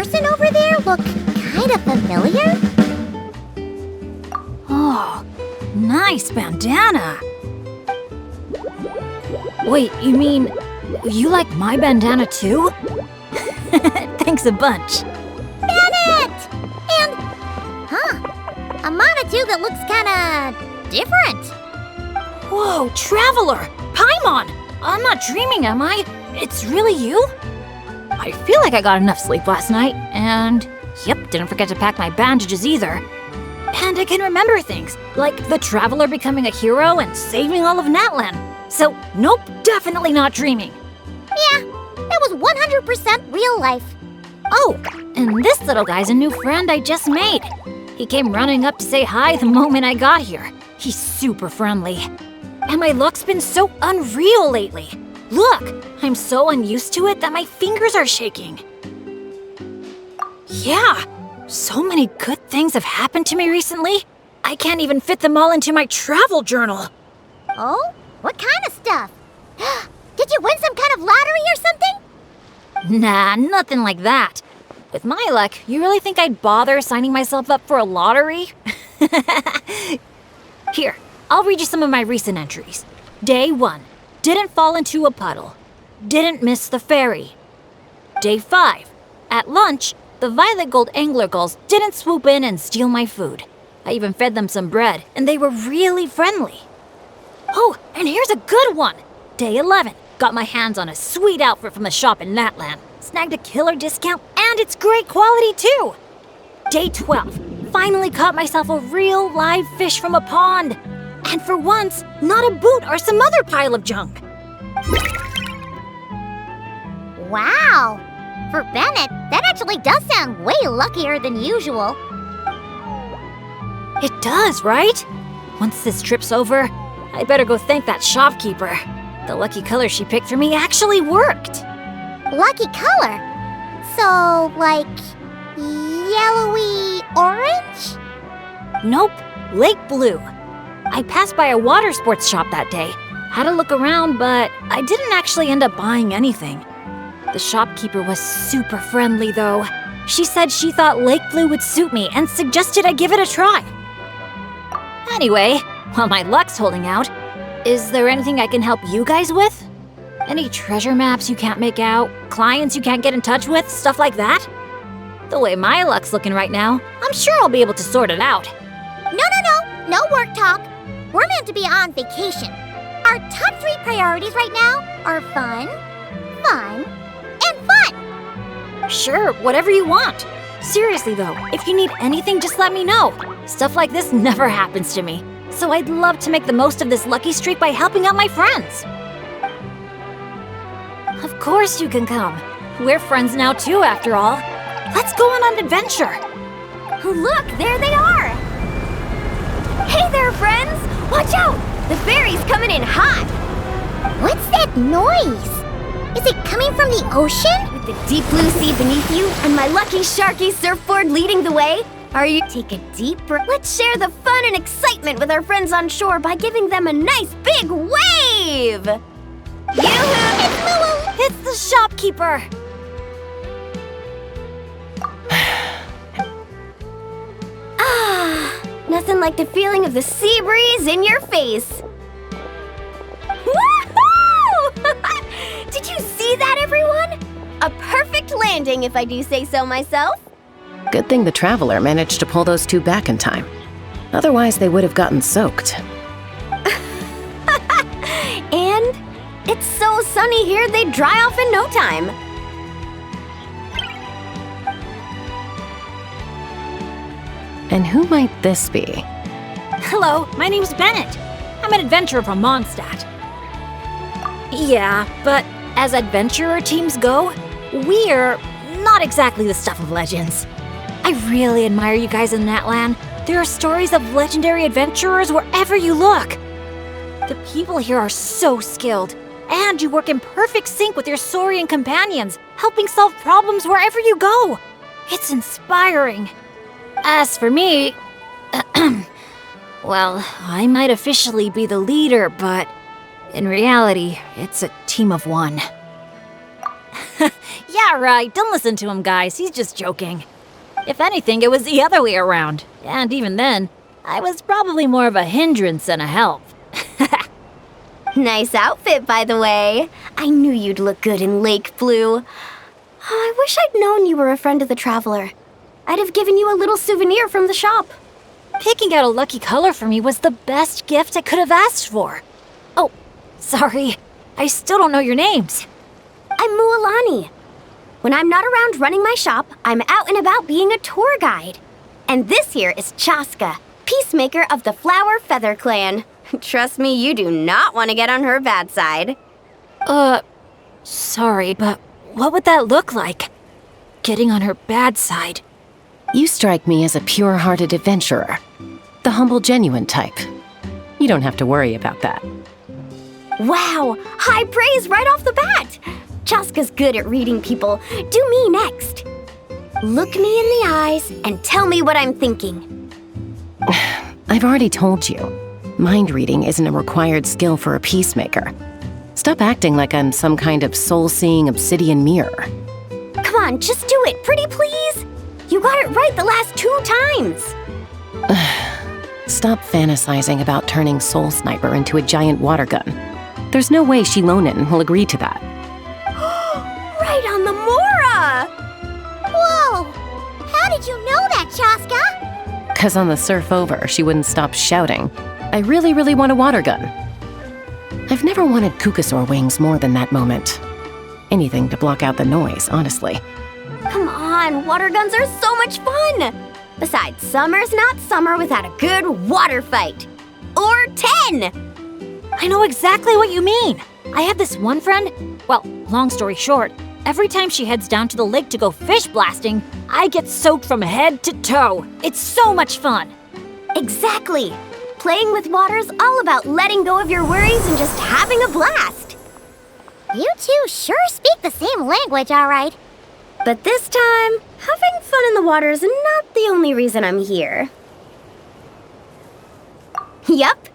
person over there look kind of familiar? Oh, nice bandana. Wait, you mean you like my bandana too? Thanks a bunch. Bennett! And, a Monotube that looks kinda different. Whoa, Traveler! Paimon! I'm not dreaming, am I? It's really you? I feel like I got enough sleep last night, and yep, didn't forget to pack my bandages either. And I can remember things, like the Traveler becoming a hero and saving all of Natlan. So, nope, definitely not dreaming. Yeah, that was 100% real life. Oh, and this little guy's a new friend I just made. He came running up to say hi the moment I got here. He's super friendly. And my luck's been so unreal lately. Look, I'm so unused to it that my fingers are shaking. Yeah, so many good things have happened to me recently. I can't even fit them all into my travel journal. Oh? What kind of stuff? Did you win some kind of lottery or something? Nah, nothing like that. With my luck, you really think I'd bother signing myself up for a lottery? Here, I'll read you some of my recent entries. Day 1. Didn't fall into a puddle. Didn't miss the ferry. Day 5. At lunch, the violet gold angler gulls didn't swoop in and steal my food. I even fed them some bread, and they were really friendly. Oh, and here's a good one! Day 11. Got my hands on a sweet outfit from the shop in Natlan. Snagged a killer discount, and it's great quality too! Day 12. Finally caught myself a real live fish from a pond. And for once, not a boot or some other pile of junk. Wow! For Bennett, that actually does sound way luckier than usual. It does, right? Once this trip's over, I better go thank that shopkeeper. The lucky color she picked for me actually worked. Lucky color? So, like, yellowy orange? Nope, lake blue. I passed by a water sports shop that day. Had a look around, but I didn't actually end up buying anything. The shopkeeper was super friendly, though. She said she thought lake blue would suit me and suggested I give it a try. Anyway, while my luck's holding out, is there anything I can help you guys with? Any treasure maps you can't make out? Clients you can't get in touch with? Stuff like that? The way my luck's looking right now, I'm sure I'll be able to sort it out. No work talk. We're meant to be on vacation. Our top 3 priorities right now are fun, fun, and fun. Sure, whatever you want. Seriously though, if you need anything, just let me know. Stuff like this never happens to me, so I'd love to make the most of this lucky streak by helping out my friends. Of course you can come. We're friends now too, after all. Let's go on an adventure. Look, there they are. Hey there, friends! Watch out! The ferry's coming in hot! What's that noise? Is it coming from the ocean? With the deep blue sea beneath you and my lucky Sharky surfboard leading the way, are you? Take a deep breath. Let's share the fun and excitement with our friends on shore by giving them a nice big wave! Yoo-hoo! It's Moo! It's the shopkeeper! Nothing like the feeling of the sea breeze in your face. Woohoo! Did you see that, everyone? A perfect landing, if I do say so myself. Good thing the Traveler managed to pull those 2 back in time. Otherwise, they would have gotten soaked. And it's so sunny here, they'd dry off in no time. And who might this be? Hello, my name's Bennett. I'm an adventurer from Mondstadt. Yeah, but as adventurer teams go, we're not exactly the stuff of legends. I really admire you guys in Natlan. There are stories of legendary adventurers wherever you look. The people here are so skilled, and you work in perfect sync with your Saurian companions, helping solve problems wherever you go. It's inspiring. As for me, well, I might officially be the leader, but in reality, it's a team of 1. Yeah, All right, don't listen to him, guys. He's just joking. If anything, it was the other way around. And even then, I was probably more of a hindrance than a help. Nice outfit, by the way. I knew you'd look good in lake blue. I wish I'd known you were a friend of the Traveler. I'd have given you a little souvenir from the shop. Picking out a lucky color for me was the best gift I could have asked for. Oh, sorry. I still don't know your names. I'm Mualani. When I'm not around running my shop, I'm out and about being a tour guide. And this here is Chaska, peacemaker of the Flower Feather Clan. Trust me, you do not want to get on her bad side. Sorry, but what would that look like? Getting on her bad side. You strike me as a pure-hearted adventurer. The humble, genuine type. You don't have to worry about that. Wow, high praise right off the bat. Chaska's good at reading people. Do me next. Look me in the eyes and tell me what I'm thinking. I've already told you. Mind reading isn't a required skill for a peacemaker. Stop acting like I'm some kind of soul-seeing obsidian mirror. Come on, just do it, pretty please. You got it right the last 2 times. Stop fantasizing about turning Soul Sniper into a giant water gun. There's no way Shilonen will agree to that. Right on the Mora! Whoa! How did you know that, Chaska? 'Cause on the surf over, she wouldn't stop shouting, "I really, really want a water gun." I've never wanted Kukasaur wings more than that moment. Anything to block out the noise, honestly. Come on, water guns are so much fun! Besides, summer's not summer without a good water fight. Or 10! I know exactly what you mean. I have this one friend. Well, long story short, every time she heads down to the lake to go fish blasting, I get soaked from head to toe. It's so much fun. Exactly. Playing with water's all about letting go of your worries and just having a blast. You two sure speak the same language, all right. But this time, having fun in the water is not the only reason I'm here. Yup.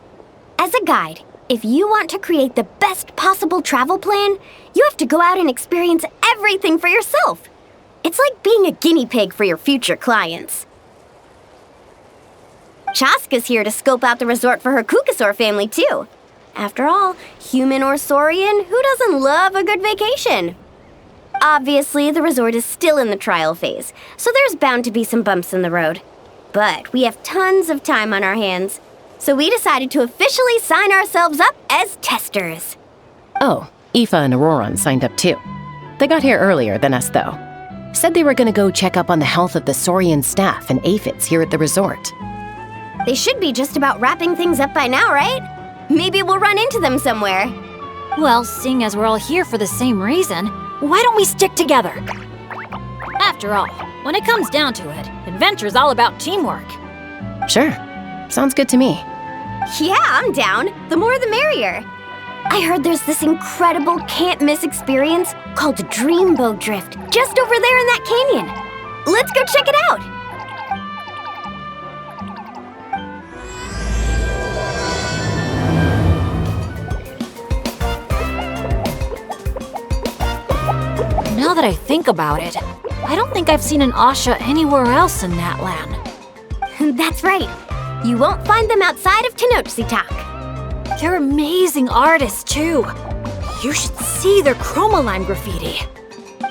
As a guide, if you want to create the best possible travel plan, you have to go out and experience everything for yourself. It's like being a guinea pig for your future clients. Chaska's here to scope out the resort for her Kukasaur family, too. After all, human or Saurian, who doesn't love a good vacation? Obviously, the resort is still in the trial phase, so there's bound to be some bumps in the road. But we have tons of time on our hands, so we decided to officially sign ourselves up as testers. Oh, Aoife and Auroron signed up too. They got here earlier than us, though. Said they were gonna go check up on the health of the Saurian staff and aphids here at the resort. They should be just about wrapping things up by now, right? Maybe we'll run into them somewhere. Well, seeing as we're all here for the same reason, why don't we stick together? After all, when it comes down to it, adventure's all about teamwork. Sure. Sounds good to me. Yeah, I'm down. The more the merrier. I heard there's this incredible can't-miss experience called Dreamboat Drift just over there in that canyon. Let's go check it out. Now that I think about it, I don't think I've seen an Asha anywhere else in Natlan. That's right. You won't find them outside of Tenochtitlan. They're amazing artists, too. You should see their chroma-lime graffiti.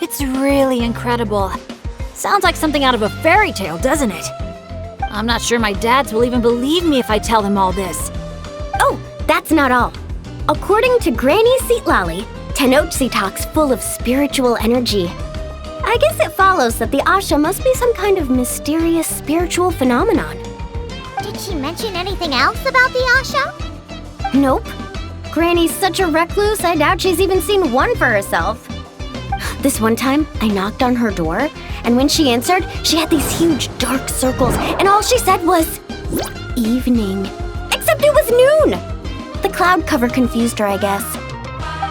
It's really incredible. Sounds like something out of a fairy tale, doesn't it? I'm not sure my dads will even believe me if I tell them all this. Oh, that's not all. According to Granny Seatlolly, Tenochtitlan's full of spiritual energy. I guess it follows that the Asha must be some kind of mysterious spiritual phenomenon. Did she mention anything else about the Asha? Nope. Granny's such a recluse, I doubt she's even seen one for herself. This one time, I knocked on her door, and when she answered, she had these huge dark circles, and all she said was, "Evening." Except it was noon! The cloud cover confused her, I guess.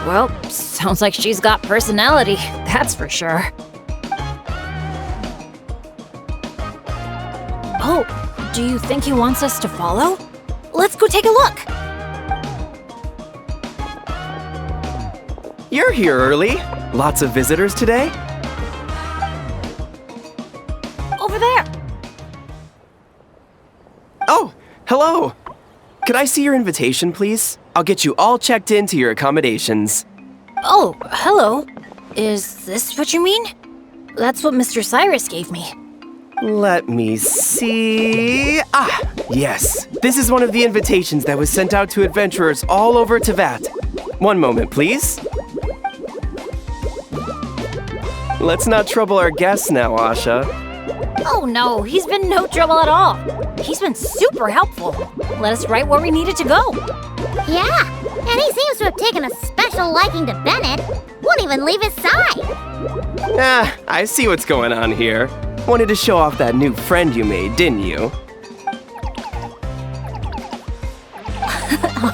Well, sounds like she's got personality, that's for sure. Oh, do you think he wants us to follow? Let's go take a look. You're here early. Lots of visitors today? Could I see your invitation, please? I'll get you all checked into your accommodations. Oh, hello. Is this what you mean? That's what Mr. Cyrus gave me. Let me see. Ah, yes. This is one of the invitations that was sent out to adventurers all over Tevat. One moment, please. Let's not trouble our guests now, Asha. Oh no, he's been no trouble at all. He's been super helpful. Let us right where we needed to go. Yeah, and he seems to have taken a special liking to Bennett. Won't even leave his side. Ah, I see what's going on here. Wanted to show off that new friend you made, didn't you?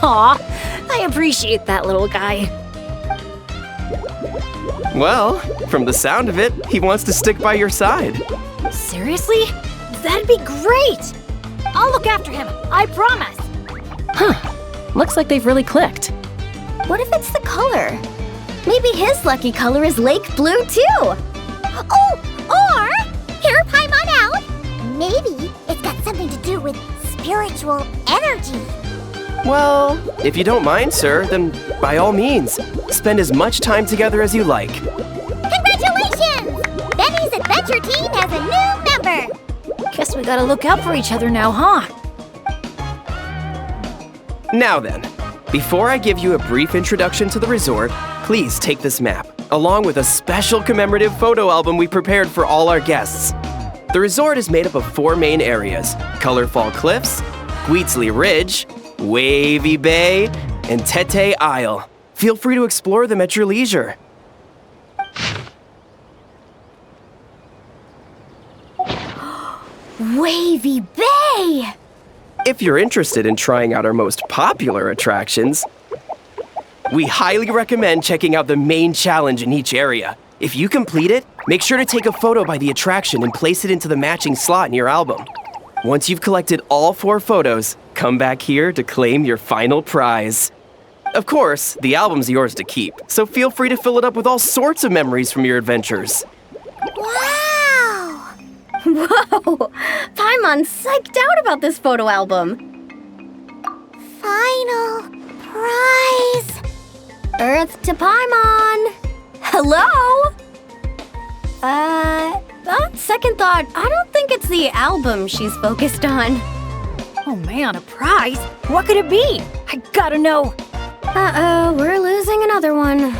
Aw, I appreciate that little guy. Well, from the sound of it, he wants to stick by your side. Seriously? That'd be great! I'll look after him, I promise. Looks like they've really clicked. What if it's the color? Maybe his lucky color is lake blue too. Oh, or, hear Paimon out. Maybe it's got something to do with spiritual energy. Well, if you don't mind, sir, then by all means, spend as much time together as you like. Congratulations! Benny's adventure team has a new member. Guess we gotta look out for each other now, huh? Now then, before I give you a brief introduction to the resort, please take this map, along with a special commemorative photo album we prepared for all our guests. The resort is made up of 4 main areas: Colorful Cliffs, Wheatsley Ridge, Wavy Bay, and Tete Isle. Feel free to explore them at your leisure. Wavy Bay! If you're interested in trying out our most popular attractions, we highly recommend checking out the main challenge in each area. If you complete it, make sure to take a photo by the attraction and place it into the matching slot in your album. Once you've collected all 4 photos, come back here to claim your final prize. Of course, the album's yours to keep, so feel free to fill it up with all sorts of memories from your adventures. Wow! Whoa! Paimon's psyched out about this photo album. Final prize. Earth to Paimon! Hello? On second thought, I don't think it's the album she's focused on. Oh man, a prize? What could it be? I gotta know. Uh-oh, we're losing another one.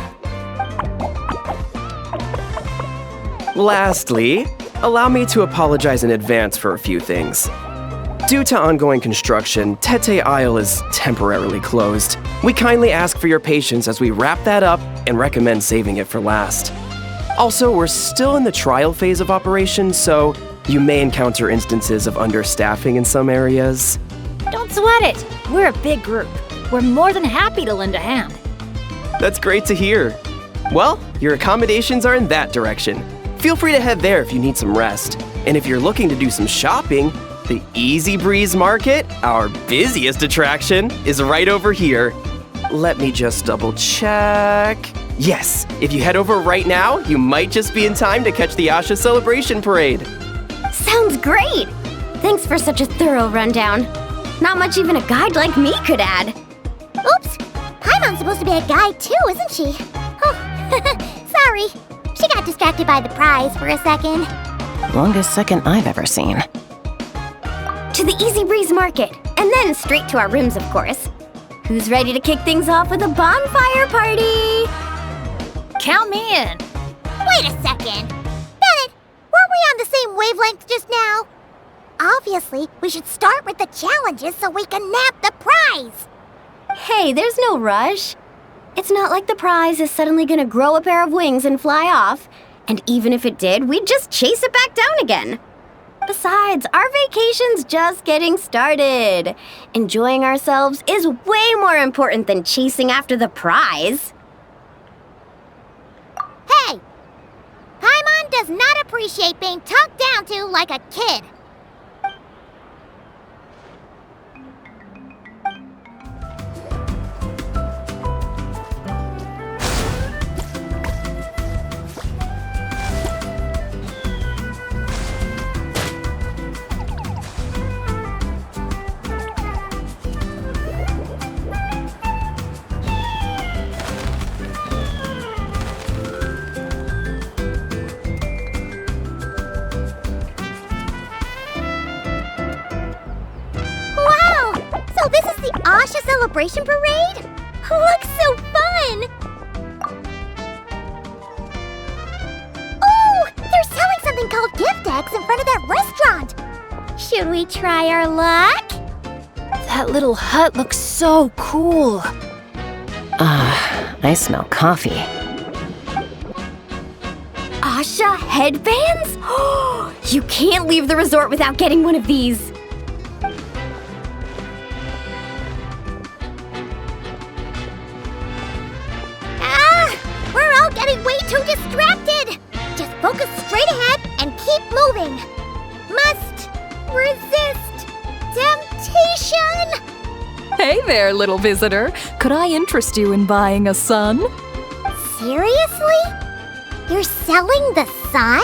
Lastly, allow me to apologize in advance for a few things. Due to ongoing construction, Tete Isle is temporarily closed. We kindly ask for your patience as we wrap that up and recommend saving it for last. Also, we're still in the trial phase of operation, so you may encounter instances of understaffing in some areas. Don't sweat it. We're a big group. We're more than happy to lend a hand. That's great to hear. Well, your accommodations are in that direction. Feel free to head there if you need some rest. And if you're looking to do some shopping, the Easy Breeze Market, our busiest attraction, is right over here. Let me just double check. Yes, if you head over right now, you might just be in time to catch the Asha Celebration Parade. Sounds great! Thanks for such a thorough rundown. Not much even a guide like me could add. Oops! Paimon's supposed to be a guide too, isn't she? Oh, sorry. She got distracted by the prize for a second. Longest second I've ever seen. To the Easy Breeze Market, and then straight to our rooms, of course. Who's ready to kick things off with a bonfire party? Count me in. Wait a second. Bennett, weren't we on the same wavelength just now? Obviously, we should start with the challenges so we can nab the prize. Hey, there's no rush. It's not like the prize is suddenly gonna grow a pair of wings and fly off. And even if it did, we'd just chase it back down again. Besides, our vacation's just getting started. Enjoying ourselves is way more important than chasing after the prize. Hey! Paimon does not appreciate being talked down to like a kid. celebration parade? Looks so fun! Oh, they're selling something called gift eggs in front of that restaurant. Should we try our luck? That little hut looks so cool. I smell coffee. Asha headbands? You can't leave the resort without getting one of these. We're all getting way too distracted. Just focus straight ahead and keep moving. Must resist temptation. Hey there, little visitor. Could I interest you in buying a sun? Seriously? You're selling the sign?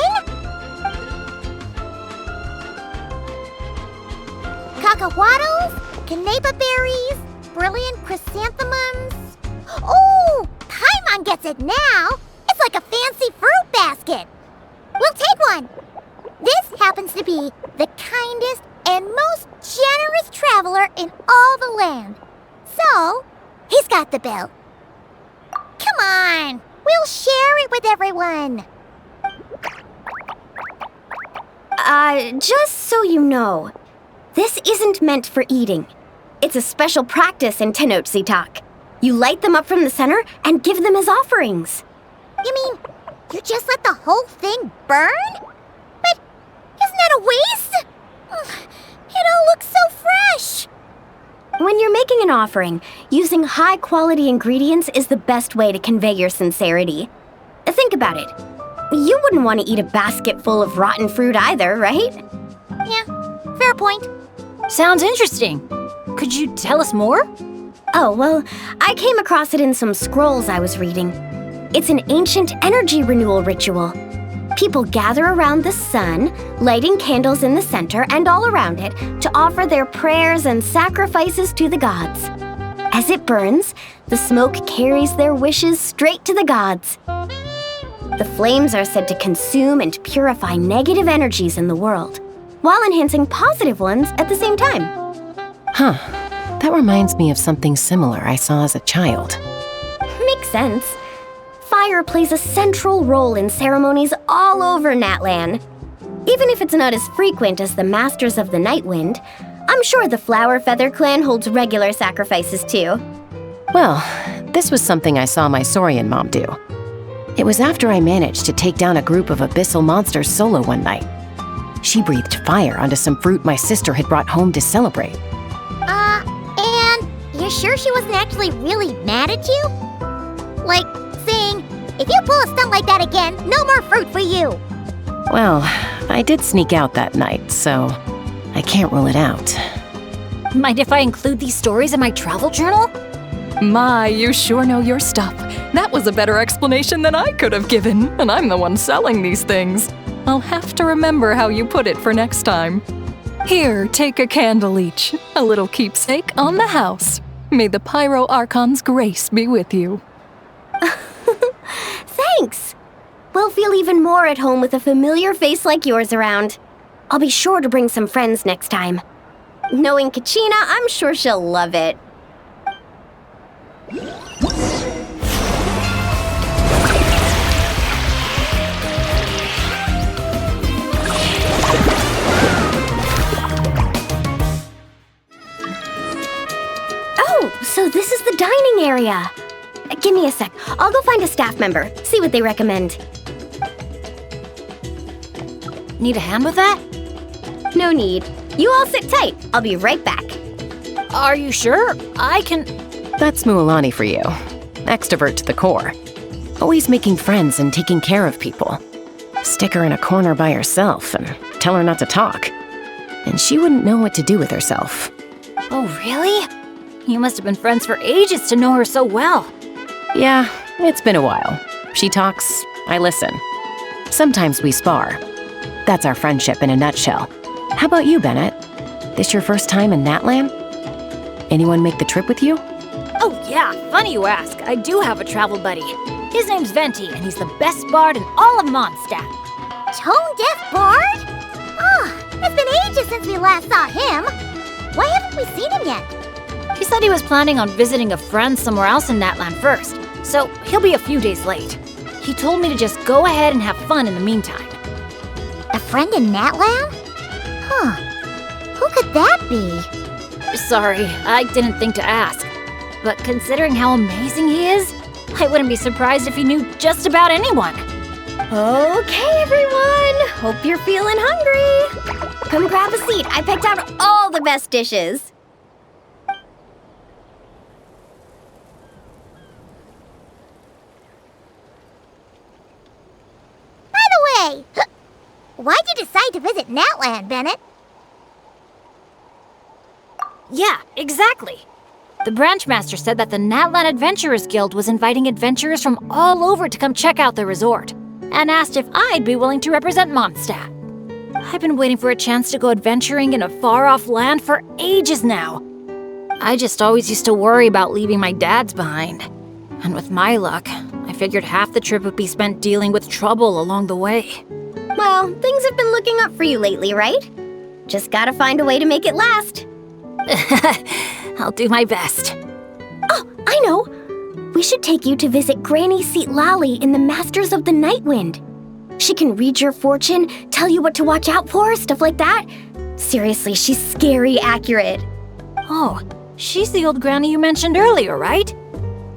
Cacahuatos, canepa berries, brilliant chrysanthemums. Oh, Paimon gets it now. It's like a fancy fruit basket. We'll take one. This happens to be the kindest and most generous traveler in all the land. So, he's got the bill. Come on, we'll share it with everyone. Just so you know, this isn't meant for eating. It's a special practice in Tenochtitlan. You light them up from the center and give them as offerings. You mean, you just let the whole thing burn? But isn't that a waste? It all looks so fresh. When you're making an offering, using high-quality ingredients is the best way to convey your sincerity. Think about it. You wouldn't want to eat a basket full of rotten fruit either, right? Yeah, fair point. Sounds interesting. Could you tell us more? Oh, well, I came across it in some scrolls I was reading. It's an ancient energy renewal ritual. People gather around the sun, lighting candles in the center and all around it to offer their prayers and sacrifices to the gods. As it burns, the smoke carries their wishes straight to the gods. The flames are said to consume and purify negative energies in the world, while enhancing positive ones at the same time. Huh. That reminds me of something similar I saw as a child. Makes sense. Fire plays a central role in ceremonies all over Natlan. Even if it's not as frequent as the Masters of the Night Wind, I'm sure the Flower Feather clan holds regular sacrifices too. Well, this was something I saw my Saurian mom do. It was after I managed to take down a group of abyssal monsters solo one night. She breathed fire onto some fruit my sister had brought home to celebrate. And you're sure she wasn't actually really mad at you? Like, saying, if you pull a stunt like that again, no more fruit for you. Well, I did sneak out that night, so I can't rule it out. Mind if I include these stories in my travel journal? My, you sure know your stuff. That was a better explanation than I could have given, and I'm the one selling these things. I'll have to remember how you put it for next time. Here, take a candle each, a little keepsake on the house. May the Pyro Archon's grace be with you. Thanks! We'll feel even more at home with a familiar face like yours around. I'll be sure to bring some friends next time. Knowing Kachina, I'm sure she'll love it. Oh, so this is the dining area. Give me a sec. I'll go find a staff member, see what they recommend. Need a hand with that? No need. You all sit tight. I'll be right back. Are you sure? I can... That's Mualani for you. Extrovert to the core. Always making friends and taking care of people. Stick her in a corner by herself and tell her not to talk. And she wouldn't know what to do with herself. Oh, really? You must have been friends for ages to know her so well. Yeah, it's been a while. She talks, I listen. Sometimes we spar. That's our friendship in a nutshell. How about you, Bennett? This your first time in Natlan? Anyone make the trip with you? Oh yeah, funny you ask. I do have a travel buddy. His name's Venti, and he's the best bard in all of Mondstadt. Tone-deaf bard? Oh, it's been ages since we last saw him. Why haven't we seen him yet? He said he was planning on visiting a friend somewhere else in Natlan first, so he'll be a few days late. He told me to just go ahead and have fun in the meantime. A friend in Natlan? Huh. Who could that be? Sorry, I didn't think to ask. But considering how amazing he is, I wouldn't be surprised if he knew just about anyone. Okay, everyone. Hope you're feeling hungry. Come grab a seat. I picked out all the best dishes. By the way, why'd you decide to visit Natlan, Bennett? Yeah, exactly. The branch master said that the Natlan Adventurers Guild was inviting adventurers from all over to come check out the resort, and asked if I'd be willing to represent Mondstadt. I've been waiting for a chance to go adventuring in a far-off land for ages now. I just always used to worry about leaving my dads behind. And with my luck, I figured half the trip would be spent dealing with trouble along the way. Well, things have been looking up for you lately, right? Just gotta find a way to make it last. I'll do my best. Oh, I know! We should take you to visit Granny Seat Lolly in the Masters of the Nightwind. She can read your fortune, tell you what to watch out for, stuff like that. Seriously, she's scary accurate. Oh, she's the old granny you mentioned earlier, right?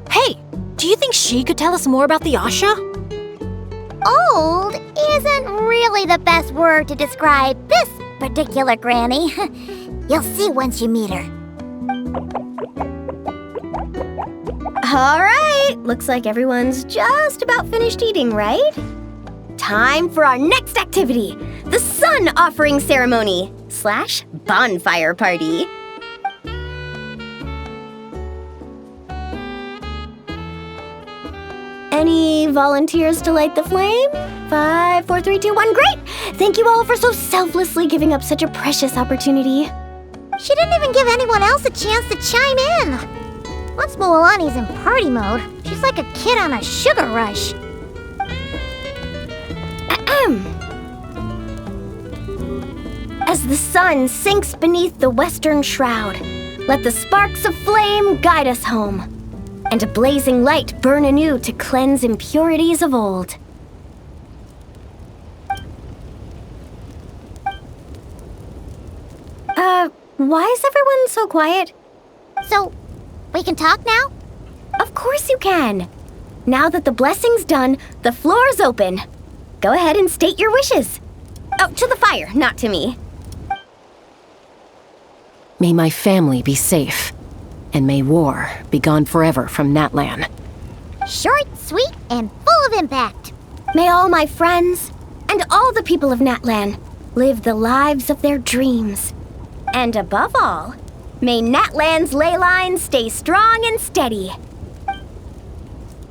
Hey, do you think she could tell us more about the Asha? Old isn't really the best word to describe this particular granny. You'll see once you meet her. All right, looks like everyone's just about finished eating, right? Time for our next activity, the Sun Offering Ceremony / Bonfire Party. Any volunteers to light the flame? 5, 4, 3, 2, 1, great! Thank you all for so selflessly giving up such a precious opportunity. She didn't even give anyone else a chance to chime in. Once Moalani's in party mode, she's like a kid on a sugar rush. As the sun sinks beneath the western shroud, let the sparks of flame guide us home, and a blazing light burn anew to cleanse impurities of old. Why is everyone so quiet? So, we can talk now? Of course you can. Now that the blessing's done, the floor's open. Go ahead and state your wishes. Oh, to the fire, not to me. May my family be safe, and may war be gone forever from Natlan. Short, sweet, and full of impact. May all my friends and all the people of Natlan live the lives of their dreams. And above all, may Natlan's ley line stay strong and steady.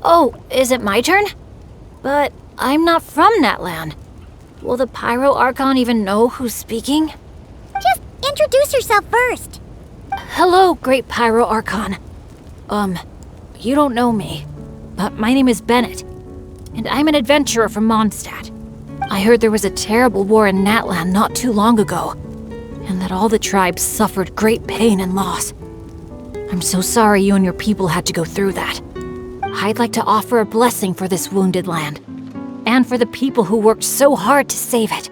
Oh, is it my turn? But I'm not from Natlan. Will the Pyro Archon even know who's speaking? Just introduce yourself first. Hello, Great Pyro Archon. You don't know me, but my name is Bennett, and I'm an adventurer from Mondstadt. I heard there was a terrible war in Natlan not too long ago, and that all the tribes suffered great pain and loss. I'm so sorry you and your people had to go through that. I'd like to offer a blessing for this wounded land, and for the people who worked so hard to save it.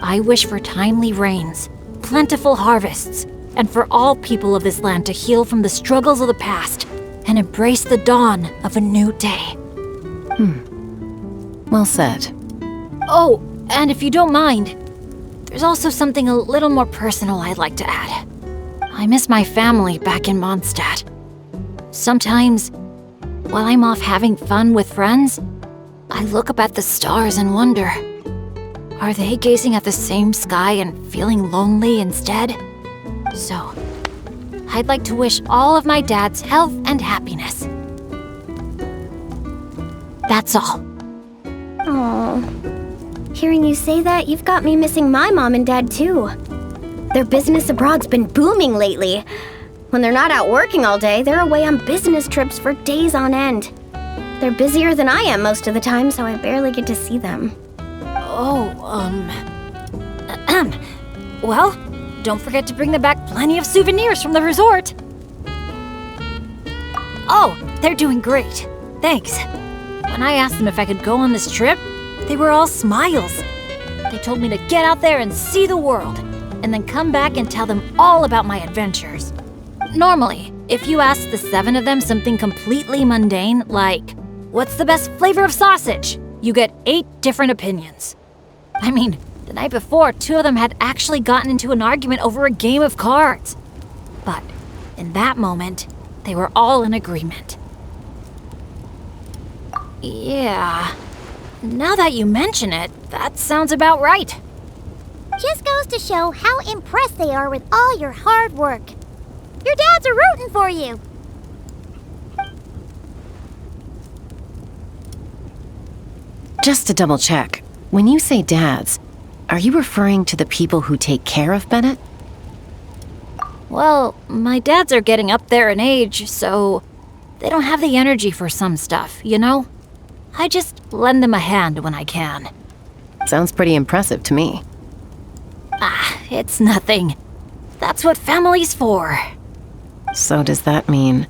I wish for timely rains, plentiful harvests, and for all people of this land to heal from the struggles of the past and embrace the dawn of a new day. Well said. Oh, and if you don't mind, there's also something a little more personal I'd like to add. I miss my family back in Mondstadt. Sometimes, while I'm off having fun with friends, I look up at the stars and wonder, are they gazing at the same sky and feeling lonely instead? So, I'd like to wish all of my dad's health and happiness. That's all. Oh, hearing you say that, you've got me missing my mom and dad too. Their business abroad's been booming lately. When they're not out working all day, they're away on business trips for days on end. They're busier than I am most of the time, so I barely get to see them. Well, don't forget to bring them back plenty of souvenirs from the resort. Oh, they're doing great. Thanks. When I asked them if I could go on this trip, they were all smiles. They told me to get out there and see the world, and then come back and tell them all about my adventures. Normally, if you ask the 7 of them something completely mundane, like, what's the best flavor of sausage? You get 8 different opinions. I mean, the night before, 2 of them had actually gotten into an argument over a game of cards. But in that moment, they were all in agreement. Yeah, now that you mention it, that sounds about right. Just goes to show how impressed they are with all your hard work. Your dads are rooting for you. Just to double check, when you say dads, are you referring to the people who take care of Bennett? Well, my dads are getting up there in age, so they don't have the energy for some stuff, you know? I just lend them a hand when I can. Sounds pretty impressive to me. It's nothing. That's what family's for. So does that mean...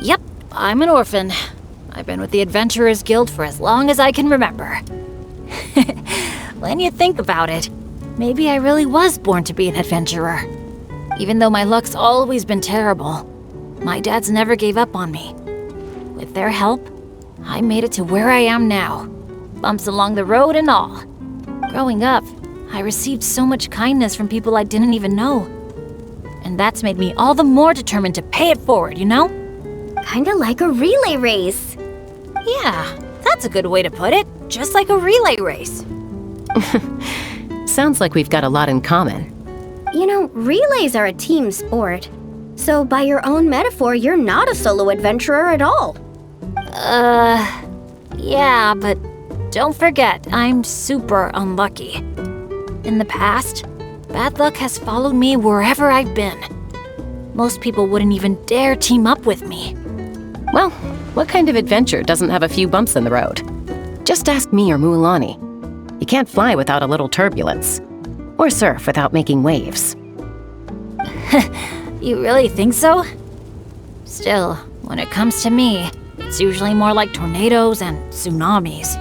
Yep, I'm an orphan. I've been with the Adventurers Guild for as long as I can remember. When you think about it, maybe I really was born to be an adventurer. Even though my luck's always been terrible, my dads never gave up on me. With their help, I made it to where I am now. Bumps along the road and all. Growing up, I received so much kindness from people I didn't even know. And that's made me all the more determined to pay it forward, you know? Kinda like a relay race. Yeah, that's a good way to put it. Just like a relay race. Sounds like we've got a lot in common. You know, relays are a team sport. So by your own metaphor, you're not a solo adventurer at all. Yeah, but don't forget, I'm super unlucky. In the past, bad luck has followed me wherever I've been. Most people wouldn't even dare team up with me. Well, what kind of adventure doesn't have a few bumps in the road? Just ask me or Mualani. You can't fly without a little turbulence. Or surf without making waves. You really think so? Still, when it comes to me, it's usually more like tornadoes and tsunamis.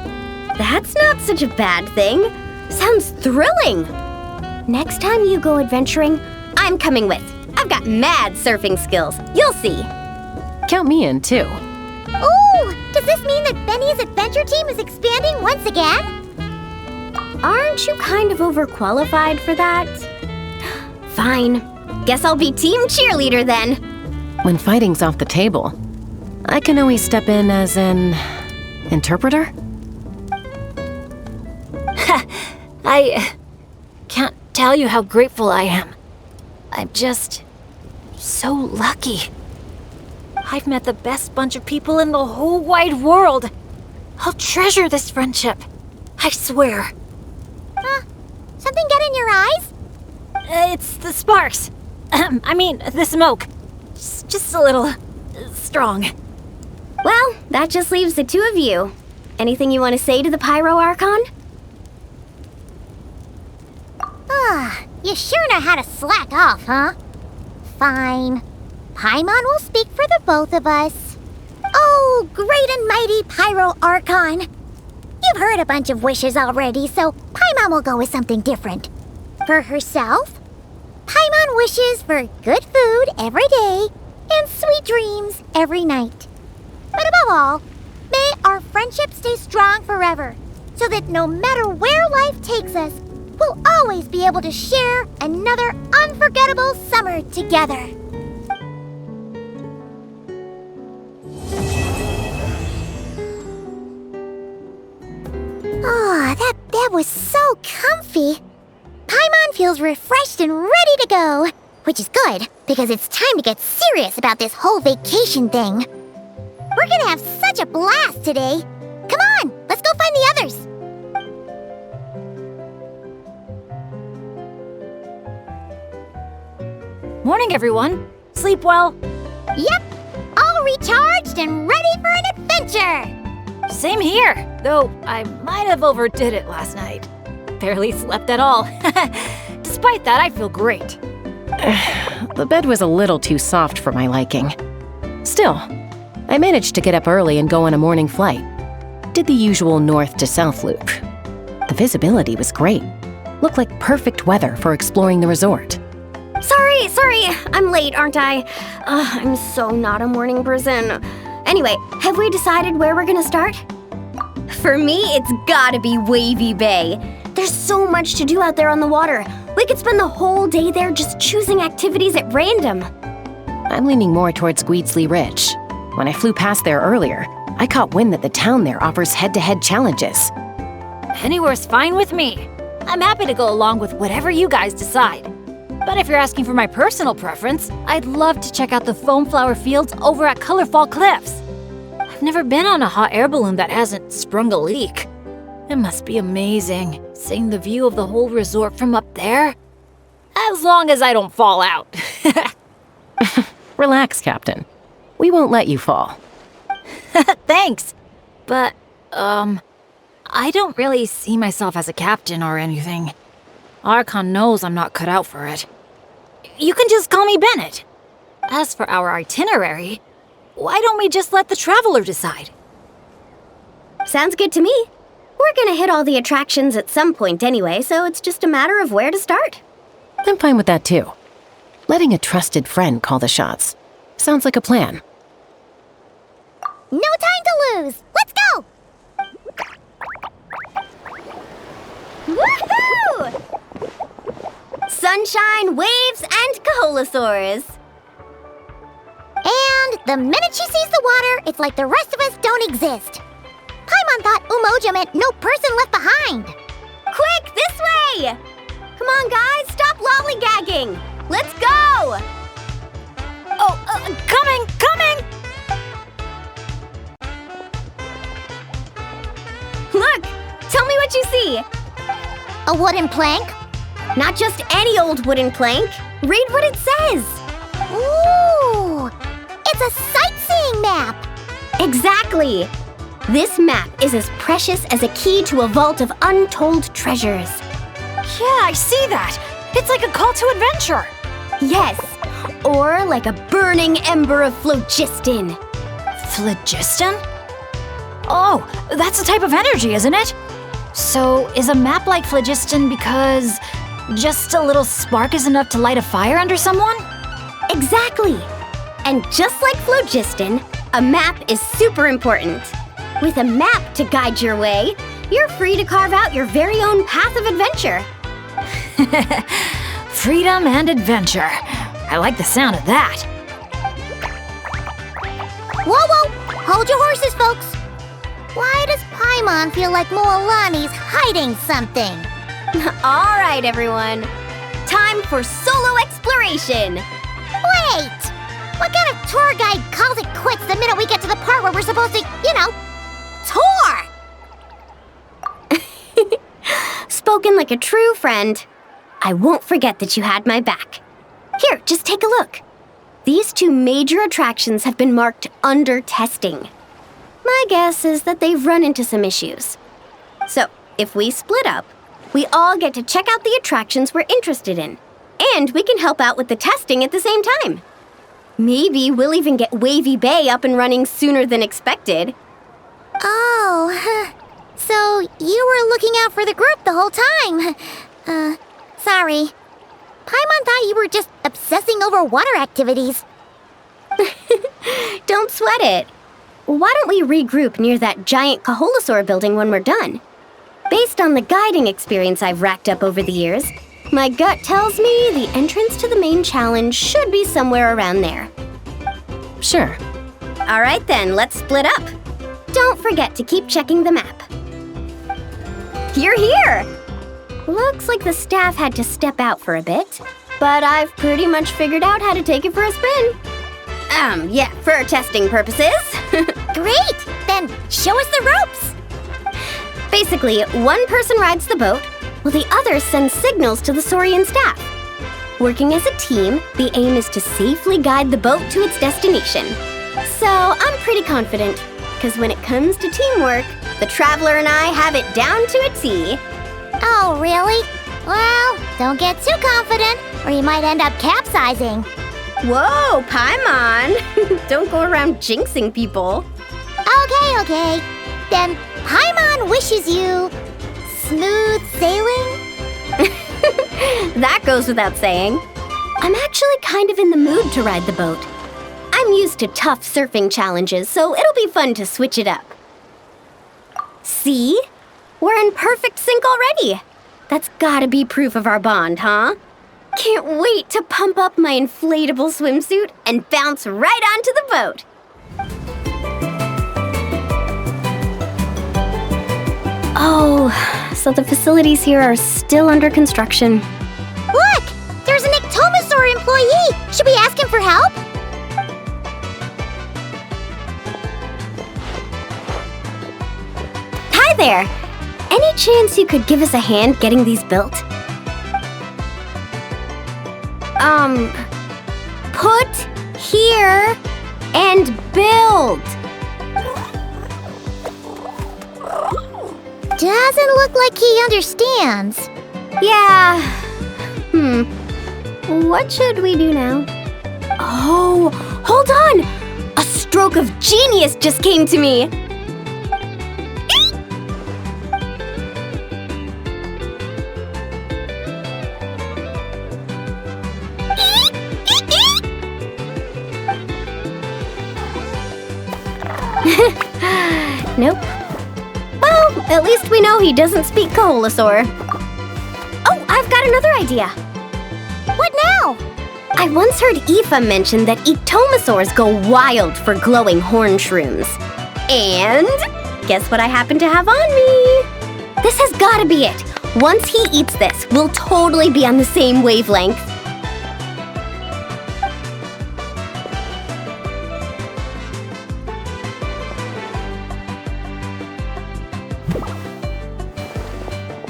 That's not such a bad thing. Sounds thrilling. Next time you go adventuring, I'm coming with. I've got mad surfing skills. You'll see. Count me in, too. Ooh, does this mean that Benny's adventure team is expanding once again? Aren't you kind of overqualified for that? Fine. Guess I'll be team cheerleader then. When fighting's off the table, I can always step in as an... interpreter? I can't tell you how grateful I am. I'm just so lucky. I've met the best bunch of people in the whole wide world. I'll treasure this friendship. I swear. Something get in your eyes? It's the sparks. I mean, the smoke. Just a little strong. Well, that just leaves the 2 of you. Anything you want to say to the Pyro Archon? You sure know how to slack off, huh? Fine. Paimon will speak for the both of us. Oh, great and mighty Pyro Archon. You've heard a bunch of wishes already, so Paimon will go with something different. For herself, Paimon wishes for good food every day and sweet dreams every night. But above all, may our friendship stay strong forever, so that no matter where life takes us, we'll always be able to share another unforgettable summer together. Oh, that bed was so comfy. Paimon feels refreshed and ready to go, which is good, because it's time to get serious about this whole vacation thing. We're gonna have such a blast today. Come on, let's go find the others. Morning, everyone. Sleep well. Yep, all recharged and ready for an adventure. Same here, though I might have overdid it last night. Barely slept at all. Despite that, I feel great. The bed was a little too soft for my liking. Still, I managed to get up early and go on a morning flight. Did the usual north to south loop. The visibility was great. Looked like perfect weather for exploring the resort. Sorry, I'm late, aren't I? I'm so not a morning person. Anyway, have we decided where we're gonna start? For me, it's gotta be Wavy Bay. There's so much to do out there on the water. We could spend the whole day there just choosing activities at random. I'm leaning more towards Gweedsley Ridge. When I flew past there earlier, I caught wind that the town there offers head-to-head challenges. Anywhere's fine with me. I'm happy to go along with whatever you guys decide. But if you're asking for my personal preference, I'd love to check out the foam flower fields over at Colorfall Cliffs. I've never been on a hot air balloon that hasn't sprung a leak. It must be amazing, seeing the view of the whole resort from up there. As long as I don't fall out. Relax, Captain. We won't let you fall. Thanks. But, I don't really see myself as a captain or anything. Archon knows I'm not cut out for it. You can just call me Bennett. As for our itinerary, why don't we just let the traveler decide? Sounds good to me. We're gonna hit all the attractions at some point anyway, so it's just a matter of where to start. I'm fine with that too. Letting a trusted friend call the shots. Sounds like a plan. No time to lose! Let's go! Woohoo! Sunshine, waves, and Kaholasaurs. And the minute she sees the water, it's like the rest of us don't exist. Paimon thought Umoja meant no person left behind. Quick, this way! Come on, guys, stop lollygagging! Let's go! Oh, coming! Look! Tell me what you see! A wooden plank? Not just any old wooden plank. Read what it says. Ooh! It's a sightseeing map! Exactly! This map is as precious as a key to a vault of untold treasures. Yeah, I see that. It's like a call to adventure. Yes, or like a burning ember of phlogiston. Phlogiston? Oh, that's a type of energy, isn't it? So, is a map like phlogiston because just a little spark is enough to light a fire under someone? Exactly! And just like phlogiston, a map is super important. With a map to guide your way, you're free to carve out your very own path of adventure. Freedom and adventure. I like the sound of that. Whoa! Hold your horses, folks! Why does Paimon feel like Moalani's hiding something? All right, everyone. Time for solo exploration. Wait! What kind of tour guide calls it quits the minute we get to the part where we're supposed to, tour? Spoken like a true friend. I won't forget that you had my back. Here, just take a look. These two major attractions have been marked under testing. My guess is that they've run into some issues. So, if we split up, we all get to check out the attractions we're interested in. And we can help out with the testing at the same time. Maybe we'll even get Wavy Bay up and running sooner than expected. Oh, so you were looking out for the group the whole time. Sorry. Paimon thought you were just obsessing over water activities. Don't sweat it. Why don't we regroup near that giant Kaholasaur building when we're done? Based on the guiding experience I've racked up over the years, my gut tells me the entrance to the main challenge should be somewhere around there. Sure. All right then, let's split up. Don't forget to keep checking the map. You're here! Looks like the staff had to step out for a bit, but I've pretty much figured out how to take it for a spin. Yeah, for testing purposes. Great! Then show us the ropes! Basically, one person rides the boat, while the other sends signals to the Saurian staff. Working as a team, the aim is to safely guide the boat to its destination. So I'm pretty confident, because when it comes to teamwork, the Traveler and I have it down to a T. Oh, really? Well, don't get too confident, or you might end up capsizing. Whoa, Paimon! Don't go around jinxing people. Okay. Then Paimon wishes you smooth sailing? That goes without saying. I'm actually kind of in the mood to ride the boat. I'm used to tough surfing challenges, so it'll be fun to switch it up. See? We're in perfect sync already. That's gotta be proof of our bond, huh? Can't wait to pump up my inflatable swimsuit and bounce right onto the boat. Oh, so the facilities here are still under construction. Look! There's an Ectomosaur employee! Should we ask him for help? Hi there! Any chance you could give us a hand getting these built? Put here and build. Doesn't look like he understands. Yeah. What should we do now? Oh, hold on! A stroke of genius just came to me. Nope. Well, at least we know he doesn't speak Koholosaur. Oh, I've got another idea. What now? I once heard Aoife mention that Ectomosaurs go wild for glowing horn shrooms. And guess what I happen to have on me? This has gotta be it. Once he eats this, we'll totally be on the same wavelength.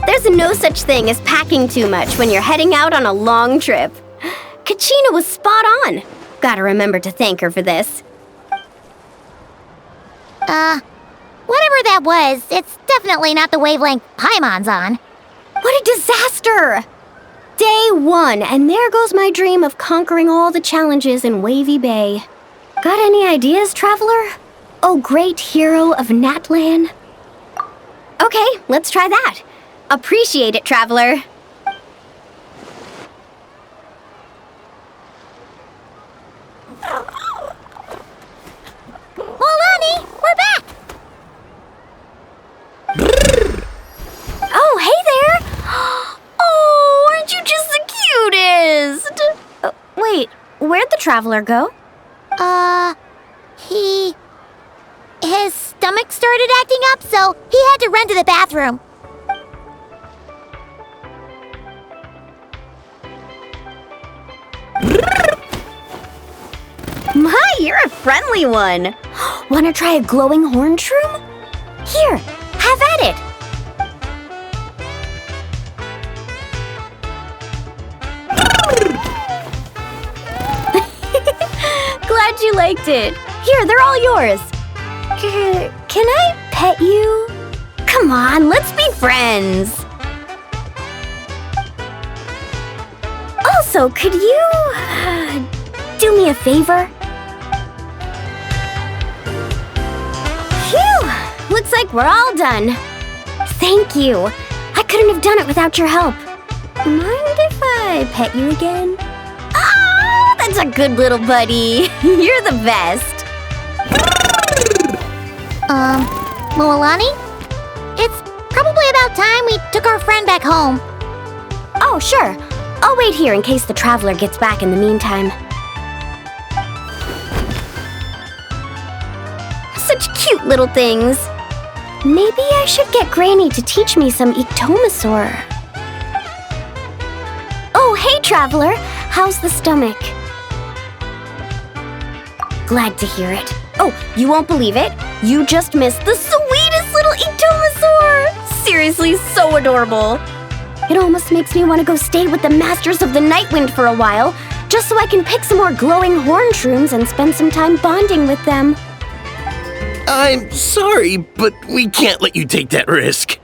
There's no such thing as packing too much when you're heading out on a long trip. Kachina was spot on. Gotta remember to thank her for this. Whatever that was, it's definitely not the wavelength Paimon's on. What a disaster! Day 1, and there goes my dream of conquering all the challenges in Wavy Bay. Got any ideas, traveler? Oh, great hero of Natlan? Okay, let's try that. Appreciate it, traveler. Molani, we're back! Oh, hey there! Oh, aren't you just the cutest? Wait, where'd the traveler go? His stomach started acting up, so he had to run to the bathroom. My, you're a friendly one. Wanna try a glowing horn shroom? Here, have at it. Glad you liked it. Here, they're all yours. Can I pet you? Come on, let's be friends. Also, could you do me a favor? Phew! Looks like we're all done. Thank you. I couldn't have done it without your help. Mind if I pet you again? Ah, that's a good little buddy. You're the best. Moalani? It's probably about time we took our friend back home. Oh, sure. I'll wait here in case the traveler gets back in the meantime. Such cute little things. Maybe I should get Granny to teach me some Ectomosaur. Oh, hey, traveler. How's the stomach? Glad to hear it. Oh, you won't believe it. You just missed the sweetest little Ectomosaur. Seriously, so adorable. It almost makes me want to go stay with the Masters of the Nightwind for a while, just so I can pick some more glowing horn shrooms and spend some time bonding with them. I'm sorry, but we can't let you take that risk.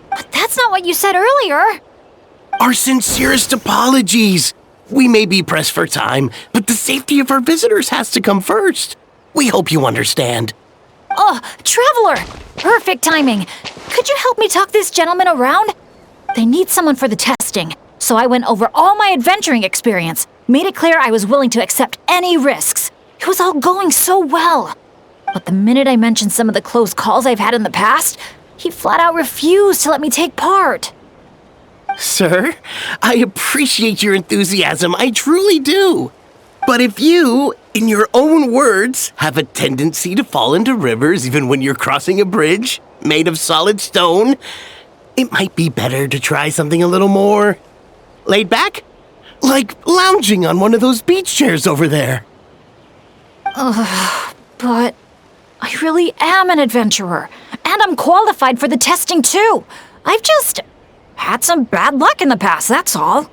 But that's not what you said earlier. Our sincerest apologies. We may be pressed for time, but the safety of our visitors has to come first. We hope you understand. Oh, Traveler! Perfect timing. Could you help me talk this gentleman around? They need someone for the testing, so I went over all my adventuring experience, made it clear I was willing to accept any risks. It was all going so well. But the minute I mentioned some of the close calls I've had in the past, he flat out refused to let me take part. Sir, I appreciate your enthusiasm, I truly do. But if you, in your own words, have a tendency to fall into rivers even when you're crossing a bridge made of solid stone, it might be better to try something a little more laid back, like lounging on one of those beach chairs over there. But I really am an adventurer, and I'm qualified for the testing too. I've just had some bad luck in the past, that's all.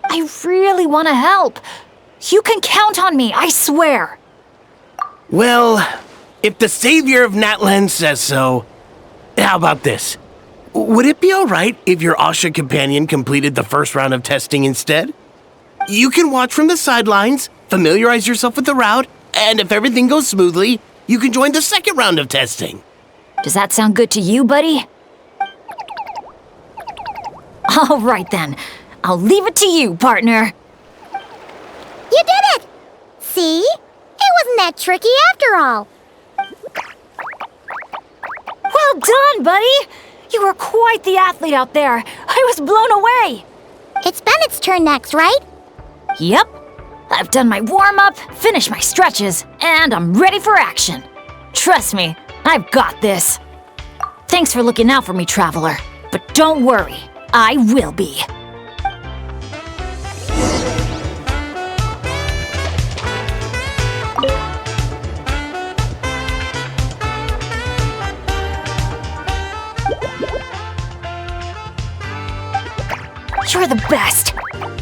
I really want to help. You can count on me, I swear. Well, if the savior of Natlan says so, how about this? Would it be all right if your Asha companion completed the first round of testing instead? You can watch from the sidelines, familiarize yourself with the route, and if everything goes smoothly, you can join the second round of testing. Does that sound good to you, buddy? All right then. I'll leave it to you, partner. You did it! See? It wasn't that tricky after all. Well done, buddy! You were quite the athlete out there. I was blown away. It's Bennett's turn next, right? Yep. I've done my warm-up, finished my stretches, and I'm ready for action. Trust me, I've got this. Thanks for looking out for me, Traveler. But don't worry, I will be. You're the best.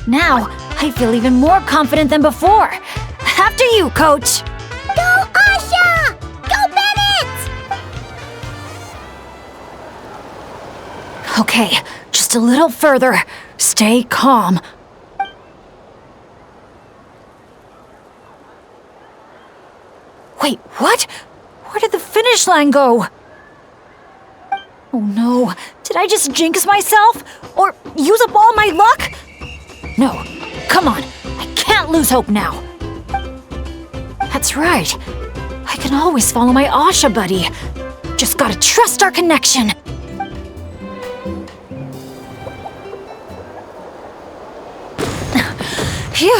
Now, I feel even more confident than before. After you, Coach. Go, Asha! Go, Bennett! Okay, just a little further. Stay calm. Wait, what? Where did the finish line go? Oh no, did I just jinx myself? Or use up all my luck? No, come on, I can't lose hope now. That's right, I can always follow my Asha buddy. Just gotta trust our connection. Phew,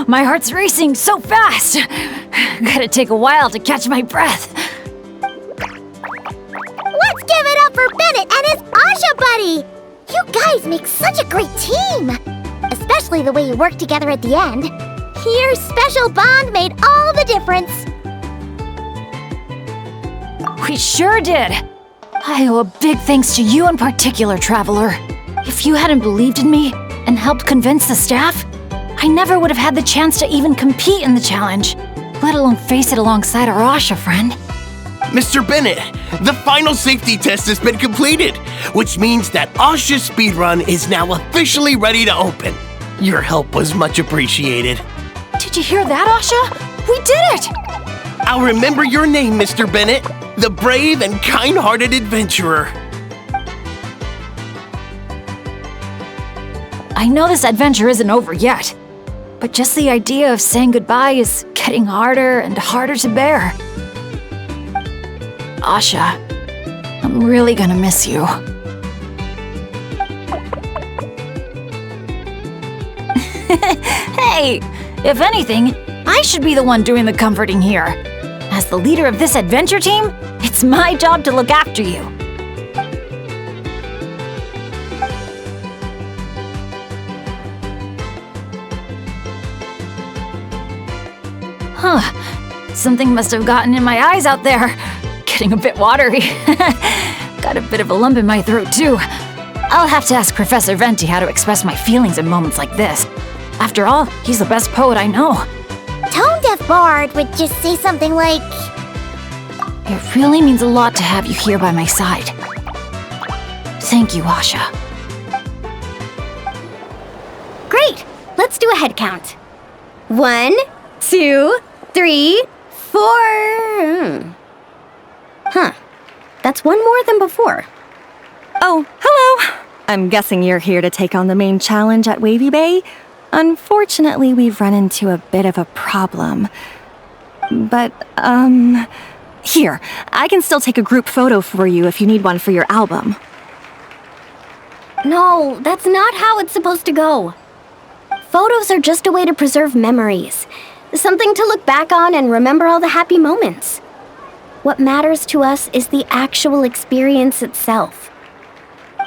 my heart's racing so fast. Gotta take a while to catch my breath. Let's give it up for Bennett and his Asha buddy! You guys make such a great team! Especially the way you work together at the end. Your special bond made all the difference. We sure did. I owe a big thanks to you in particular, Traveler. If you hadn't believed in me and helped convince the staff, I never would have had the chance to even compete in the challenge, let alone face it alongside our Asha friend. Mr. Bennett, the final safety test has been completed, which means that Asha's speedrun is now officially ready to open. Your help was much appreciated. Did you hear that, Asha? We did it! I'll remember your name, Mr. Bennett, the brave and kind-hearted adventurer. I know this adventure isn't over yet, but just the idea of saying goodbye is getting harder and harder to bear. Asha, I'm really gonna miss you. Hey, if anything, I should be the one doing the comforting here. As the leader of this adventure team, it's my job to look after you. Huh, something must have gotten in my eyes out there. Getting a bit watery. Got a bit of a lump in my throat, too. I'll have to ask Professor Venti how to express my feelings in moments like this. After all, he's the best poet I know. Tone-deaf Bard would just say something like... It really means a lot to have you here by my side. Thank you, Asha. Great! Let's let's do a head count. 1, 2, 3, 4. Huh. That's one more than before. Oh, hello! I'm guessing you're here to take on the main challenge at Wavy Bay? Unfortunately, we've run into a bit of a problem. But, here, I can still take a group photo for you if you need one for your album. No, that's not how it's supposed to go. Photos are just a way to preserve memories. Something to look back on and remember all the happy moments. What matters to us is the actual experience itself.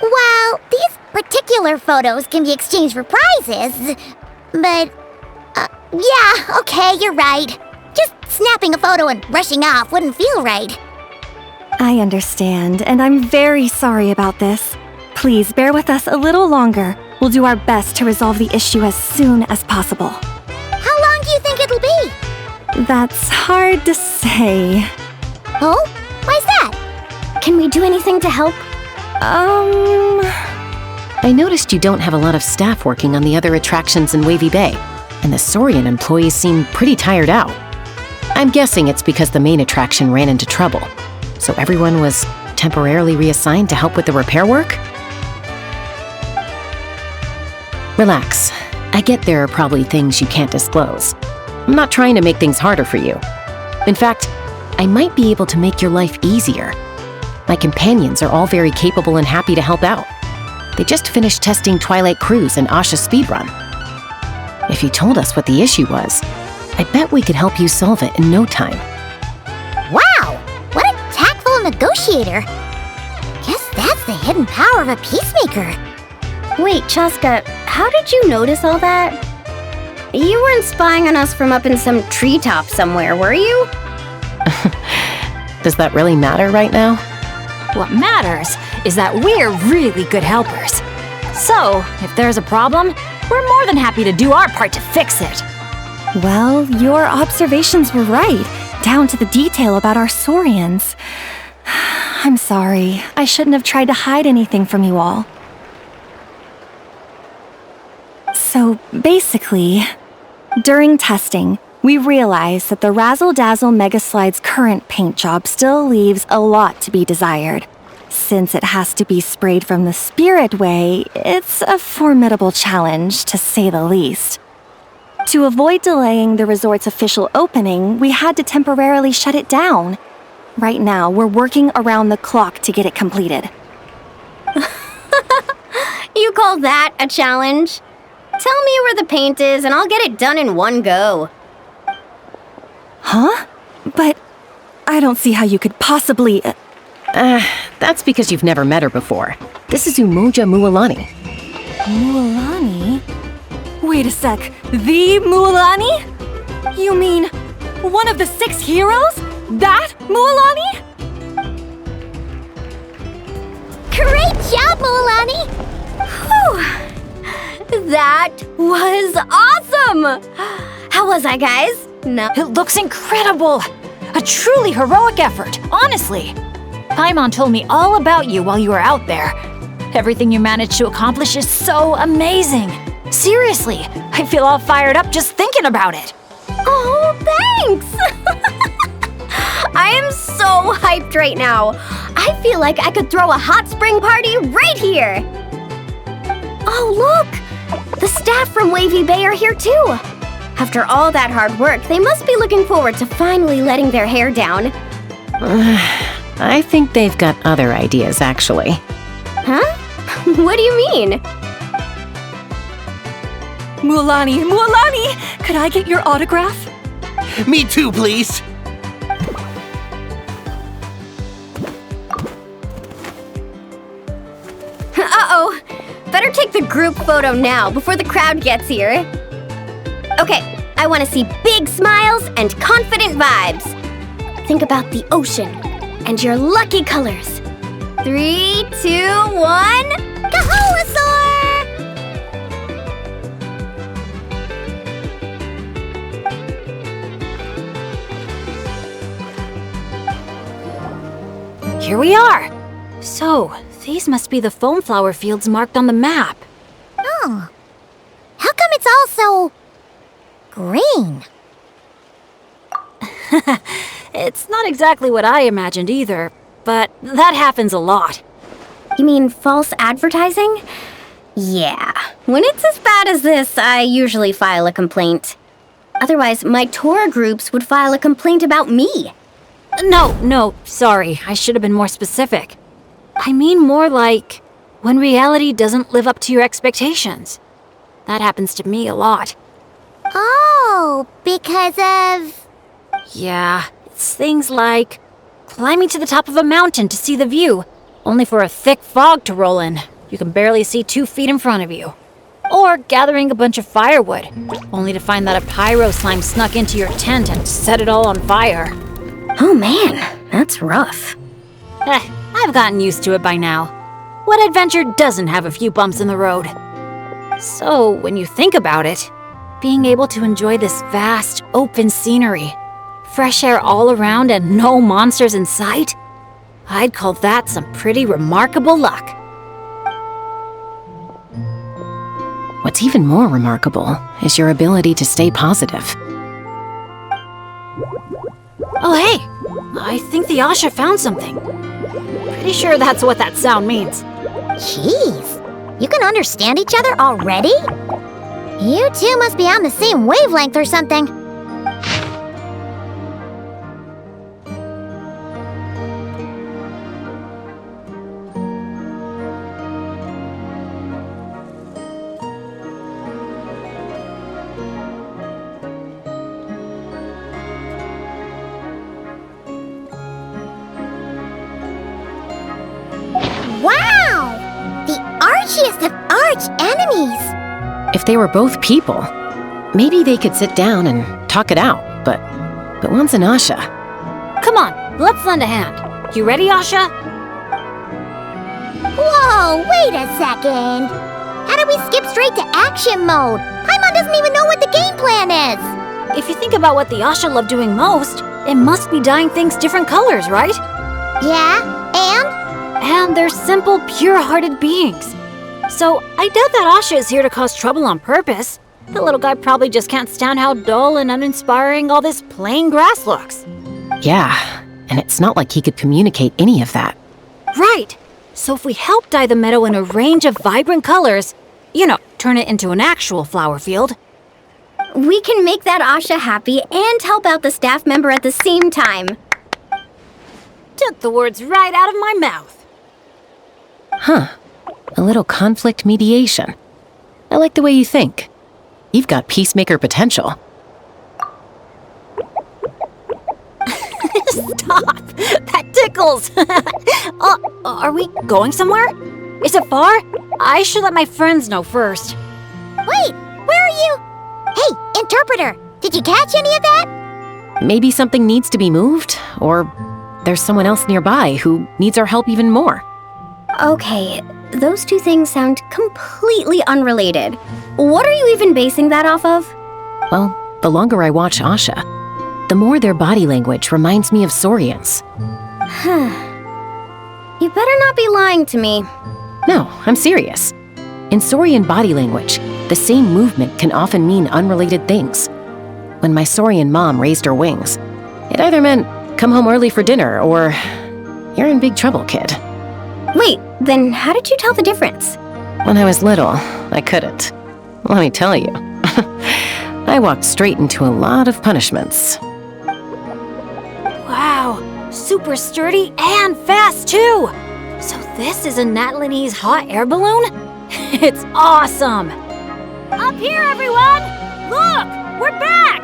Well, these particular photos can be exchanged for prizes, but... yeah, okay, you're right. Just snapping a photo and rushing off wouldn't feel right. I understand, and I'm very sorry about this. Please bear with us a little longer. We'll do our best to resolve the issue as soon as possible. How long do you think it'll be? That's hard to say. Oh? Why's that? Can we do anything to help? I noticed you don't have a lot of staff working on the other attractions in Wavy Bay, and the Saurian employees seem pretty tired out. I'm guessing it's because the main attraction ran into trouble, so everyone was temporarily reassigned to help with the repair work? Relax. I get there are probably things you can't disclose. I'm not trying to make things harder for you. In fact, I might be able to make your life easier. My companions are all very capable and happy to help out. They just finished testing Twilight Cruise and Asha Speedrun. If you told us what the issue was, I bet we could help you solve it in no time. Wow! What a tactful negotiator! Guess that's the hidden power of a peacemaker. Wait, Chaska, how did you notice all that? You weren't spying on us from up in some treetop somewhere, were you? Does that really matter right now? What matters is that we're really good helpers. So, if there's a problem, we're more than happy to do our part to fix it. Well, your observations were right, down to the detail about our Saurians. I'm sorry. I shouldn't have tried to hide anything from you all. So, basically, during testing, we realized that the Razzle Dazzle Mega Slide's current paint job still leaves a lot to be desired. Since it has to be sprayed from the Spirit Way, it's a formidable challenge, to say the least. To avoid delaying the resort's official opening, we had to temporarily shut it down. Right now, we're working around the clock to get it completed. You call that a challenge? Tell me where the paint is and I'll get it done in one go. Huh? But I don't see how you could possibly... That's because you've never met her before. This is Umoja Mualani. Mualani? Wait a sec. The Mualani? You mean one of the 6 heroes? That Mualani? Great job, Mualani! Whew. That was awesome! How was I, guys? No. It looks incredible! A truly heroic effort, honestly. Paimon told me all about you while you were out there. Everything you managed to accomplish is so amazing. Seriously, I feel all fired up just thinking about it. Oh, thanks! I am so hyped right now. I feel like I could throw a hot spring party right here. Oh, look! The staff from Wavy Bay are here too. After all that hard work, they must be looking forward to finally letting their hair down. I think they've got other ideas, actually. Huh? What do you mean? Mualani, Mualani! Could I get your autograph? Me too, please. Uh-oh. Better take the group photo now before the crowd gets here. Okay, I want to see big smiles and confident vibes. Think about the ocean and your lucky colors. 3, 2, 1... Kaholasaur! Here we are. So, these must be the foam flower fields marked on the map. Oh. How come it's all so green. It's not exactly what I imagined either, but that happens a lot. You mean false advertising? Yeah. When it's as bad as this, I usually file a complaint. Otherwise, my tour groups would file a complaint about me. No, sorry. I should have been more specific. I mean more like when reality doesn't live up to your expectations. That happens to me a lot. Oh, because of... Yeah, it's things like climbing to the top of a mountain to see the view, only for a thick fog to roll in. You can barely see 2 feet in front of you. Or gathering a bunch of firewood, only to find that a pyro slime snuck into your tent and set it all on fire. Oh man, that's rough. I've gotten used to it by now. What adventure doesn't have a few bumps in the road? So, when you think about it, being able to enjoy this vast, open scenery, fresh air all around and no monsters in sight, I'd call that some pretty remarkable luck. What's even more remarkable is your ability to stay positive. Oh hey, I think the Asha found something. Pretty sure that's what that sound means. Jeez, you can understand each other already? You two must be on the same wavelength or something. Wow! The archiest of arch enemies! If they were both people, maybe they could sit down and talk it out, but one's an Asha. Come on, let's lend a hand. You ready, Asha? Whoa, wait a second! How did we skip straight to action mode? Paimon doesn't even know what the game plan is! If you think about what the Asha love doing most, it must be dyeing things different colors, right? Yeah, and? And they're simple, pure-hearted beings. So I doubt that Asha is here to cause trouble on purpose. The little guy probably just can't stand how dull and uninspiring all this plain grass looks. Yeah, and it's not like he could communicate any of that. Right. So if we help dye the meadow in a range of vibrant colors, turn it into an actual flower field, We can make that Asha happy and help out the staff member at the same time. took the words right out of my mouth. Huh. A little conflict mediation. I like the way you think. You've got peacemaker potential. Stop! That tickles! Are we going somewhere? Is it far? I should let my friends know first. Wait, where are you? Hey, interpreter, did you catch any of that? Maybe something needs to be moved, or there's someone else nearby who needs our help even more. Okay, those two things sound completely unrelated. What are you even basing that off of? Well, the longer I watch Asha, the more their body language reminds me of Saurians. You better not be lying to me. No, I'm serious. In Saurian body language, the same movement can often mean unrelated things. When my Saurian mom raised her wings, it either meant, come home early for dinner, or, you're in big trouble, kid. Wait, then how did you tell the difference? When I was little, I couldn't. Let me tell you. I walked straight into a lot of punishments. Wow, super sturdy and fast too! So this is a Natlanese hot air balloon? It's awesome! Up here, everyone! Look! We're back!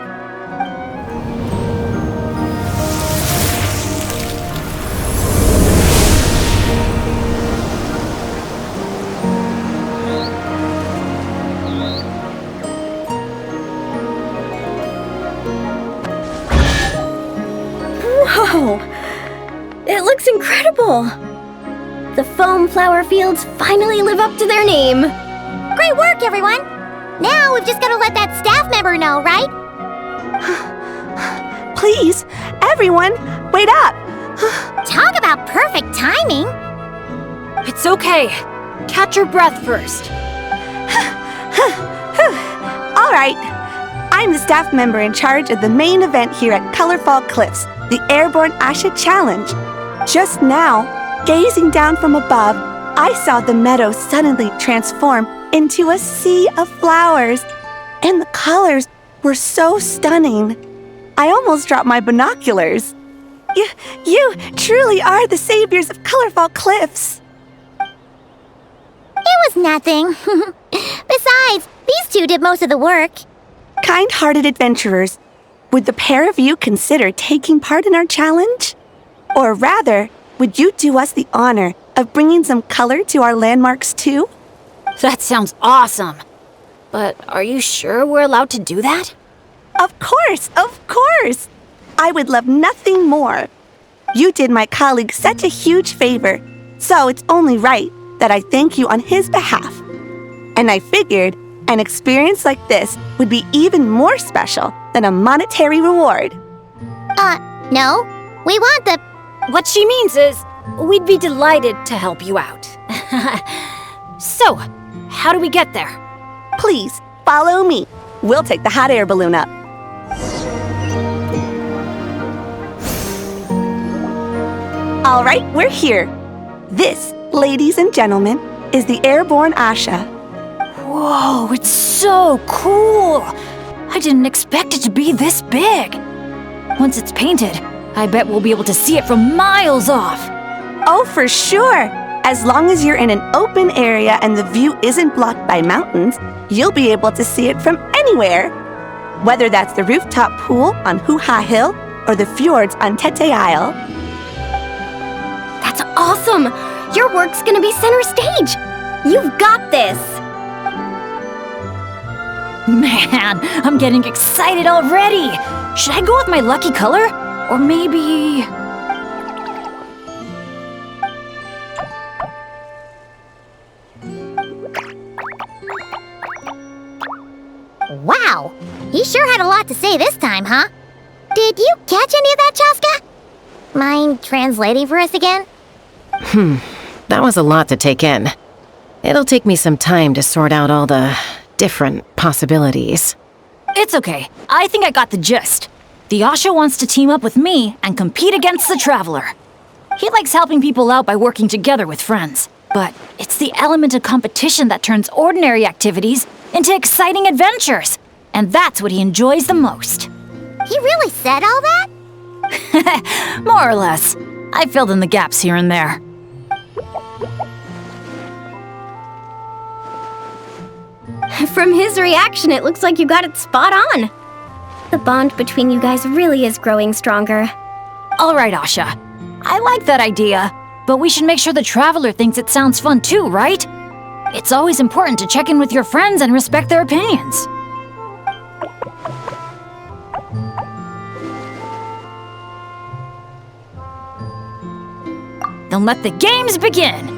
Whoa! It looks incredible! The foam flower fields finally live up to their name! Great work, everyone! Now we've just got to let that staff member know, right? Please, everyone, wait up! Talk about perfect timing! It's okay. Catch your breath first. right. I'm the staff member in charge of the main event here at Colorful Cliffs, the Airborne Asha Challenge. Just now, gazing down from above, I saw the meadow suddenly transform into a sea of flowers, and the colors were so stunning. I almost dropped my binoculars. You truly are the saviors of Colorful Cliffs. It was nothing. Besides, these two did most of the work. Kind-hearted adventurers, would the pair of you consider taking part in our challenge? Or rather, would you do us the honor of bringing some color to our landmarks too? That sounds awesome. But are you sure we're allowed to do that? Of course, of course! I would love nothing more. You did my colleague such a huge favor, so it's only right that I thank you on his behalf. And I figured an experience like this would be even more special than a monetary reward. No. We want the... What she means is, we'd be delighted to help you out. So, how do we get there? Please, follow me. We'll take the hot air balloon up. All right, we're here. This, ladies and gentlemen, is the Airborne Asha. Whoa, it's so cool! I didn't expect it to be this big. Once it's painted, I bet we'll be able to see it from miles off. Oh, for sure. As long as you're in an open area and the view isn't blocked by mountains, you'll be able to see it from anywhere. Whether that's the rooftop pool on Hoo-Ha Hill or the fjords on Tete Isle. That's awesome! Your work's gonna be center stage! You've got this! Man, I'm getting excited already! Should I go with my lucky color? Or maybe... Wow! He sure had a lot to say this time, huh? Did you catch any of that, Chaska? Mind translating for us again? That was a lot to take in. It'll take me some time to sort out all the different possibilities. It's okay. I think I got the gist. The Asha wants to team up with me and compete against the Traveler. He likes helping people out by working together with friends. But it's the element of competition that turns ordinary activities into exciting adventures. And that's what he enjoys the most. He really said all that? More or less. I filled in the gaps here and there. From his reaction, it looks like you got it spot on. The bond between you guys really is growing stronger. All right, Asha. I like that idea, but we should make sure the Traveler thinks it sounds fun too, right? It's always important to check in with your friends and respect their opinions. Then let the games begin!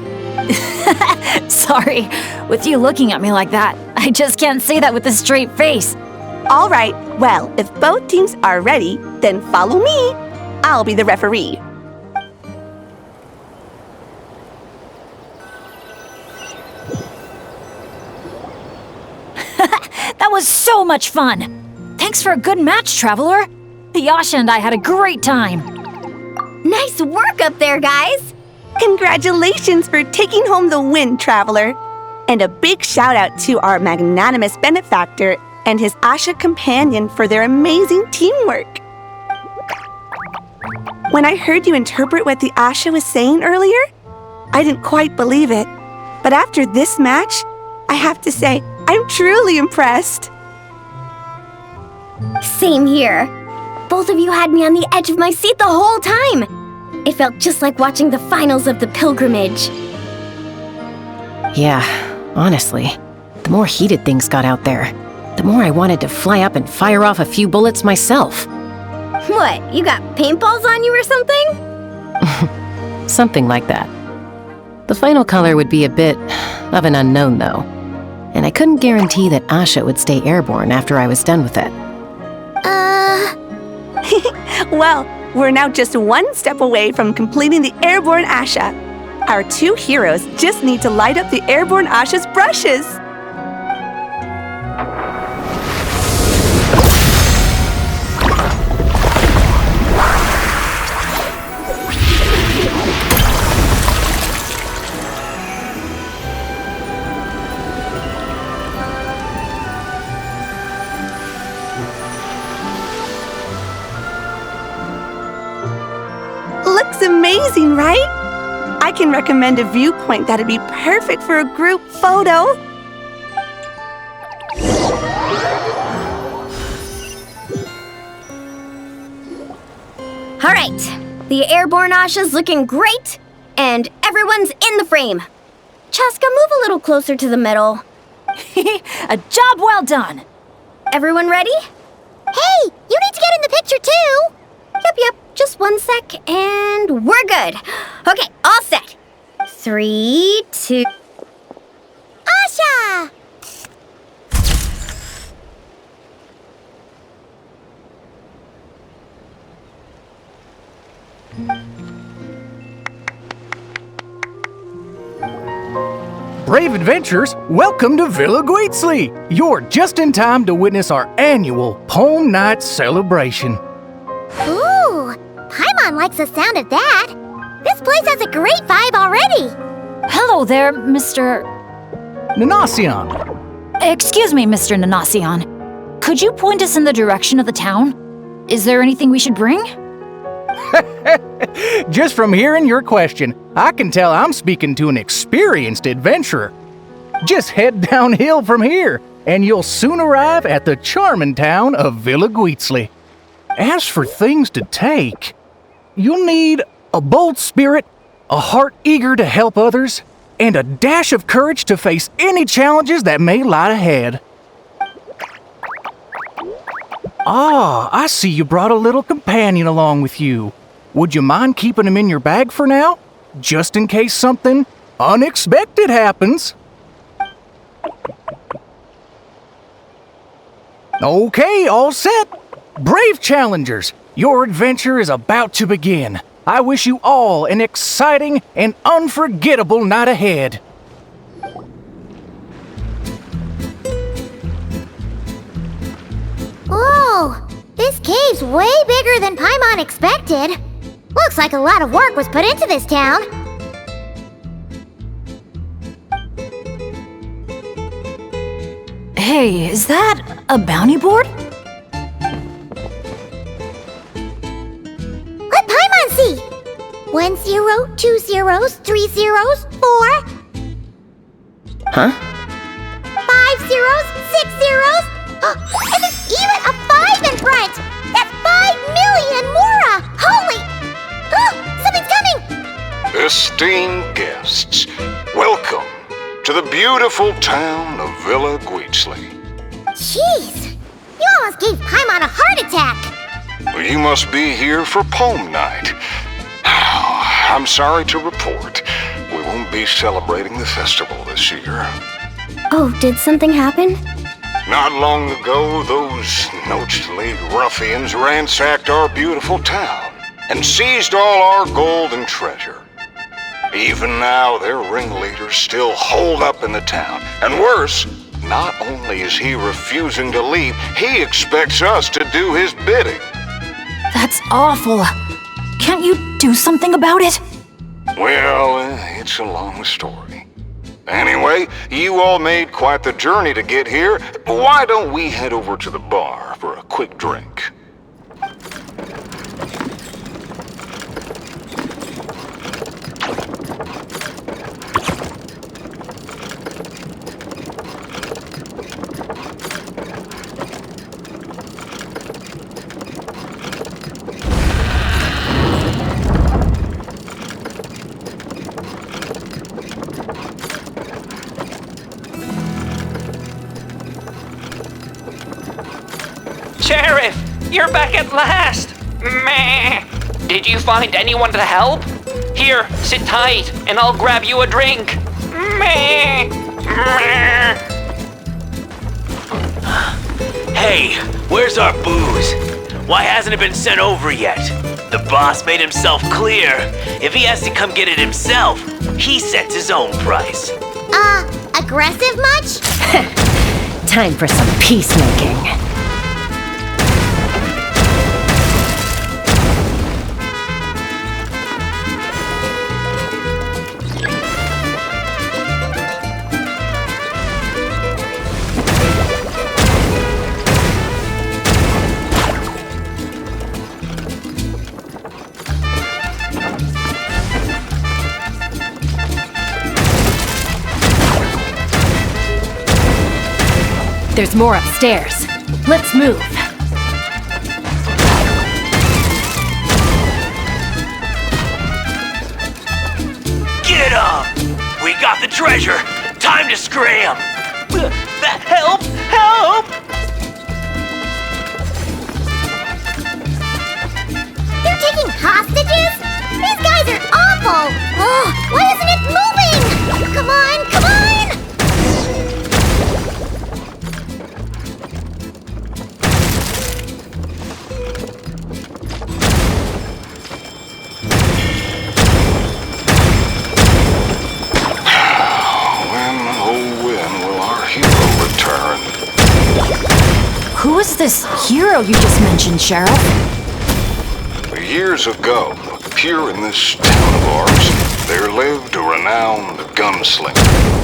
Sorry, with you looking at me like that, I just can't say that with a straight face. All right, well, if both teams are ready, then follow me. I'll be the referee. That was so much fun! Thanks for a good match, Traveler. The Asha and I had a great time. Nice work up there, guys! Congratulations for taking home the win, Traveler. And a big shout out to our magnanimous benefactor and his Asha companion for their amazing teamwork. When I heard you interpret what the Asha was saying earlier, I didn't quite believe it. But after this match, I have to say, I'm truly impressed. Same here. Both of you had me on the edge of my seat the whole time. It felt just like watching the finals of the pilgrimage. Yeah, honestly, the more heated things got out there, the more I wanted to fly up and fire off a few bullets myself. What, you got paintballs on you or something? Something like that. The final color would be a bit of an unknown, though. And I couldn't guarantee that Asha would stay airborne after I was done with it. Well, we're now just one step away from completing the Airborne Asha. Our two heroes just need to light up the Airborne Asha's brushes. amazing, right? I can recommend a viewpoint that'd be perfect for a group photo. All right, the airborne Asha's looking great, and everyone's in the frame. Chaska, move a little closer to the middle. A job well done. Everyone ready? Hey, you need to get in the picture too! Yep, just 1 sec, and we're good. Okay, all set. 3, 2... Asha! Brave adventurers, welcome to Villa Guitzli. You're just in time to witness our annual Poem Night celebration. Ooh, Paimon likes the sound of that. This place has a great vibe already. Hello there, Mr. Nanasion. Excuse me, Mr. Nanasion. Could you point us in the direction of the town? Is there anything we should bring? Just from hearing your question, I can tell I'm speaking to an experienced adventurer. Just head downhill from here, and you'll soon arrive at the charming town of Villa Guitzli. As for things to take, you'll need a bold spirit, a heart eager to help others, and a dash of courage to face any challenges that may lie ahead. Ah, I see you brought a little companion along with you. Would you mind keeping him in your bag for now? Just in case something unexpected happens. Okay, all set. Brave challengers, your adventure is about to begin. I wish you all an exciting and unforgettable night ahead. Whoa, this cave's way bigger than Paimon expected. Looks like a lot of work was put into this town. Hey, is that a bounty board? Let Paimon see. 1 0, 2 zeros, 3 zeros, 4. Huh? 5 zeros, 6 zeros. And there's even a 5 in front. That's 5 million Mora. Holy! Something's coming. Esteemed guests, welcome to the beautiful town of Villa Guitzli. Jeez, you almost gave Paimon a heart attack. You must be here for Poem Night. I'm sorry to report, we won't be celebrating the festival this year. Oh, did something happen? Not long ago, those Noche League ruffians ransacked our beautiful town and seized all our gold and treasure. Even now, their ringleader's still holed up in the town. And worse, not only is he refusing to leave, he expects us to do his bidding. That's awful. Can't you do something about it? Well, it's a long story. Anyway, you all made quite the journey to get here. Why don't we head over to the bar for a quick drink? Sheriff, you're back at last! Meh. Did you find anyone to help? Here, sit tight, and I'll grab you a drink. Meh. Meh. Hey, where's our booze? Why hasn't it been sent over yet? The boss made himself clear. If he has to come get it himself, he sets his own price. Aggressive much? Time for some peacemaking. There's more upstairs. Let's move. Get 'em! We got the treasure! Time to scram! Help! Help! They're taking hostages? These guys are awful! Oh, why isn't it moving? Come on, come on! Who is this hero you just mentioned, Sheriff? Years ago, here in this town of ours, there lived a renowned gunslinger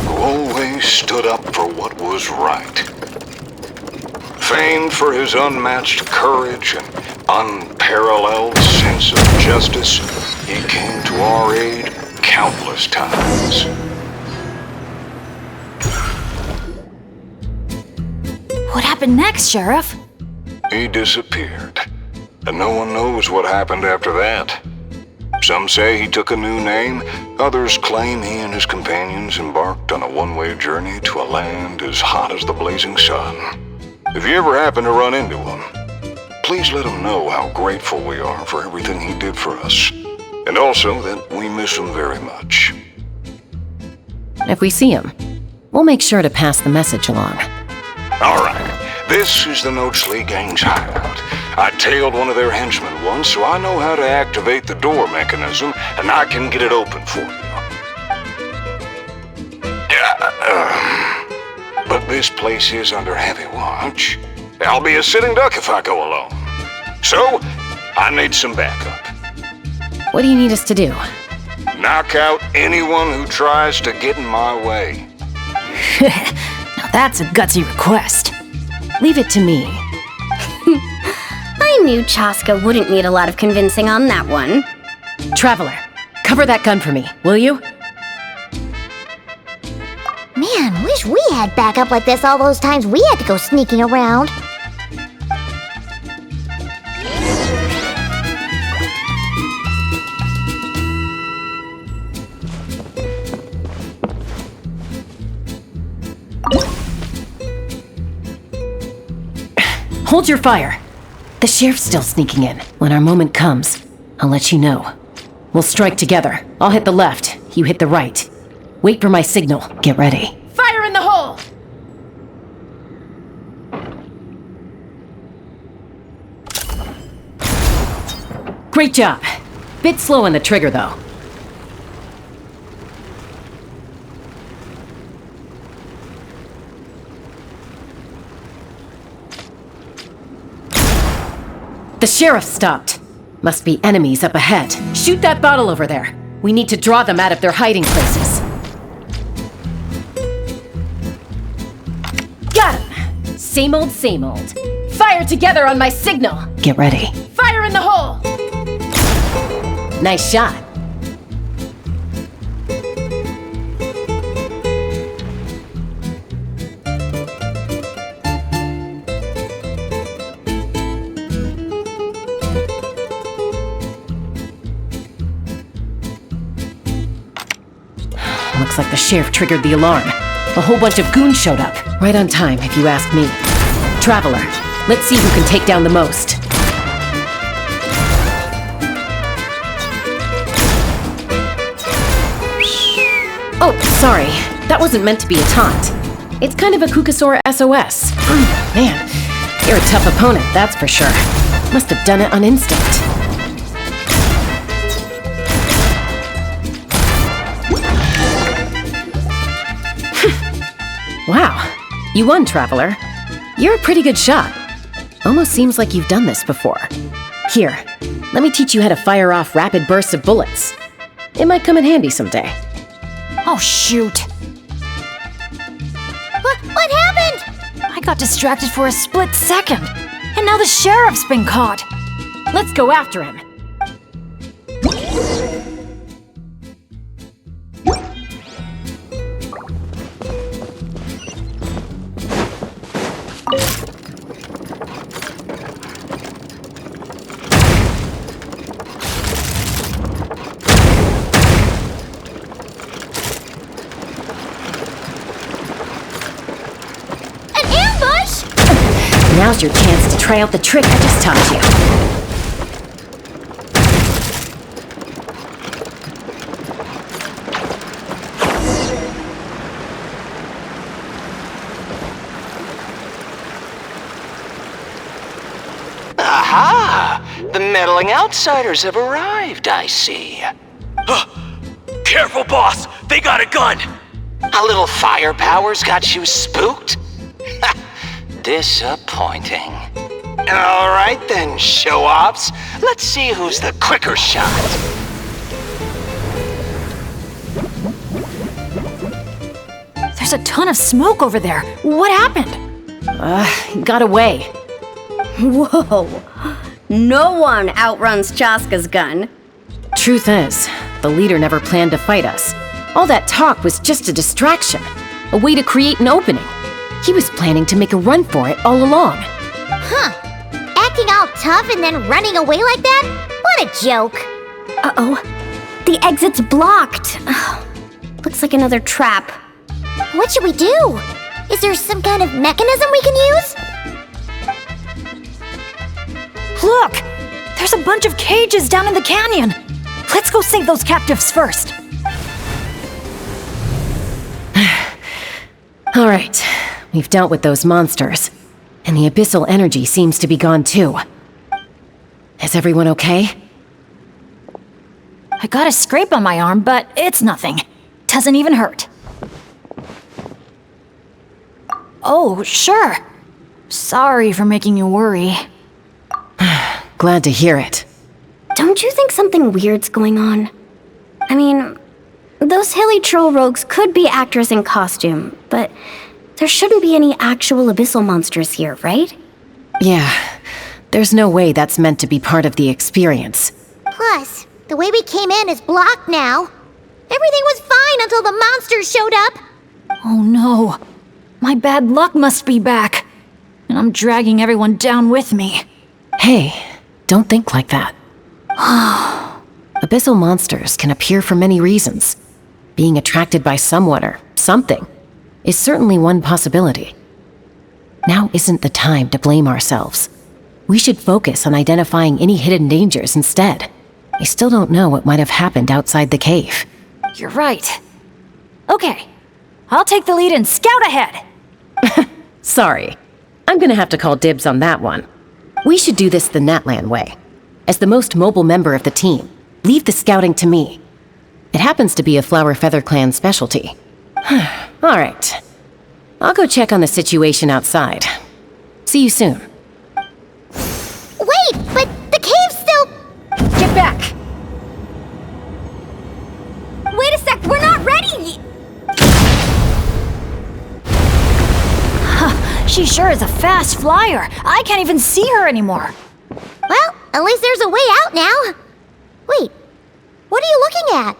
who always stood up for what was right. Famed for his unmatched courage and unparalleled sense of justice, he came to our aid countless times. What happened next, Sheriff? He disappeared, and no one knows what happened after that. Some say he took a new name, others claim he and his companions embarked on a one-way journey to a land as hot as the blazing sun. If you ever happen to run into him, please let him know how grateful we are for everything he did for us, and also that we miss him very much. If we see him, we'll make sure to pass the message along. All right, this is the Nochely Gang's hideout. I tailed one of their henchmen once, so I know how to activate the door mechanism, and I can get it open for you. But this place is under heavy watch. I'll be a sitting duck if I go alone. So, I need some backup. What do you need us to do? Knock out anyone who tries to get in my way. Now that's a gutsy request. Leave it to me. I knew Chaska wouldn't need a lot of convincing on that one. Traveler, cover that gun for me, will you? Man, wish we had backup like this all those times we had to go sneaking around. Hold your fire. The sheriff's still sneaking in. When our moment comes, I'll let you know. We'll strike together. I'll hit the left, you hit the right. Wait for my signal. Get ready. Fire in the hole! Great job. Bit slow on the trigger, though. The sheriff stopped. Must be enemies up ahead. Shoot that bottle over there. We need to draw them out of their hiding places. Got him! Same old, same old. Fire together on my signal! Get ready. Fire in the hole! Nice shot. Looks like the sheriff triggered the alarm. A whole bunch of goons showed up. Right on time, if you ask me. Traveler, let's see who can take down the most. Oh, sorry. That wasn't meant to be a taunt. It's kind of a Kukasaur SOS. Man, you're a tough opponent, that's for sure. Must have done it on instinct. Wow, you won, Traveler. You're a pretty good shot. Almost seems like you've done this before. Here, let me teach you how to fire off rapid bursts of bullets. It might come in handy someday. Oh, shoot. What happened? I got distracted for a split second, and now the sheriff's been caught. Let's go after him. Now's your chance to try out the trick I just taught you. Aha! The meddling outsiders have arrived, I see. Careful, boss! They got a gun! A little firepower's got you spooked? Disappointing. All right then, show-offs. Let's see who's the quicker shot. There's a ton of smoke over there. What happened? Got away. Whoa. No one outruns Chaska's gun. Truth is, the leader never planned to fight us. All that talk was just a distraction, a way to create an opening. He was planning to make a run for it all along. Huh. Acting all tough and then running away like that? What a joke. Uh-oh. The exit's blocked. Looks like another trap. What should we do? Is there some kind of mechanism we can use? Look! There's a bunch of cages down in the canyon. Let's go save those captives first. All right, we've dealt with those monsters, and the abyssal energy seems to be gone too. Is everyone okay? I got a scrape on my arm, but it's nothing. Doesn't even hurt. Oh, sure. Sorry for making you worry. Glad to hear it. Don't you think something weird's going on? I mean, those hilly troll rogues could be actors in costume, but there shouldn't be any actual abyssal monsters here, right? Yeah, there's no way that's meant to be part of the experience. Plus, the way we came in is blocked now. Everything was fine until the monsters showed up. Oh no. My bad luck must be back. And I'm dragging everyone down with me. Hey, don't think like that. Abyssal monsters can appear for many reasons. Being attracted by someone or something is certainly one possibility. Now isn't the time to blame ourselves. We should focus on identifying any hidden dangers instead. I still don't know what might have happened outside the cave. You're right. Okay, I'll take the lead and scout ahead. Sorry, I'm gonna have to call dibs on that one. We should do this the Natlan way. As the most mobile member of the team, leave the scouting to me. It happens to be a Flower Feather Clan specialty. All right. I'll go check on the situation outside. See you soon. Wait, but the cave's still... Get back! Wait a sec, we're not ready! She sure is a fast flyer. I can't even see her anymore. Well, at least there's a way out now. Wait, what are you looking at?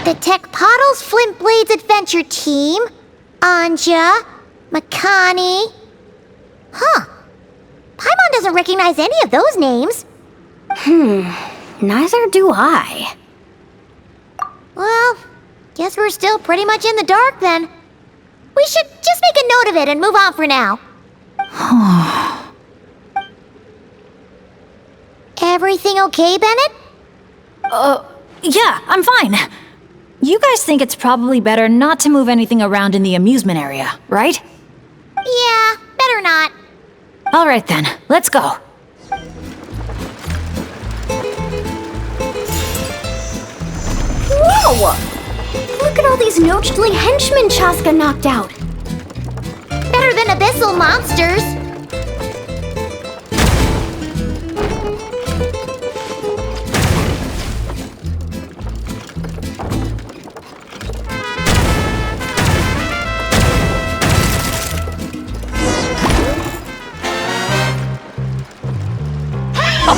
The Tech Pottles Flint Blades Adventure Team, Anja, Makani. Huh. Paimon doesn't recognize any of those names. Neither do I. Well, guess we're still pretty much in the dark then. We should just make a note of it and move on for now. Everything okay, Bennett? Yeah, I'm fine. You guys think it's probably better not to move anything around in the amusement area, right? Yeah, better not. All right then, let's go. Whoa! Look at all these Nochtly henchmen Chaska knocked out. Better than abyssal monsters.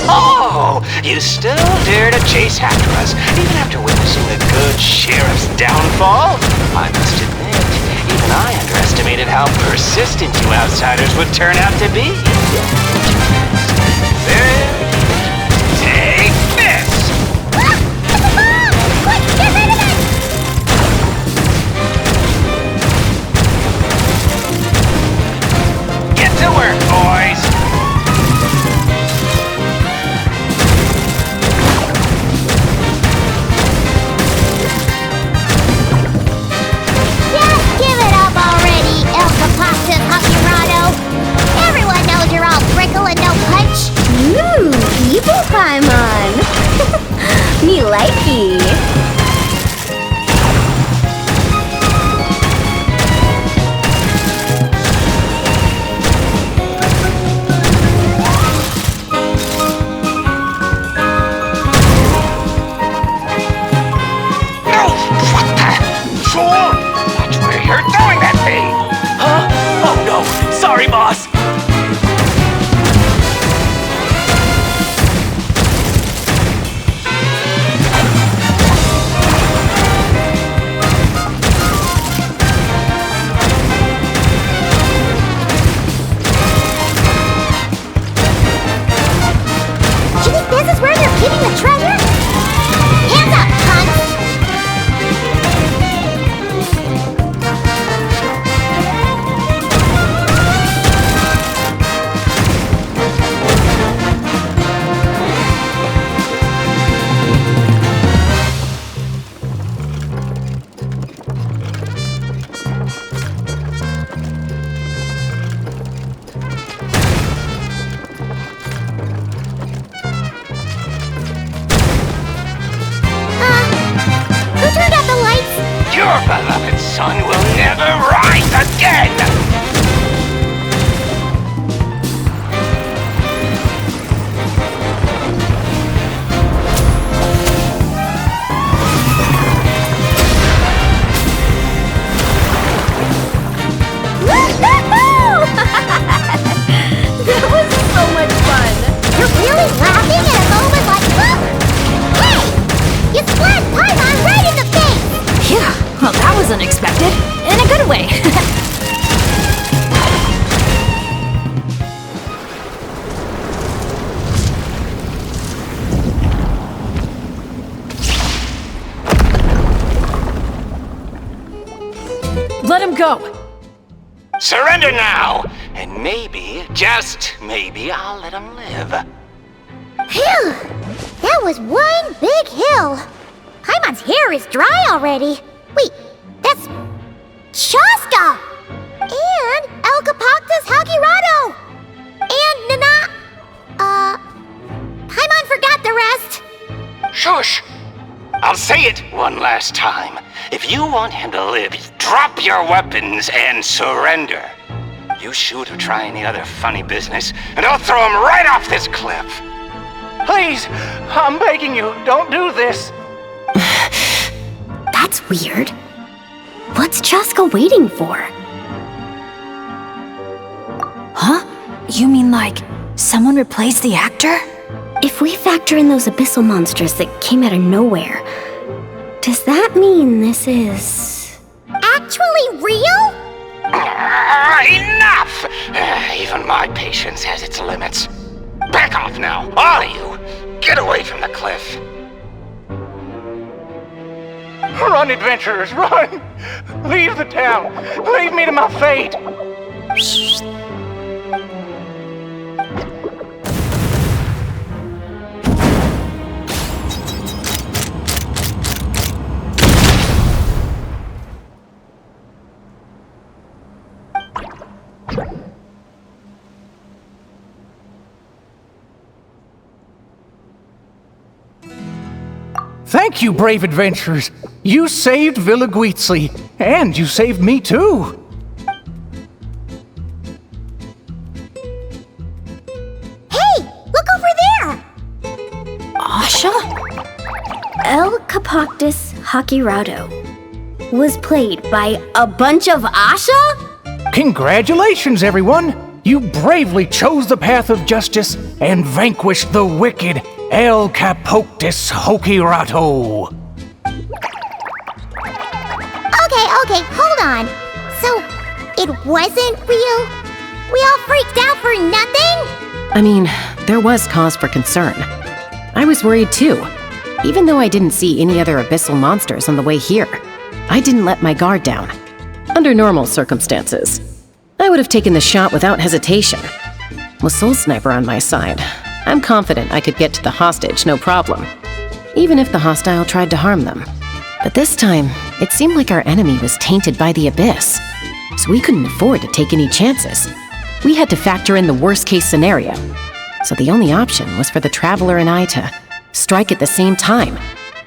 Oh, you still dare to chase after us, even after witnessing the good sheriff's downfall? I must admit, even I underestimated how persistent you outsiders would turn out to be. There, take this! Ah! It's a bomb! Quick, get rid of it! Get to work, boys! Just give it up already, El Capactus Hakirado. Everyone knows you're all prickle and no punch. Evil Paimon. Me likey. No! What the? Fool! Watch where you're throwing that thing! Huh? Oh no! Sorry, boss! Do you think this is where they're keeping the treasure? Hands up, punks! Who turned out the lights? Your beloved son will never rise again! That was so much fun. You're really laughing at a moment like look! Hey! You splashed Paimon right in the face! Phew, well, that was unexpected. In a good way. Let him go. Surrender now! And maybe, just maybe, I'll let him live. Phew! That was one big hill. Paimon's hair is dry already. Wait, that's Chaska! And Alcapactus Hagirado! And Nana... Paimon forgot the rest. Shush! I'll say it one last time. If you want him to live, drop your weapons and surrender. You shoot or try any other funny business, and I'll throw him right off this cliff. Please, I'm begging you, don't do this. That's weird. What's Chaska waiting for? Huh? You mean like someone replaced the actor? If we factor in those abyssal monsters that came out of nowhere, does that mean this is... Actually real? Enough! Even my patience has its limits. Back off now, all of you! Get away from the cliff! Run, adventurers, run! Leave the town! Leave me to my fate! Thank you, brave adventurers. You saved Villaguizzi, and you saved me too. Hey, look over there! Asha? El Capoctus Hakirado was played by a bunch of Asha? Congratulations, everyone! You bravely chose the path of justice and vanquished the wicked El Capoctus Hakirado. Okay, hold on. So, it wasn't real? We all freaked out for nothing? I mean, there was cause for concern. I was worried too. Even though I didn't see any other abyssal monsters on the way here, I didn't let my guard down. Under normal circumstances, I would have taken the shot without hesitation. With Soul Sniper on my side, I'm confident I could get to the hostage no problem, even if the hostile tried to harm them. But this time, it seemed like our enemy was tainted by the Abyss, so we couldn't afford to take any chances. We had to factor in the worst-case scenario, so the only option was for the Traveler and I to strike at the same time,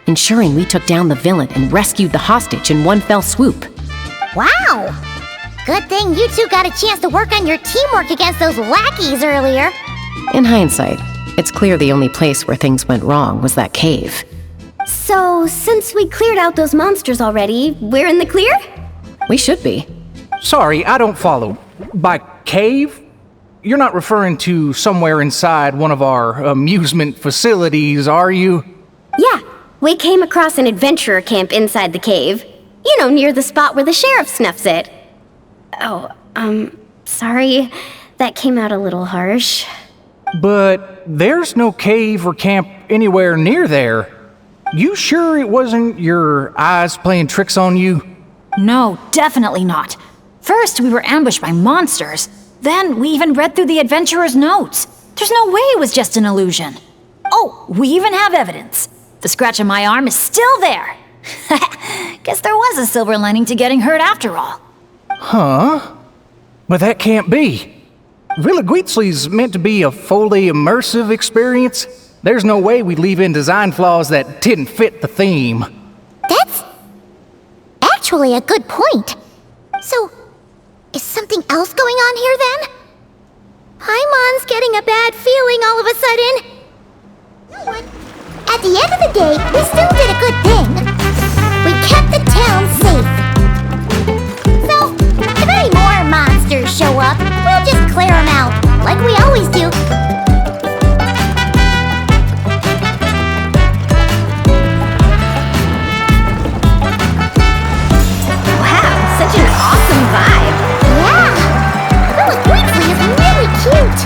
ensuring we took down the villain and rescued the hostage in one fell swoop. Wow! Good thing you two got a chance to work on your teamwork against those lackeys earlier. In hindsight, it's clear the only place where things went wrong was that cave. So, since we cleared out those monsters already, we're in the clear? We should be. Sorry, I don't follow. By cave? You're not referring to somewhere inside one of our amusement facilities, are you? Yeah, we came across an adventurer camp inside the cave. You know, near the spot where the sheriff snuffs it. Oh, sorry. That came out a little harsh. But there's no cave or camp anywhere near there. You sure it wasn't your eyes playing tricks on you? No, definitely not. First, we were ambushed by monsters. Then, we even read through the adventurer's notes. There's no way it was just an illusion. Oh, we even have evidence. The scratch on my arm is still there. Guess there was a silver lining to getting hurt after all. Huh? But that can't be. Villaguizzi's meant to be a fully immersive experience. There's no way we'd leave in design flaws that didn't fit the theme. That's actually a good point. So, is something else going on here then? Paimon's getting a bad feeling all of a sudden. No one. At the end of the day, we still did a good thing. We kept the town safe. So, if any more monsters show up, we'll just clear them out, like we always do. Wow, such an awesome vibe. Yeah! Villaguizzi is really cute!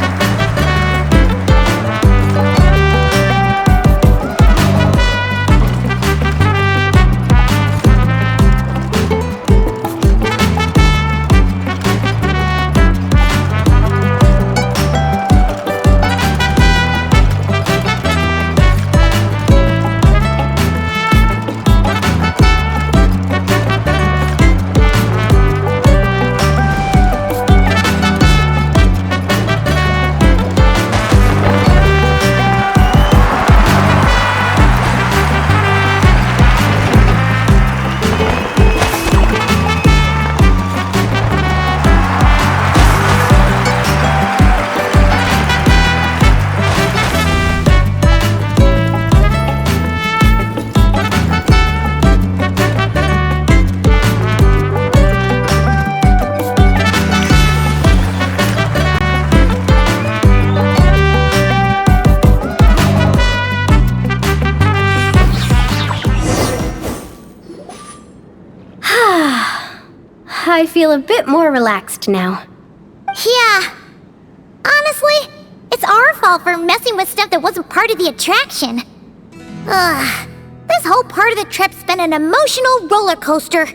I feel a bit more relaxed now. Yeah. Honestly, it's our fault for messing with stuff that wasn't part of the attraction. Ugh. This whole part of the trip's been an emotional roller coaster.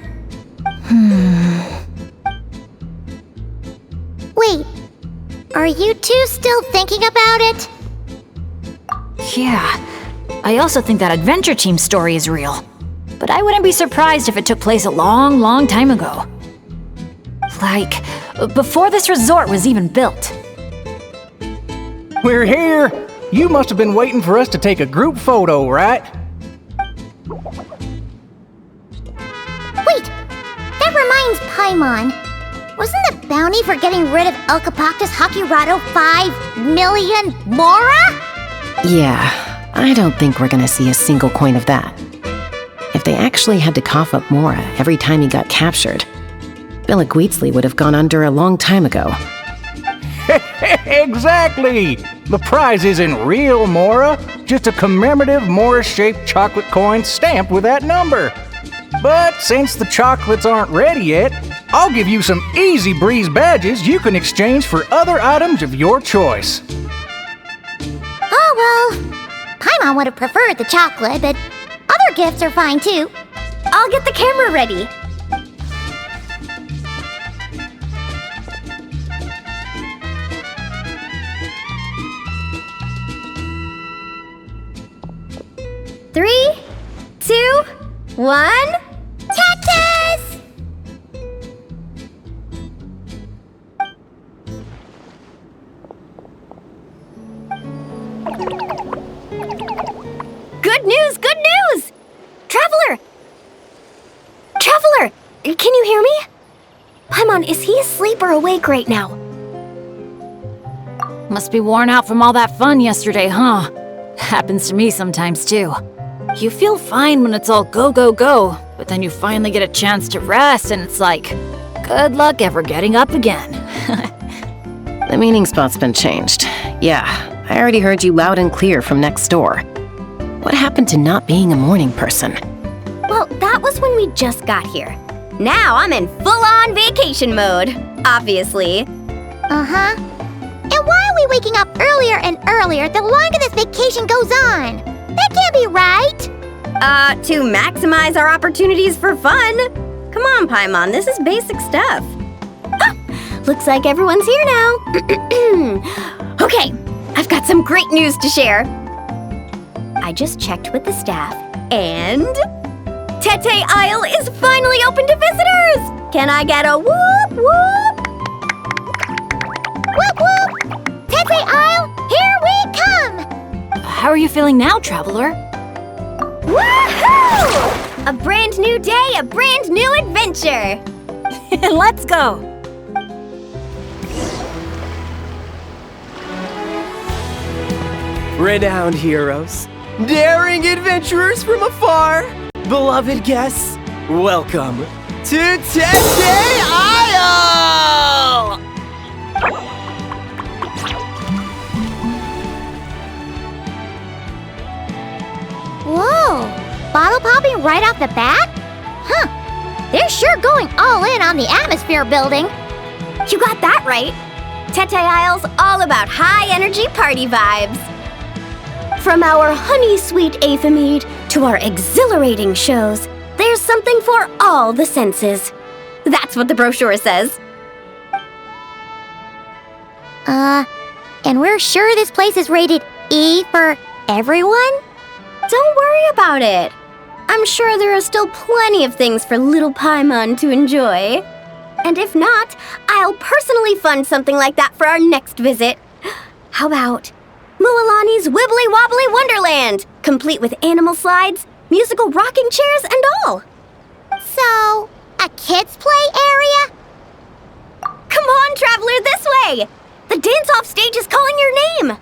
Wait, are you two still thinking about it? Yeah. I also think that Adventure Team's story is real. But I wouldn't be surprised if it took place a long, long time ago. Like, before this resort was even built. We're here! You must have been waiting for us to take a group photo, right? Wait, that reminds Paimon. Wasn't the bounty for getting rid of Elcapactus Hakirado 5 million Mora? Yeah, I don't think we're gonna see a single coin of that. If they actually had to cough up Mora every time he got captured, Villaguitzli would have gone under a long time ago. Exactly! The prize isn't real Mora, just a commemorative Mora-shaped chocolate coin stamped with that number. But since the chocolates aren't ready yet, I'll give you some easy breeze badges you can exchange for other items of your choice. Oh well, Paimon would have preferred the chocolate, but other gifts are fine too. I'll get the camera ready. Three, 2, 1. Cactus! Good news, good news! Traveler! Traveler, can you hear me? Paimon, is he asleep or awake right now? Must be worn out from all that fun yesterday, huh? Happens to me sometimes too. You feel fine when it's all go, go, go, but then you finally get a chance to rest and it's like, good luck ever getting up again. The meeting spot's been changed. Yeah, I already heard you loud and clear from next door. What happened to not being a morning person? Well, that was when we just got here. Now I'm in full-on vacation mode, obviously. Uh-huh. And why are we waking up earlier and earlier the longer this vacation goes on? That can't be right. To maximize our opportunities for fun. Come on, Paimon, this is basic stuff. Ah, looks like everyone's here now. Okay, I've got some great news to share. I just checked with the staff, and Tete Isle is finally open to visitors! Can I get a whoop whoop? Whoop whoop! Tete Isle, here we come! How are you feeling now, Traveler? Woohoo! A brand new day, a brand new adventure! Let's go! Renowned heroes, daring adventurers from afar, beloved guests, welcome to Tete Isle! Whoa! Bottle popping right off the bat? Huh. They're sure going all in on the atmosphere building. You got that right. Tete Isle's all about high-energy party vibes. From our honey-sweet Aphemide to our exhilarating shows, there's something for all the senses. That's what the brochure says. And we're sure this place is rated E for everyone? Don't worry about it. I'm sure there are still plenty of things for little Paimon to enjoy. And if not, I'll personally fund something like that for our next visit. How about Mualani's Wibbly Wobbly Wonderland, complete with animal slides, musical rocking chairs, and all. So, a kids' play area? Come on, Traveler, this way! The dance-off stage is calling your name!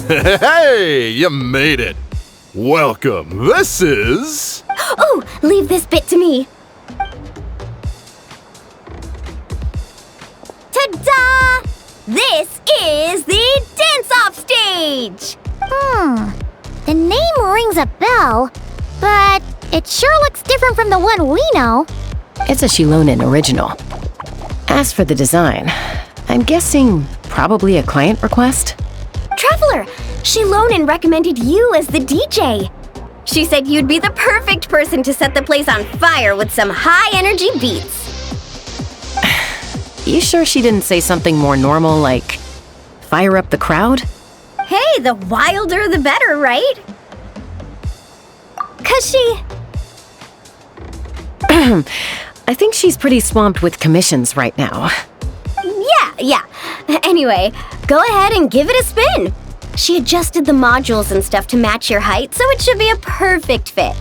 Hey, you made it. Welcome. This is... Oh, leave this bit to me. Ta-da! This is the dance-off stage! The name rings a bell, but it sure looks different from the one we know. It's a Shilonen original. As for the design, I'm guessing probably a client request? Traveler, Shilonen recommended you as the DJ. She said you'd be the perfect person to set the place on fire with some high-energy beats. You sure she didn't say something more normal like fire up the crowd? Hey, the wilder the better, right? 'Cause she... I think she's pretty swamped with commissions right now. Yeah. Anyway, go ahead and give it a spin. She adjusted the modules and stuff to match your height, so it should be a perfect fit.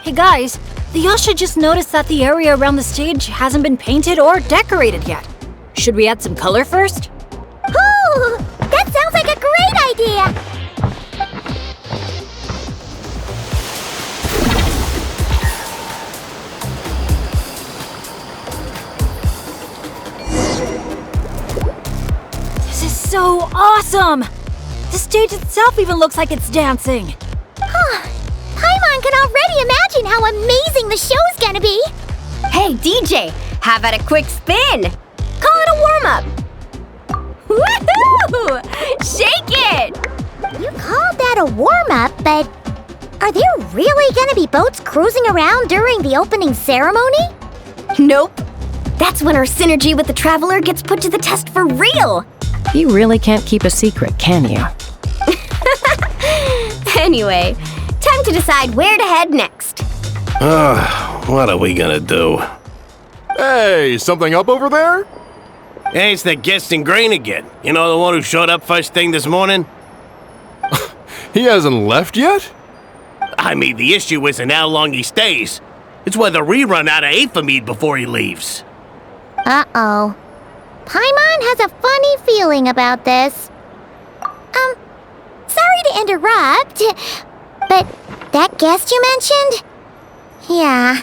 Hey guys, the Usha just noticed that the area around the stage hasn't been painted or decorated yet. Should we add some color first? Ooh, that sounds like a great idea! This is so awesome! The stage itself even looks like it's dancing. Paimon can already imagine how amazing the show's gonna be! Hey, DJ, how about a quick spin? Call it a warm-up. Woohoo! Shake it! You called that a warm-up, but are there really gonna be boats cruising around during the opening ceremony? Nope. That's when our synergy with the Traveler gets put to the test for real. You really can't keep a secret, can you? Anyway, time to decide where to head next. What are we gonna do? Hey, something up over there? Hey, it's that Genshin Grain again. You know, the one who showed up first thing this morning? He hasn't left yet? I mean, the issue isn't how long he stays. It's whether we run out of Aethermead before he leaves. Uh-oh. Paimon has a funny feeling about this. Sorry to interrupt, but that guest you mentioned? Yeah,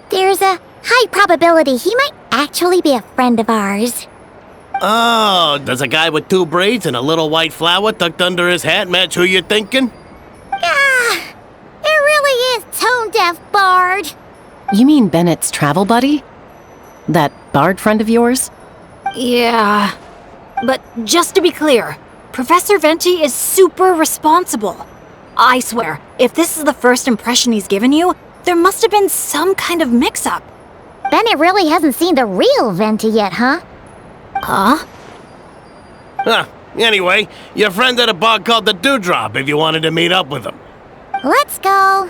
there's a high probability he might actually be a friend of ours. Oh, does a guy with 2 braids and a little white flower tucked under his hat match who you're thinking? It really is tone-deaf, Bard. You mean Bennett's travel buddy? That bard friend of yours? Yeah. But just to be clear, Professor Venti is super responsible. I swear, if this is the first impression he's given you, there must have been some kind of mix-up. Bennett really hasn't seen the real Venti yet, huh? Huh? Anyway, your friend at a bar called the Dewdrop if you wanted to meet up with him. Let's go.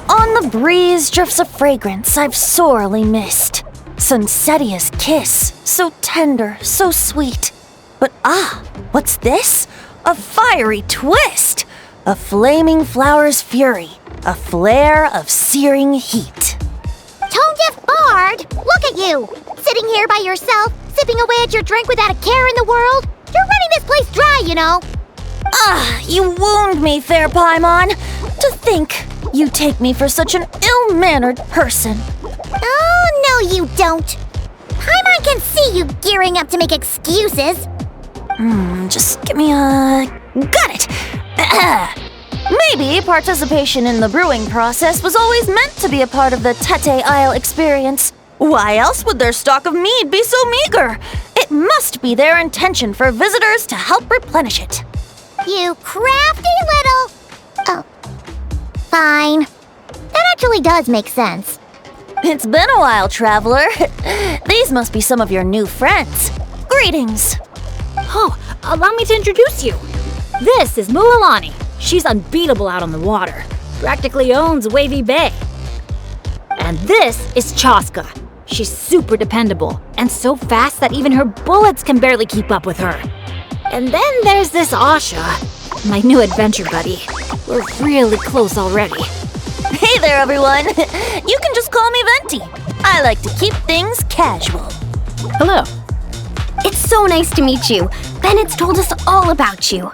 On the breeze drifts a fragrance I've sorely missed. Sunsetia's kiss, so tender, so sweet. But what's this? A fiery twist! A flaming flower's fury, a flare of searing heat. Tone-deaf Bard, look at you! Sitting here by yourself, sipping away at your drink without a care in the world. You're running this place dry, you know. You wound me, fair Paimon. To think you take me for such an ill-mannered person. Oh, no you don't. Paimon can see you gearing up to make excuses. Just give me a... Got it! Maybe participation in the brewing process was always meant to be a part of the Tete Isle experience. Why else would their stock of mead be so meager? It must be their intention for visitors to help replenish it. You crafty little... Oh. Fine. That actually does make sense. It's been a while, traveler. These must be some of your new friends. Greetings. Oh, allow me to introduce you. This is Mualani. She's unbeatable out on the water. Practically owns Wavy Bay. And this is Chaska. She's super dependable and so fast that even her bullets can barely keep up with her. And then there's this Asha, my new adventure buddy. We're really close already. Hey there, everyone. You can just call me Venti. I like to keep things casual. Hello. It's so nice to meet you. Bennett's told us all about you.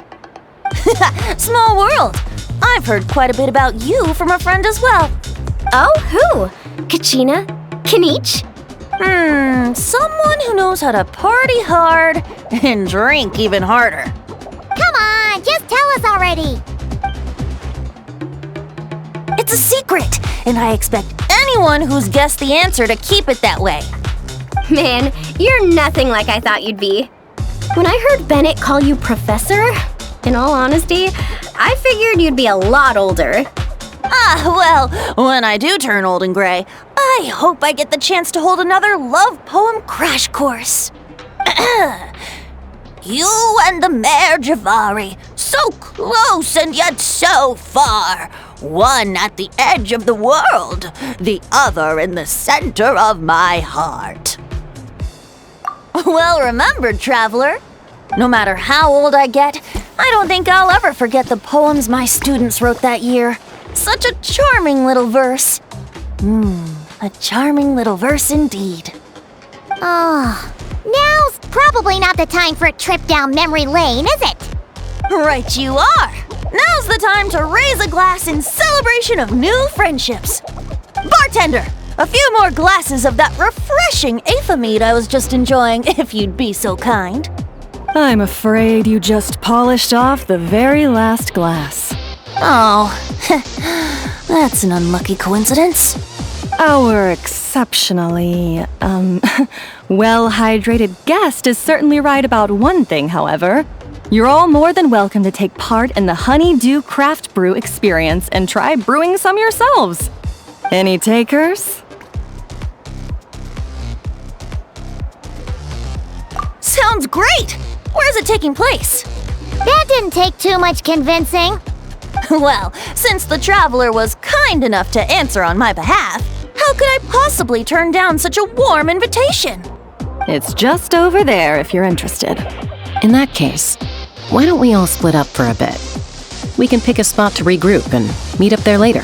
Small world. I've heard quite a bit about you from a friend as well. Oh, who? Kachina? Kanich? Someone who knows how to party hard and drink even harder. Come on, just tell us already. It's a secret, and I expect anyone who's guessed the answer to keep it that way. Man, you're nothing like I thought you'd be. When I heard Bennett call you Professor, in all honesty, I figured you'd be a lot older. Well, when I do turn old and gray, I hope I get the chance to hold another love poem crash course. You and the Mare Javari, so close and yet so far. One at the edge of the world, the other in the center of my heart. Well remembered, traveler. No matter how old I get, I don't think I'll ever forget the poems my students wrote that year. Such a charming little verse. A charming little verse indeed. Oh, now's probably not the time for a trip down memory lane, is it? Right you are. Now's the time to raise a glass in celebration of new friendships. Bartender, a few more glasses of that refreshing Aphamide I was just enjoying, if you'd be so kind. I'm afraid you just polished off the very last glass. Oh, that's an unlucky coincidence. Our exceptionally, well-hydrated guest is certainly right about one thing, however. You're all more than welcome to take part in the Honeydew Craft Brew experience and try brewing some yourselves. Any takers? Sounds great! Where's it taking place? That didn't take too much convincing. Well, since the traveler was kind enough to answer on my behalf, how could I possibly turn down such a warm invitation? It's just over there if you're interested. In that case, why don't we all split up for a bit? We can pick a spot to regroup and meet up there later.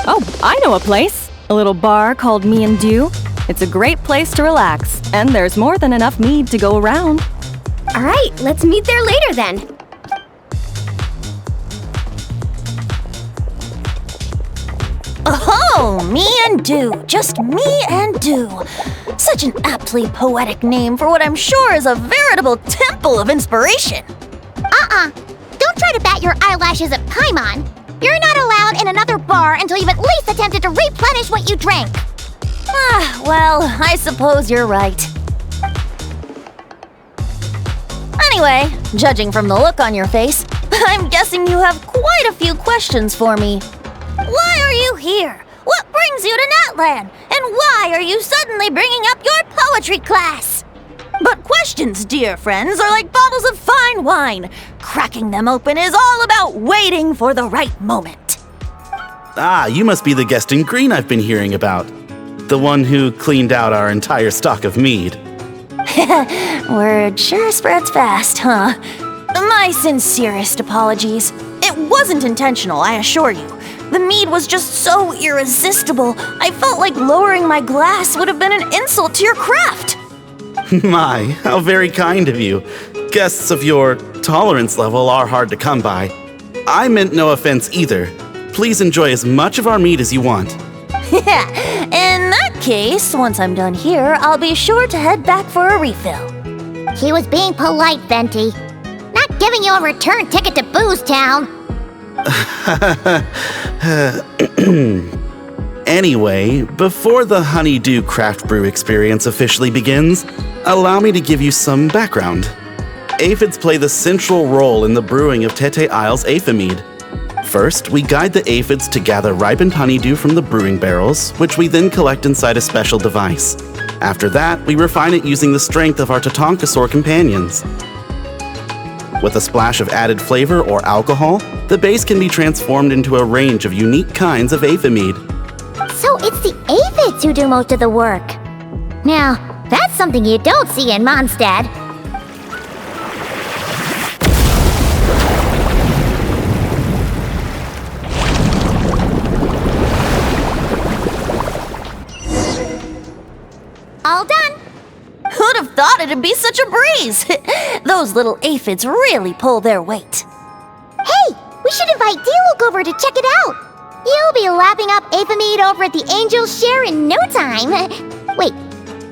Oh, I know a place. A little bar called Me and Dew. It's a great place to relax, and there's more than enough mead to go around. All right, let's meet there later then. Oh, Me and Dew. Just Me and Dew. Such an aptly poetic name for what I'm sure is a veritable temple of inspiration. Don't try to bat your eyelashes at Paimon. You're not allowed in another bar until you've at least attempted to replenish what you drank. Well, I suppose you're right. Anyway, judging from the look on your face, I'm guessing you have quite a few questions for me. Why are you here? What brings you to Natlan? And why are you suddenly bringing up your poetry class? But questions, dear friends, are like bottles of fine wine. Cracking them open is all about waiting for the right moment. Ah, you must be the guest in green I've been hearing about. The one who cleaned out our entire stock of mead. Word sure spreads fast, huh? My sincerest apologies. It wasn't intentional, I assure you. The mead was just so irresistible, I felt like lowering my glass would have been an insult to your craft. My, how very kind of you. Guests of your tolerance level are hard to come by. I meant no offense either. Please enjoy as much of our mead as you want. In that case, once I'm done here, I'll be sure to head back for a refill. He was being polite, Venti. Not giving you a return ticket to Booze Town. Anyway, before the Honeydew Craft Brew experience officially begins, allow me to give you some background. Aphids play the central role in the brewing of Tete Isle's Aphamide. First, we guide the aphids to gather ripened honeydew from the brewing barrels, which we then collect inside a special device. After that, we refine it using the strength of our Tatankasaur companions. With a splash of added flavor or alcohol, the base can be transformed into a range of unique kinds of Aphamide. So it's the aphids who do most of the work. Now, that's something you don't see in Mondstadt. All done. Who'd have thought it'd be such a breeze? Those little aphids really pull their weight. Hey, we should invite Diluc over to check it out. You'll be lapping up Aphamide over at the Angel's Share in no time. Wait,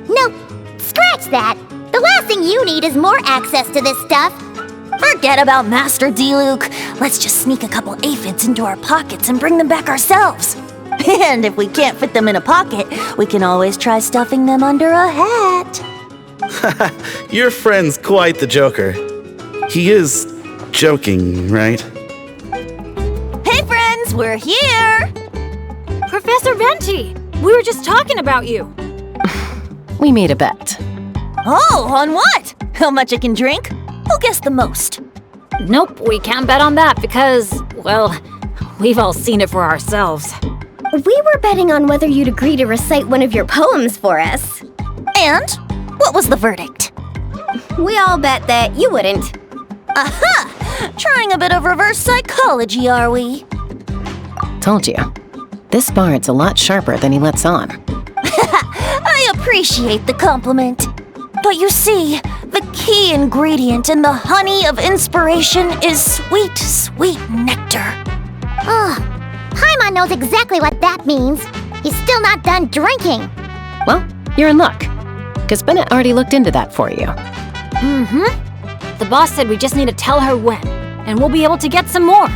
no, scratch that. The last thing you need is more access to this stuff. Forget about Master Diluc. Let's just sneak a couple aphids into our pockets and bring them back ourselves. And if we can't fit them in a pocket, we can always try stuffing them under a hat. Your friend's quite the joker. He is joking, right? Hey friends, we're here! Professor Venti, we were just talking about you. We made a bet. Oh, on what? How much I can drink? Who guessed the most? Nope, we can't bet on that because, well, we've all seen it for ourselves. We were betting on whether you'd agree to recite one of your poems for us. And? What was the verdict? we all bet that you wouldn't. Aha! Trying a bit of reverse psychology, are we? Told you. This bard's a lot sharper than he lets on. I appreciate the compliment. But you see, the key ingredient in the honey of inspiration is sweet, sweet nectar. Ugh. Paimon knows exactly what that means. He's still not done drinking. Well, you're in luck. Because Bennett already looked into that for you. Mm-hmm. The boss said we just need to tell her when, and we'll be able to get some more.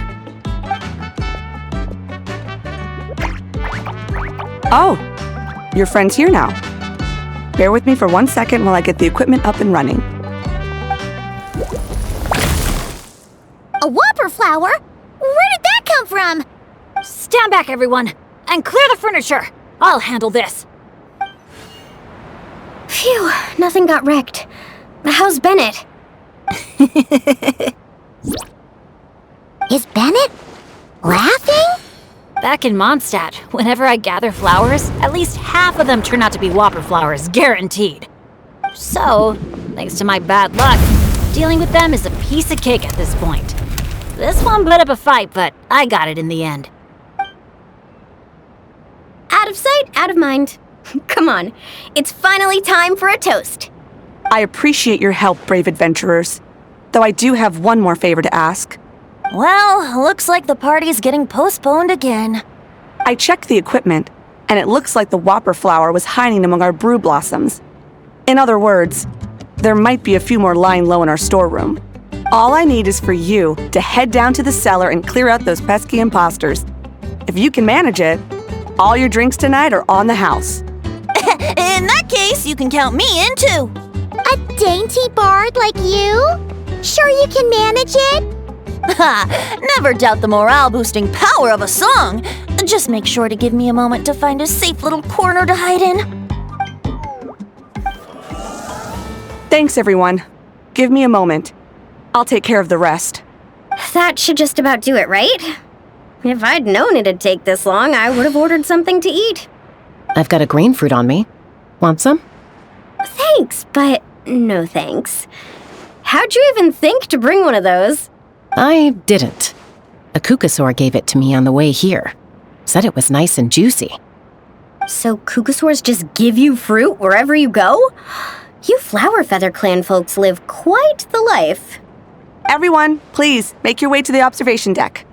Oh, your friend's here now. Bear with me for 1 second while I get the equipment up and running. A whopper flower? Where did that come from? Stand back, everyone, and clear the furniture. I'll handle this. Phew, nothing got wrecked. How's Bennett? Is Bennett laughing? Back in Mondstadt, whenever I gather flowers, at least half of them turn out to be whopper flowers, guaranteed. So, thanks to my bad luck, dealing with them is a piece of cake at this point. This one put up a fight, but I got it in the end. Out of sight, out of mind. Come on, it's finally time for a toast. I appreciate your help, brave adventurers. Though I do have one more favor to ask. Well, looks like the party's getting postponed again. I checked the equipment, and it looks like the whopper flower was hiding among our brew blossoms. In other words, there might be a few more lying low in our storeroom. All I need is for you to head down to the cellar and clear out those pesky imposters. If you can manage it, all your drinks tonight are on the house. In that case, you can count me in too. A dainty bard like you? Sure you can manage it? Ha! Never doubt the morale-boosting power of a song. Just make sure to give me a moment to find a safe little corner to hide in. Thanks, everyone. Give me a moment. I'll take care of the rest. That should just about do it, right? If I'd known it'd take this long, I would have ordered something to eat. I've got a green fruit on me. Want some? Thanks, but no thanks. How'd you even think to bring one of those? I didn't. A Kukasaur gave it to me on the way here. Said it was nice and juicy. So Kukasaurs just give you fruit wherever you go? You Flower Feather Clan folks live quite the life. Everyone, please, make your way to the observation deck.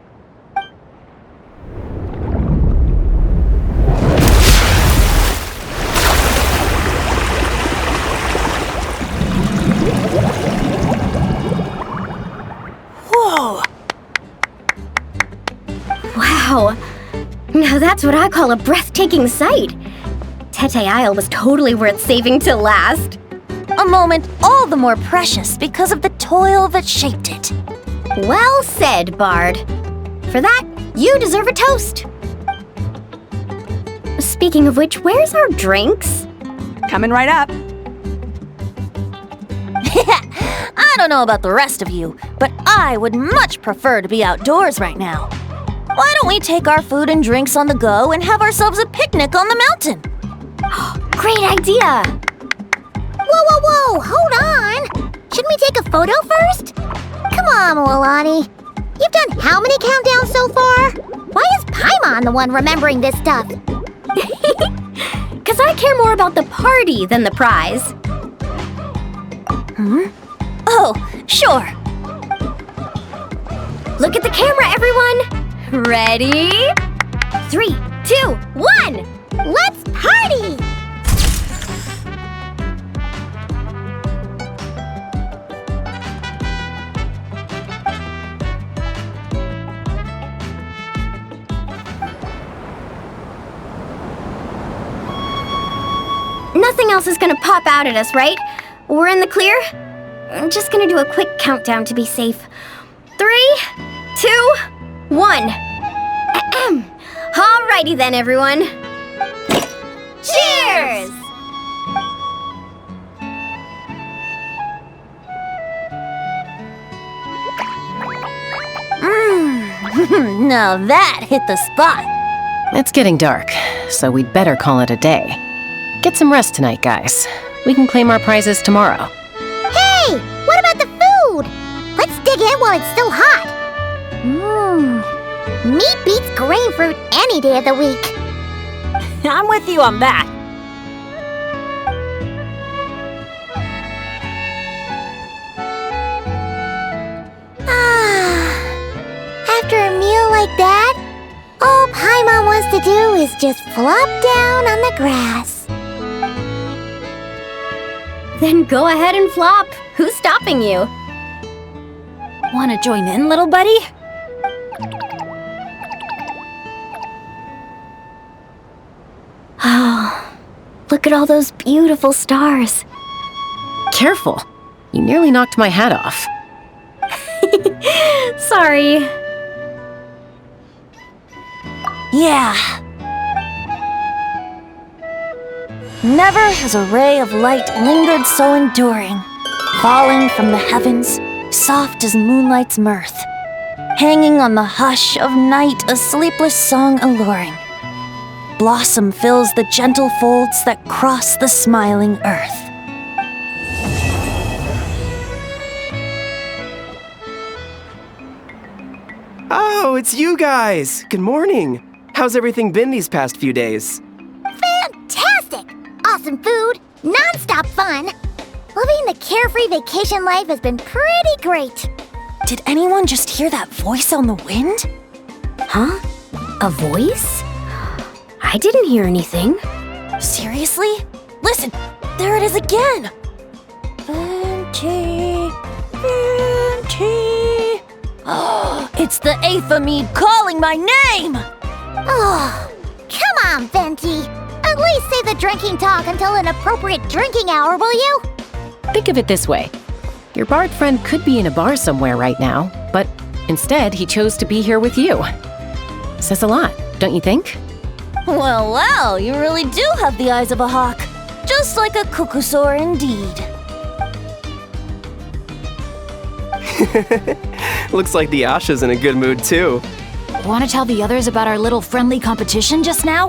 Whoa! Wow. Now that's what I call a breathtaking sight. Tete Isle was totally worth saving till last. A moment all the more precious because of the toil that shaped it. Well said, Bard. For that, you deserve a toast. Speaking of which, where's our drinks? Coming right up. I don't know about the rest of you, but I would much prefer to be outdoors right now. Why don't we take our food and drinks on the go and have ourselves a picnic on the mountain? Great idea! Whoa, whoa, whoa! Hold on! Shouldn't we take a photo first? Come on, Milani. You've done how many countdowns so far? Why is Paimon the one remembering this stuff? Because I care more about the party than the prize. Oh, sure. Look at the camera, everyone! Ready? 3, 2, 1! Let's party! Nothing else is gonna pop out at us, right? We're in the clear? I'm just gonna do a quick countdown to be safe. 3, 2, 1. Ahem. Alrighty then, everyone. Cheers! Now that hit the spot. It's getting dark, so we'd better call it a day. Get some rest tonight, guys. We can claim our prizes tomorrow. Hey! Hey, what about the food? Let's dig in while it's still hot. Meat beats grain fruit any day of the week. I'm with you on that. After a meal like that, all Paimon wants to do is just flop down on the grass. Then go ahead and flop. Who's stopping you? Wanna join in, little buddy? Oh, look at all those beautiful stars. Careful. You nearly knocked my hat off. Sorry. Yeah. Never has a ray of light lingered so enduring, falling from the heavens, soft as moonlight's mirth, hanging on the hush of night, a sleepless song alluring. Blossom fills the gentle folds that cross the smiling earth. Oh, it's you guys! Good morning! How's everything been these past few days? Fantastic! Awesome food, non-stop fun. Living the carefree vacation life has been pretty great. Did anyone just hear that voice on the wind? Huh? A voice? I didn't hear anything. Seriously? Listen, there it is again! Venti, Venti. Oh, it's the Aphamede calling my name! Oh, come on, Venti. At least save the drinking talk until an appropriate drinking hour, will you? Think of it this way. Your bard friend could be in a bar somewhere right now, but instead he chose to be here with you. Says a lot, don't you think? Well, you really do have the eyes of a hawk. Just like a cuckoosaur indeed. Looks like the Asha's in a good mood too. Want to tell the others about our little friendly competition just now?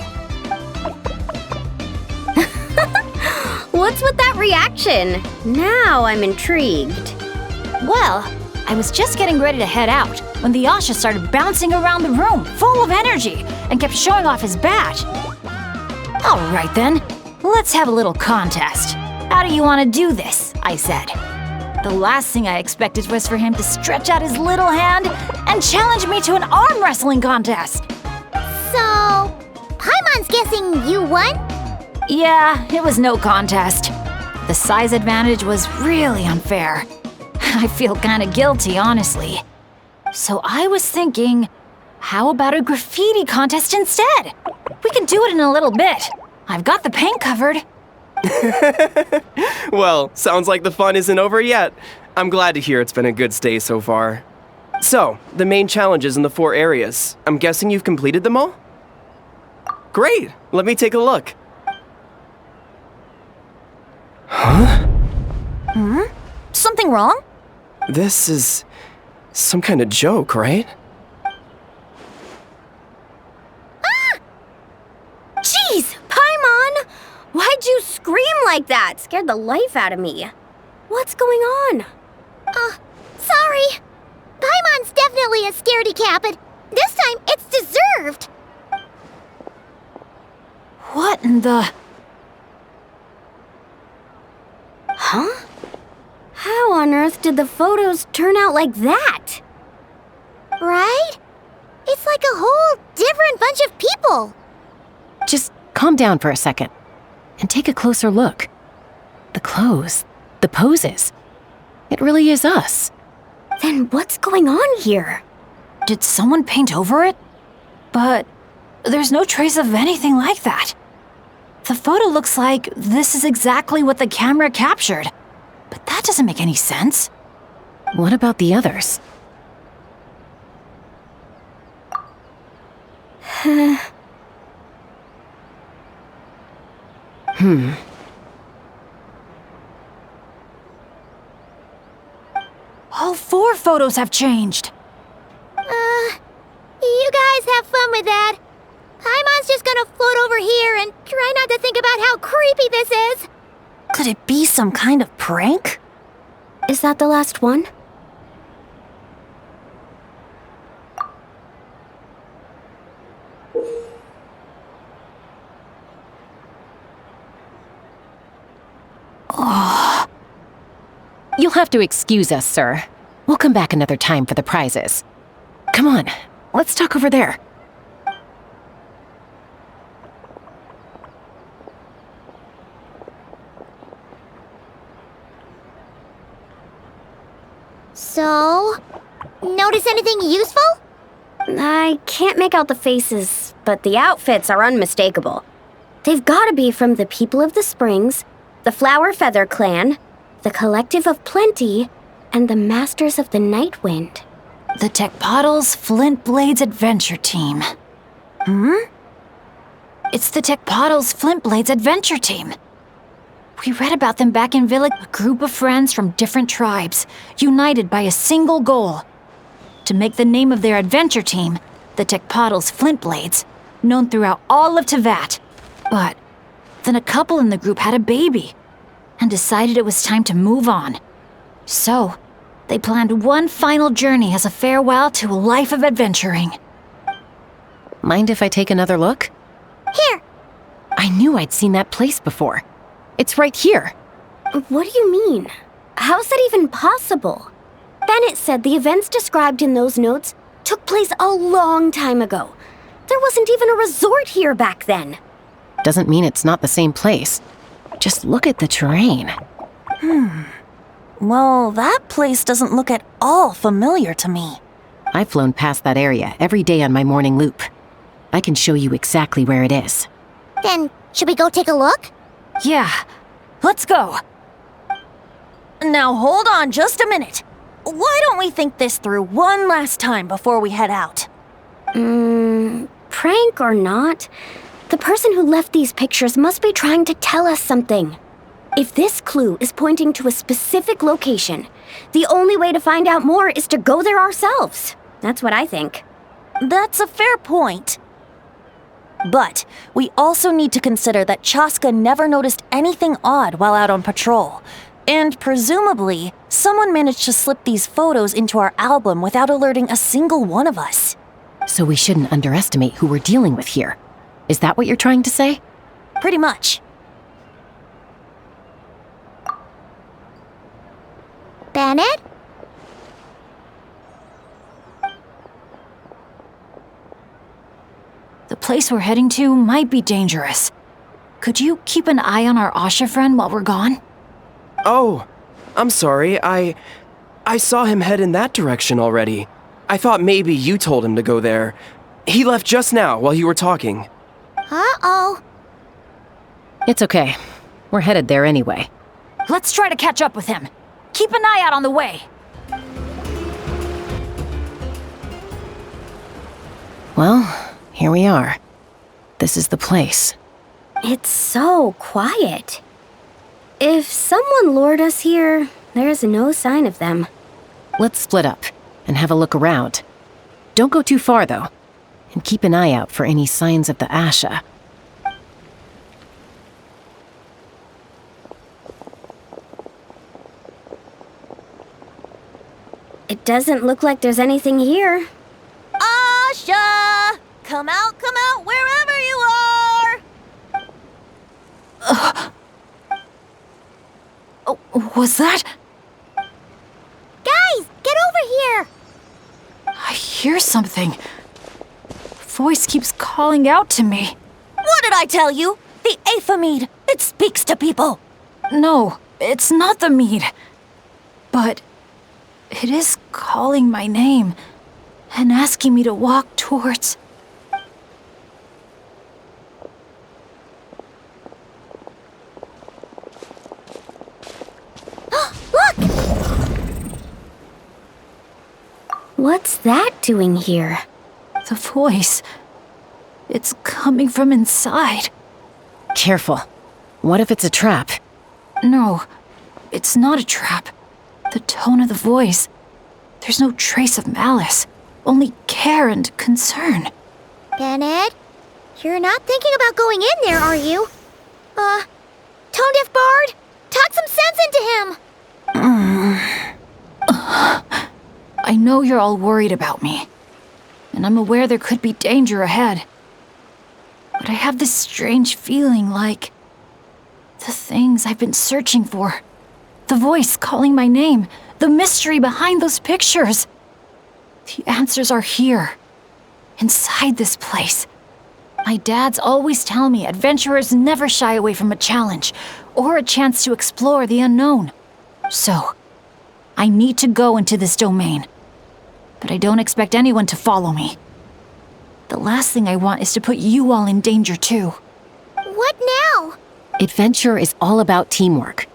What's with that reaction? Now I'm intrigued. Well, I was just getting ready to head out when the Asha started bouncing around the room, full of energy, and kept showing off his badge. All right then, let's have a little contest. How do you want to do this? I said. The last thing I expected was for him to stretch out his little hand and challenge me to an arm wrestling contest. So, Paimon's guessing you won? Yeah, it was no contest. The size advantage was really unfair. I feel kinda guilty, honestly. So I was thinking, how about a graffiti contest instead? We can do it in a little bit. I've got the paint covered. Well, sounds like the fun isn't over yet. I'm glad to hear it's been a good stay so far. So, the main challenges in the 4 areas. I'm guessing you've completed them all? Great! Let me take a look. Huh? Something wrong? This is some kind of joke, right? Jeez, Paimon! Why'd you scream like that? Scared the life out of me. What's going on? Sorry. Paimon's definitely a scaredy cat, but this time it's deserved. What in the... Huh? How on earth did the photos turn out like that? Right? It's like a whole different bunch of people. Just calm down for a second and take a closer look. The clothes, the poses. It really is us. Then what's going on here? Did someone paint over it? But there's no trace of anything like that. The photo looks like this is exactly what the camera captured. But that doesn't make any sense. What about the others? All 4 photos have changed. You guys have fun with that. Paimon's just gonna float over here and try not to think about how creepy this is. Could it be some kind of prank? Is that the last one? You'll have to excuse us, sir. We'll come back another time for the prizes. Come on, let's talk over there. So, notice anything useful? I can't make out the faces, but the outfits are unmistakable. They've gotta be from the People of the Springs, the Flower Feather Clan, the Collective of Plenty, and the Masters of the Night Wind. The Tecpotals Flint Blades Adventure Team. It's the Tecpotals Flint Blades Adventure Team. We read about them back in Village, a group of friends from different tribes, united by a single goal. To make the name of their adventure team, the Tecpotals Flint Blades, known throughout all of Tevat. But then a couple in the group had a baby, and decided it was time to move on. So, they planned one final journey as a farewell to a life of adventuring. Mind if I take another look? Here! I knew I'd seen that place before. It's right here. What do you mean? How's that even possible? Bennett said the events described in those notes took place a long time ago. There wasn't even a resort here back then. Doesn't mean it's not the same place. Just look at the terrain. Well, that place doesn't look at all familiar to me. I've flown past that area every day on my morning loop. I can show you exactly where it is. Then, should we go take a look? Yeah, let's go. Now hold on just a minute. Why don't we think this through one last time before we head out? Prank or not, the person who left these pictures must be trying to tell us something. If this clue is pointing to a specific location, the only way to find out more is to go there ourselves. That's what I think. That's a fair point. But we also need to consider that Chaska never noticed anything odd while out on patrol. And presumably, someone managed to slip these photos into our album without alerting a single one of us. So we shouldn't underestimate who we're dealing with here. Is that what you're trying to say? Pretty much. Bennett? The place we're heading to might be dangerous. Could you keep an eye on our Asha friend while we're gone? Oh, I'm sorry. I saw him head in that direction already. I thought maybe you told him to go there. He left just now while you were talking. Uh-oh. It's okay. We're headed there anyway. Let's try to catch up with him. Keep an eye out on the way. Well, here we are. This is the place. It's so quiet. If someone lured us here, there's no sign of them. Let's split up and have a look around. Don't go too far, though. And keep an eye out for any signs of the Asha. It doesn't look like there's anything here. Asha! Come out, wherever you are! Was that? Guys, get over here! I hear something. Voice keeps calling out to me. What did I tell you? The Aphamid. It speaks to people. No, it's not the mead. But it is calling my name and asking me to walk towards... Look! What's that doing here? The voice. It's coming from inside. Careful. What if it's a trap? No, it's not a trap. The tone of the voice. There's no trace of malice. Only care and concern. Bennett, you're not thinking about going in there, are you? Tone-deaf bard, talk some sense into him! I know you're all worried about me, and I'm aware there could be danger ahead. But I have this strange feeling like the things I've been searching for, the voice calling my name, the mystery behind those pictures. The answers are here, inside this place. My dads always tell me adventurers never shy away from a challenge or a chance to explore the unknown. So, I need to go into this domain. But I don't expect anyone to follow me. The last thing I want is to put you all in danger too. What now? Adventure is all about teamwork.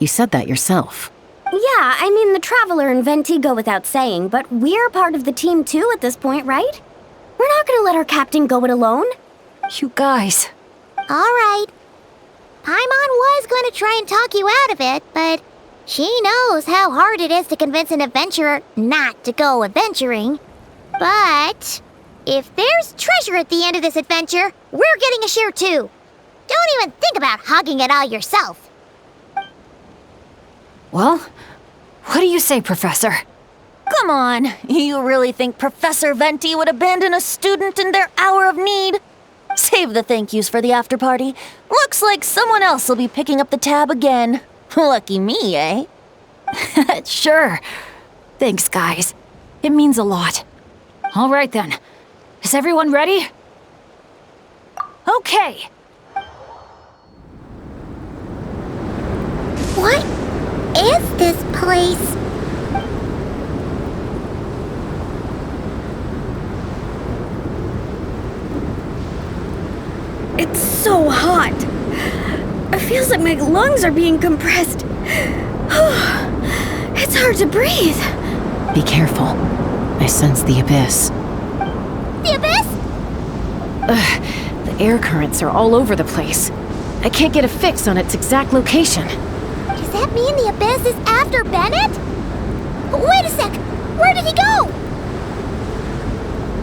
You said that yourself. Yeah, I mean, the Traveler and Venti go without saying, but we're part of the team too at this point, right? We're not gonna let our captain go it alone. You guys. All right. Paimon was going to try and talk you out of it, but she knows how hard it is to convince an adventurer not to go adventuring. But if there's treasure at the end of this adventure, we're getting a share too. Don't even think about hogging it all yourself. Well, what do you say, Professor? Come on, you really think Professor Venti would abandon a student in their hour of need? Save the thank yous for the after party. Looks like someone else will be picking up the tab again. Lucky me, eh? Sure. Thanks, guys. It means a lot. All right then. Is everyone ready? Okay. What is this place? It's so hot. It feels like my lungs are being compressed. It's hard to breathe. Be careful. I sense the abyss. The abyss? The air currents are all over the place. I can't get a fix on its exact location. Does that mean the abyss is after Bennett? Wait a sec! Where did he go?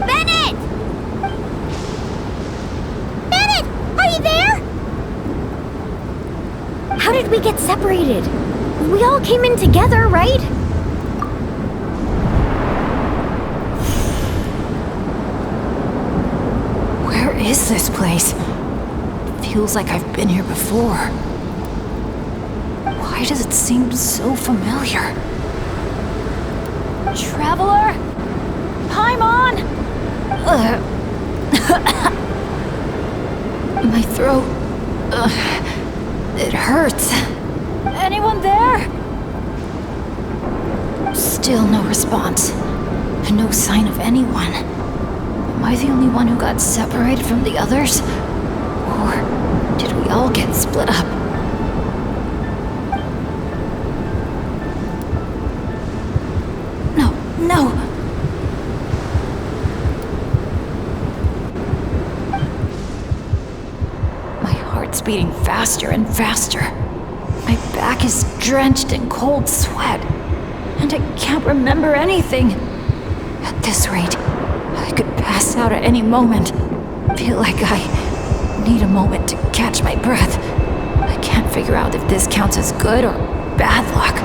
Bennett! Bennett! Are you there? How did we get separated? We all came in together, right? Where is this place? Feels like I've been here before. Why does it seem so familiar? Traveler? Paimon? My throat... it hurts. Anyone there? Still no response. No sign of anyone. Am I the only one who got separated from the others? Or did we all get split up? No. My heart's beating faster and faster. My back is drenched in cold sweat, and I can't remember anything. At this rate, I could pass out at any moment. Feel like I need a moment to catch my breath. I can't figure out if this counts as good or bad luck.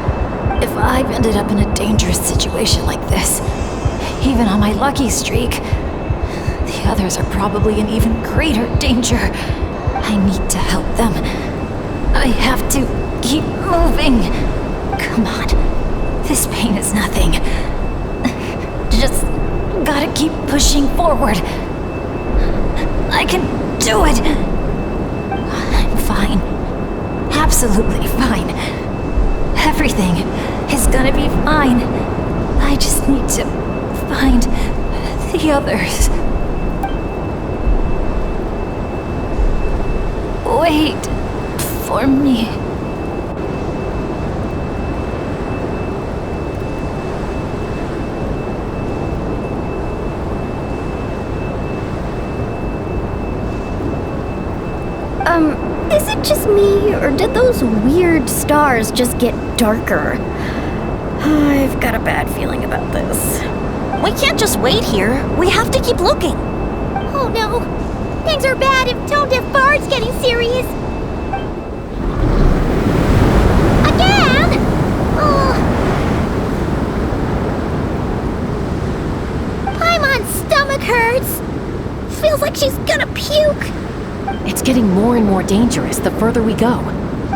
If I've ended up in a dangerous situation like this, even on my lucky streak, the others are probably in even greater danger. I need to help them. I have to keep moving. Come on, this pain is nothing. Just gotta keep pushing forward. I can do it. I'm fine. Absolutely fine. Everything is gonna be fine. I just need to find the others. Wait for me. Is it just me, or did those weird stars just get darker? I've got a bad feeling about this. We can't just wait here. We have to keep looking. Oh no! Things are bad if Tone Deaf Bard's getting serious! Again? Oh. she's gonna puke. It's getting more and more dangerous the further we go.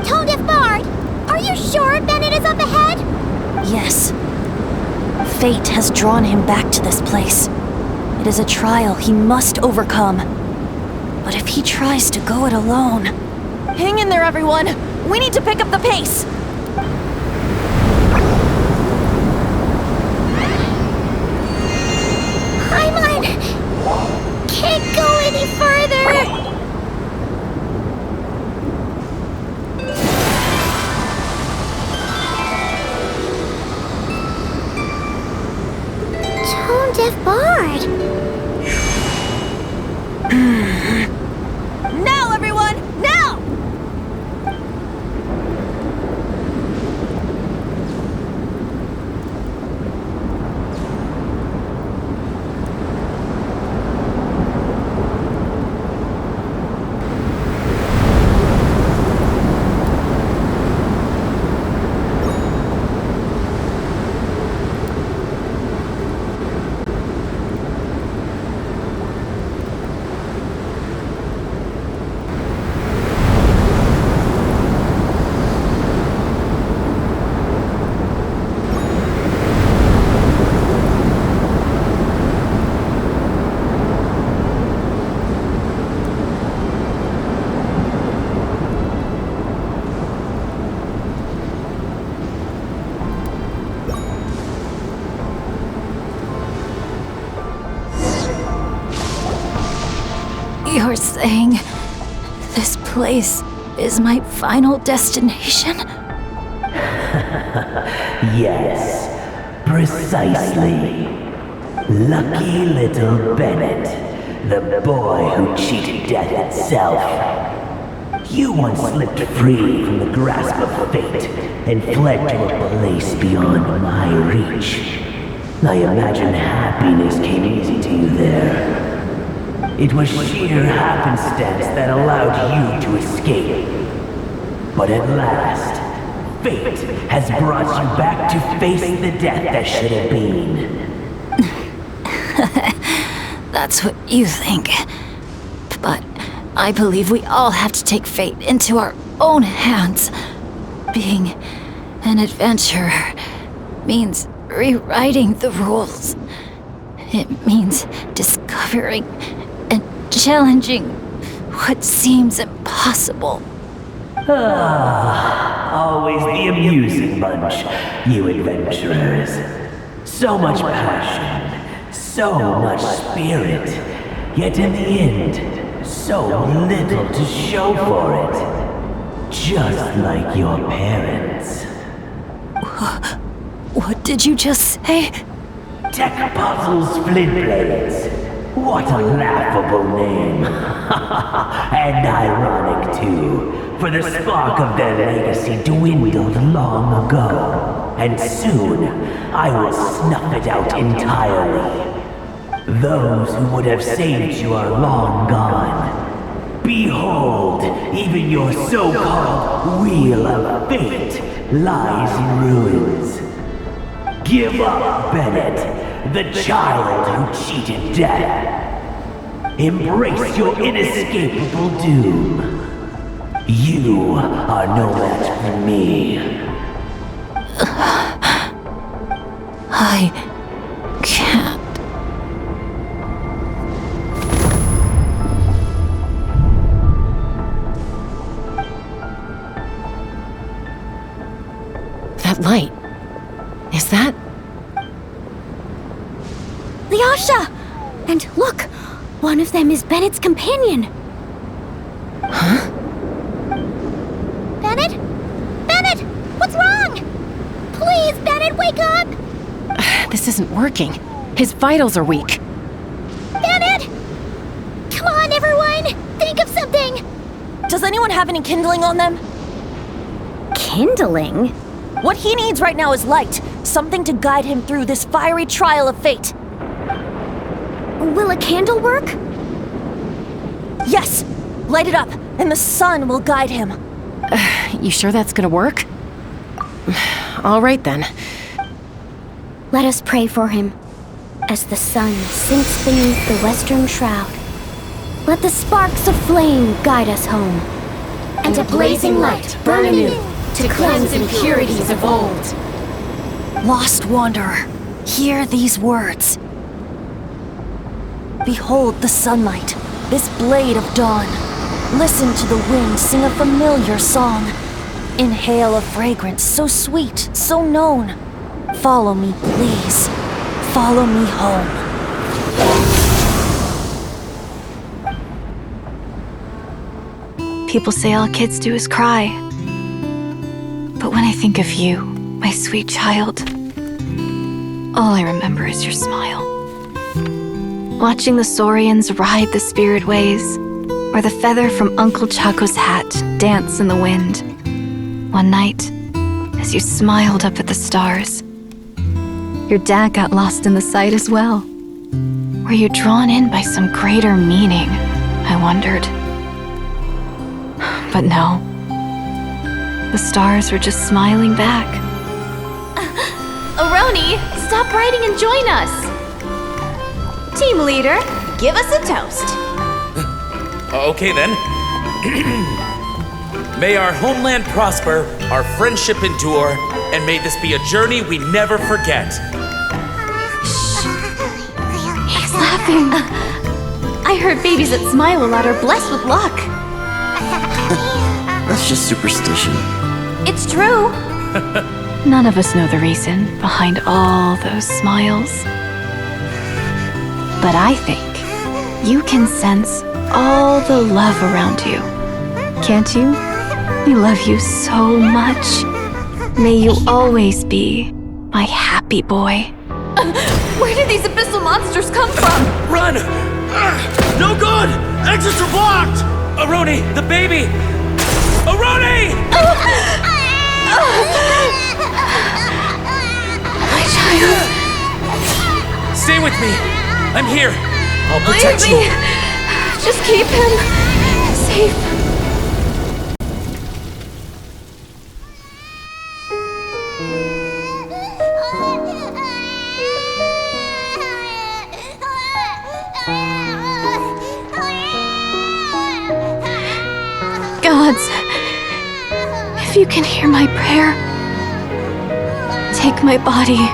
Tone Deaf Bard, are you sure Bennett is up ahead? Yes. Fate has drawn him back to this place. It is a trial he must overcome. But if he tries to go it alone... Hang in there, everyone! We need to pick up the pace! Paimon! Can't go any further! Tone Deaf Bard! Now, everyone! Now! You're saying this place is my final destination? Yes, precisely. Lucky little Bennett, the boy who cheated death itself. You once slipped free from the grasp of fate and fled to a place beyond my reach. I imagine happiness came easy to you there. It was sheer happenstance that allowed you to escape. But at last, fate has brought you back to face the death that should have been. That's what you think. But I believe we all have to take fate into our own hands. Being an adventurer means rewriting the rules. It means discovering and challenging what seems impossible. Always the amusing bunch, you adventurers. So much passion, so much spirit, yet in the end, so little to show for it. Just like your parents. What did you just say? Tech Puzzles Flintblades. What a laughable name. And ironic, too, for the spark of their legacy dwindled long ago. And soon, I will snuff it out entirely. Those who would have saved you are long gone. Behold, even your so-called Wheel of Fate lies in ruins. Give up, Bennett, the child who cheated death. Embrace your inescapable doom. You are no match for me. I can't. That light. Is that? The Asha! And look, one of them is Bennett's companion. Huh? Bennett? Bennett! What's wrong? Please, Bennett, wake up! This isn't working. His vitals are weak. Bennett! Come on, everyone! Think of something! Does anyone have any kindling on them? Kindling? What he needs right now is light. Something to guide him through this fiery trial of fate. Will a candle work? Yes! Light it up, and the sun will guide him. You sure that's gonna work? All right then. Let us pray for him as the sun sinks beneath the western shroud. Let the sparks of flame guide us home. And a blazing light burn anew to cleanse impurities of old. Lost wanderer, hear these words. Behold the sunlight, this blade of dawn. Listen to the wind sing a familiar song. Inhale a fragrance so sweet, so known. Follow me, please. Follow me home. People say all kids do is cry. But when I think of you, my sweet child, all I remember is your smile. Watching the saurians ride the spirit ways, or the feather from Uncle Chaco's hat dance in the wind. One night, as you smiled up at the stars, your dad got lost in the sight as well. Were you drawn in by some greater meaning? I wondered. But no. The stars were just smiling back. Aroni, stop writing and join us. Team leader, give us a toast. Okay then. May our homeland prosper, our friendship endure, and may this be a journey we never forget. He's laughing. I heard babies that smile a lot are blessed with luck. That's just superstition. It's true. None of us know the reason behind all those smiles. But I think you can sense all the love around you. Can't you? I love you so much. May you always be my happy boy. Where did these abyssal monsters come from? Run! No good! Exits are blocked! Aroni, the baby! Aroni! My child. Stay with me. I'm here. I'll protect you. Just keep him safe. Gods, if you can hear my prayer, take my body,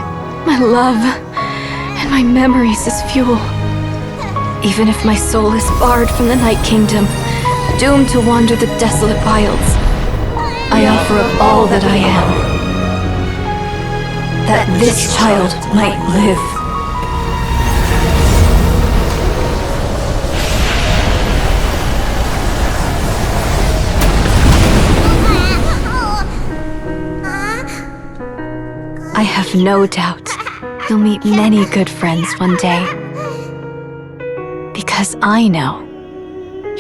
my love, and my memories as fuel. Even if my soul is barred from the Night Kingdom, doomed to wander the desolate wilds, I offer up all that I am, that this child might live. I have no doubt you'll meet many good friends one day. Because I know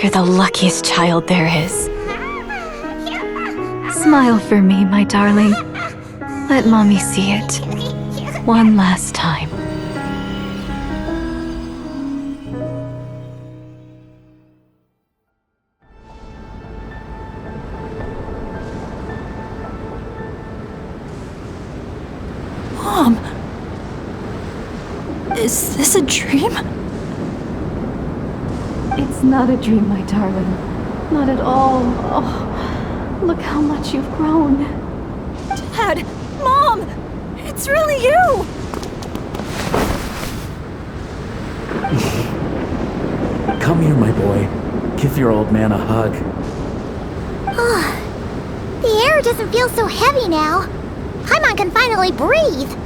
you're the luckiest child there is. Smile for me, my darling. Let Mommy see it. One last time. Mom! Is this a dream? It's not a dream, my darling. Not at all. Oh, look how much you've grown. Dad! Mom! It's really you! Come here, my boy. Give your old man a hug. The air doesn't feel so heavy now. Paimon can finally breathe.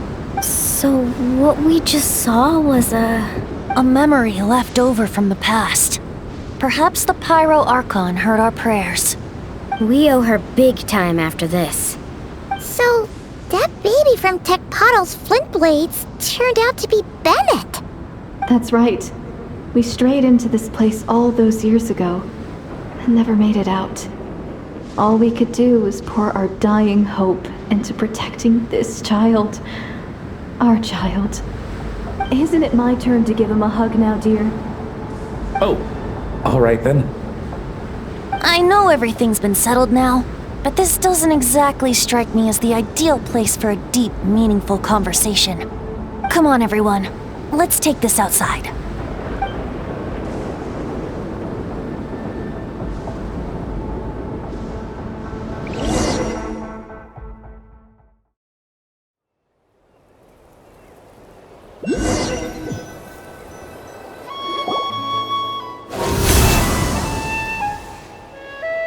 So what we just saw was a memory left over from the past. Perhaps the Pyro Archon heard our prayers. We owe her big time after this. So, that baby from Tecpottl's Flint Blades turned out to be Bennett. That's right. We strayed into this place all those years ago and never made it out. All we could do was pour our dying hope into protecting this child. Our child. Isn't it my turn to give him a hug now, dear? Oh, all right then. I know everything's been settled now, but this doesn't exactly strike me as the ideal place for a deep, meaningful conversation. Come on, everyone. Let's take this outside.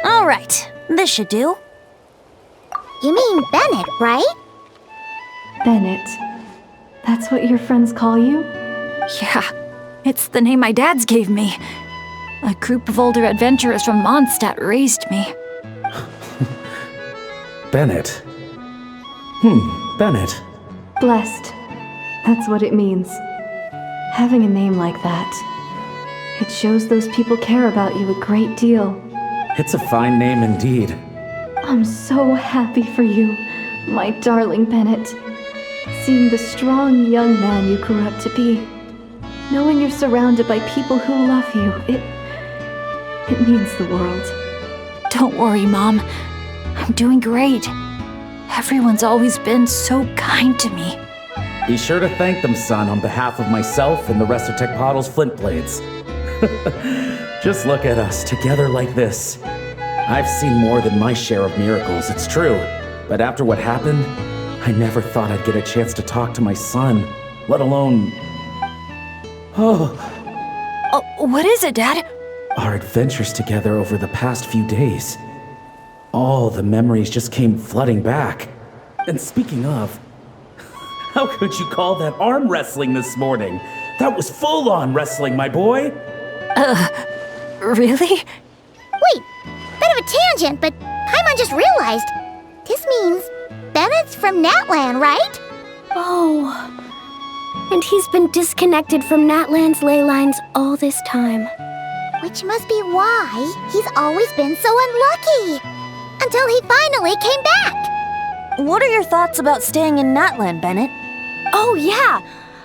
All right, this should do. You mean Bennett, right? Bennett. That's what your friends call you? Yeah, it's the name my dad's gave me. A group of older adventurers from Mondstadt raised me. Bennett. Bennett. Blessed. That's what it means. Having a name like that. It shows those people care about you a great deal. It's a fine name indeed. I'm so happy for you, my darling Bennett. Seeing the strong young man you grew up to be. Knowing you're surrounded by people who love you, it means the world. Don't worry, Mom. I'm doing great. Everyone's always been so kind to me. Be sure to thank them, son, on behalf of myself and the rest of Tecpottl's Flint Blades. Just look at us, together like this. I've seen more than my share of miracles, it's true. But after what happened, I never thought I'd get a chance to talk to my son, let alone... Oh, what is it, Dad? Our adventures together over the past few days. All the memories just came flooding back. And speaking of, how could you call that arm wrestling this morning? That was full-on wrestling, my boy. Really? Wait, bit of a tangent, but Paimon just realized. This means Bennett's from Natlan, right? Oh. And he's been disconnected from Natlan's ley lines all this time. Which must be why he's always been so unlucky. Until he finally came back. What are your thoughts about staying in Natlan, Bennett? Oh, yeah.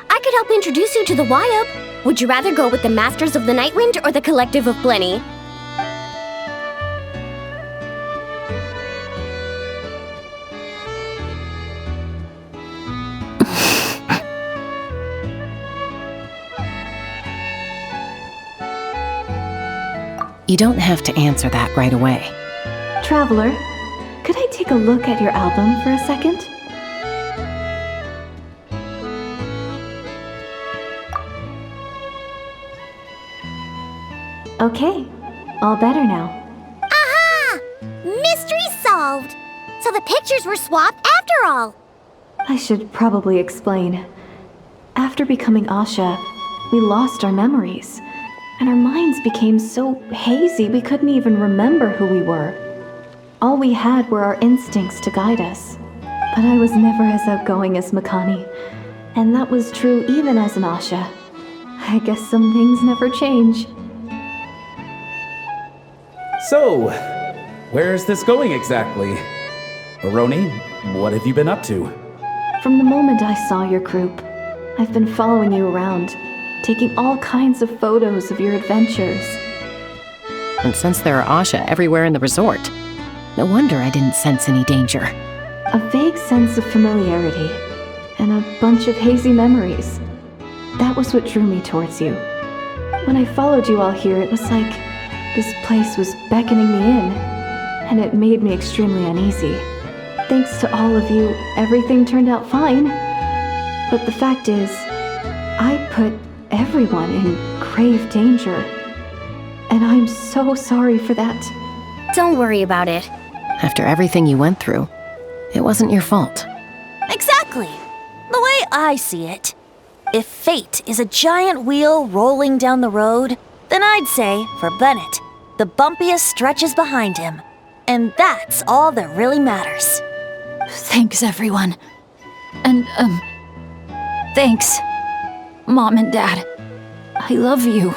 I could help introduce you to the YUB. Would you rather go with the Masters of the Nightwind or the Collective of Plenty? You don't have to answer that right away. Traveler, could I take a look at your album for a second? Okay, all better now. Aha! Mystery solved! So the pictures were swapped after all. I should probably explain. After becoming Asha, we lost our memories, and our minds became so hazy we couldn't even remember who we were. All we had were our instincts to guide us. But I was never as outgoing as Makani, and that was true even as an Asha. I guess some things never change. So, where's this going exactly? Aroni, what have you been up to? From the moment I saw your group, I've been following you around, taking all kinds of photos of your adventures. And since there are Asha everywhere in the resort, no wonder I didn't sense any danger. A vague sense of familiarity, and a bunch of hazy memories. That was what drew me towards you. When I followed you all here, it was like this place was beckoning me in, and it made me extremely uneasy. Thanks to all of you, everything turned out fine. But the fact is, I put everyone in grave danger. And I'm so sorry for that. Don't worry about it. After everything you went through, it wasn't your fault. Exactly. The way I see it. If fate is a giant wheel rolling down the road, then I'd say, for Bennett, the bumpiest stretches behind him. And that's all that really matters. Thanks, everyone. And, thanks, Mom and Dad. I love you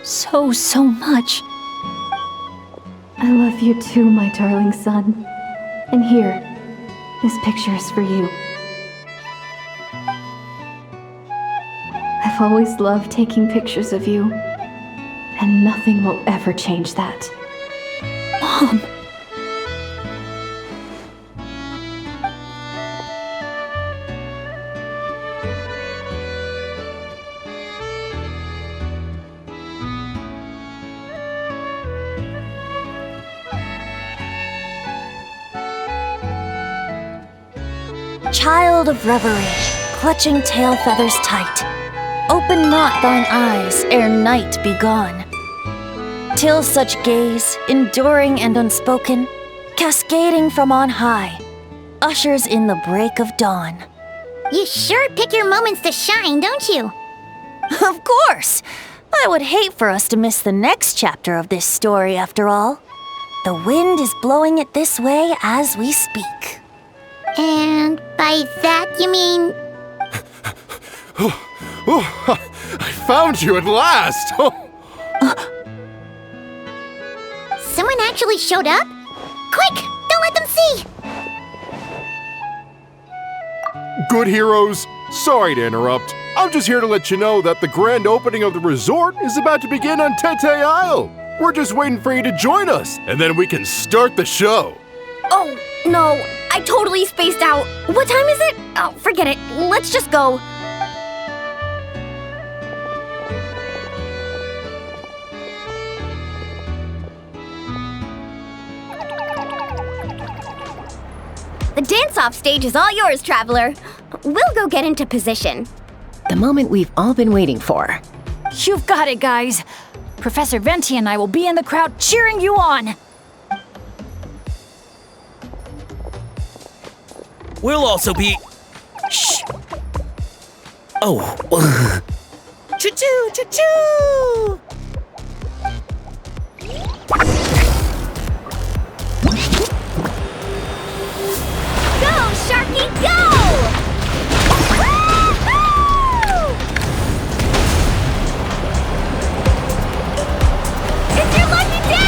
so, so much. I love you too, my darling son. And here, this picture is for you. I've always loved taking pictures of you, and nothing will ever change that. Mom! Child of reverie, clutching tail feathers tight. Open not thine eyes ere night be gone. Till such gaze, enduring and unspoken, cascading from on high, ushers in the break of dawn. You sure pick your moments to shine, don't you? Of course! I would hate for us to miss the next chapter of this story, after all. The wind is blowing it this way as we speak. And by that you mean... I found you at last! Someone actually showed up? Quick! Don't let them see! Good heroes, sorry to interrupt. I'm just here to let you know that the grand opening of the resort is about to begin on Tete Isle. We're just waiting for you to join us, and then we can start the show. Oh, no, I totally spaced out. What time is it? Oh, forget it. Let's just go. The dance-off stage is all yours, Traveler. We'll go get into position. The moment we've all been waiting for. You've got it, guys. Professor Venti and I will be in the crowd cheering you on. We'll also be... Shh! Oh. Choo-choo! Choo-choo! Go, Sharky, go! Woo-hoo! It's your lucky day!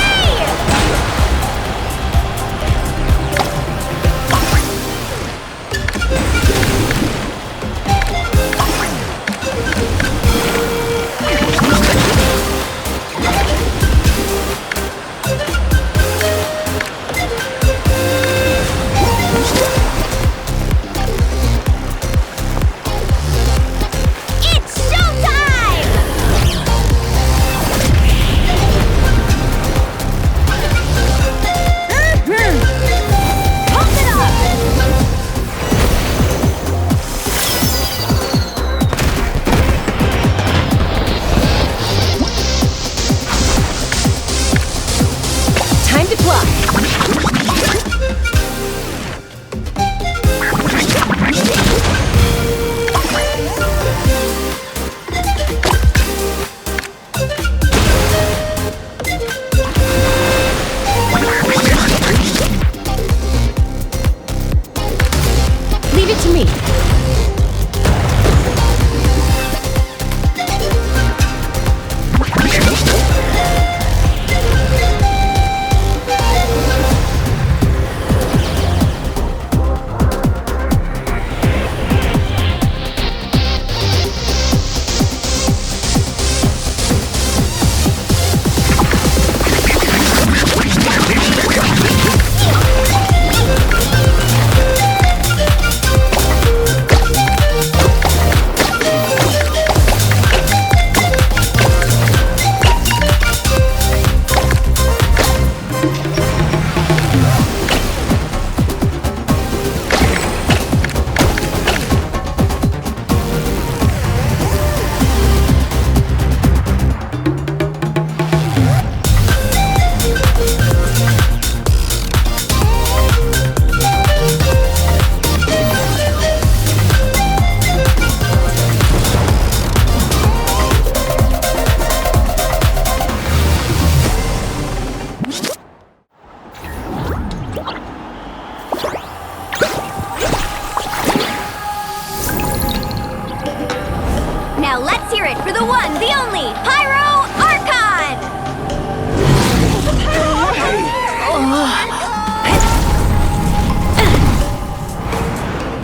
Now let's hear it for the one, the only, Pyro Archon!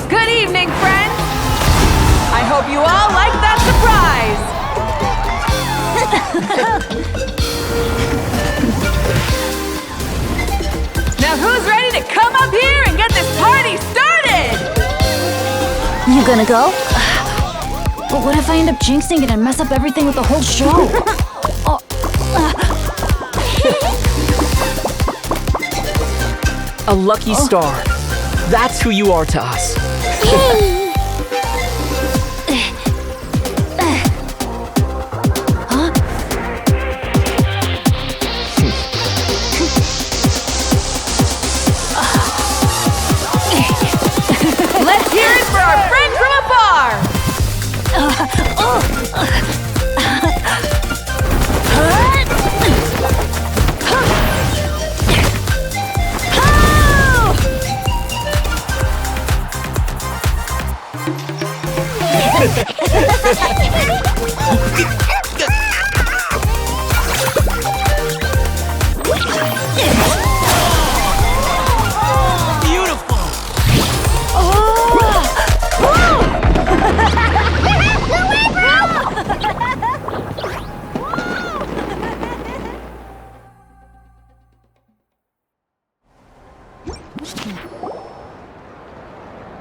Good evening, friends! I hope you all like that surprise! Now who's ready to come up here and get this party started? You gonna go? But what if I end up jinxing it and mess up everything with the whole show? A lucky star. That's who you are to us.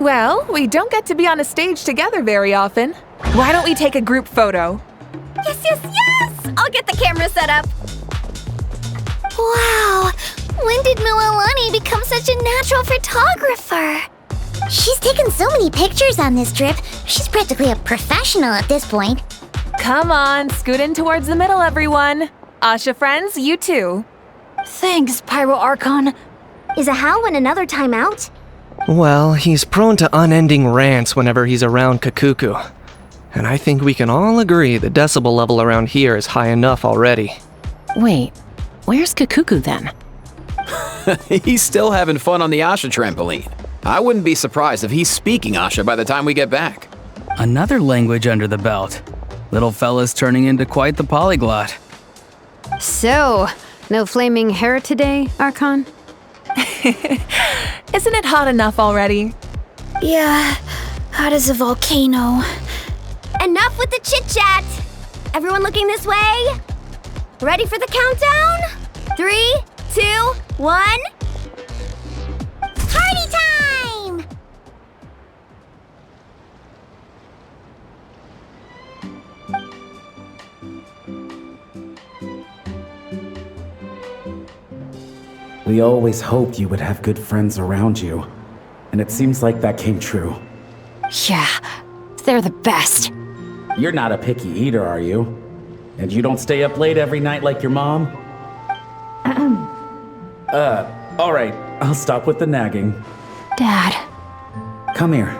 Well, we don't get to be on a stage together very often. Why don't we take a group photo? Yes, yes, yes! I'll get the camera set up. Wow! When did Mililani become such a natural photographer? She's taken so many pictures on this trip. She's practically a professional at this point. Come on, scoot in towards the middle, everyone. Asha friends, you too. Thanks, Pyro Archon. Is a Howlin another timeout? Well, he's prone to unending rants whenever he's around Kakuku. And I think we can all agree the decibel level around here is high enough already. Wait, where's Kakuku then? He's still having fun on the Asha trampoline. I wouldn't be surprised if he's speaking Asha by the time we get back. Another language under the belt. Little fella's turning into quite the polyglot. So, no flaming hair today, Archon? Isn't it hot enough already? Yeah, hot as a volcano. Enough with the chit-chat! Everyone looking this way? Ready for the countdown? 3, 2, 1... Party time! We always hoped you would have good friends around you, and it seems like that came true. Yeah, they're the best. You're not a picky eater, are you? And you don't stay up late every night like your mom? Alright, I'll stop with the nagging. Dad. Come here.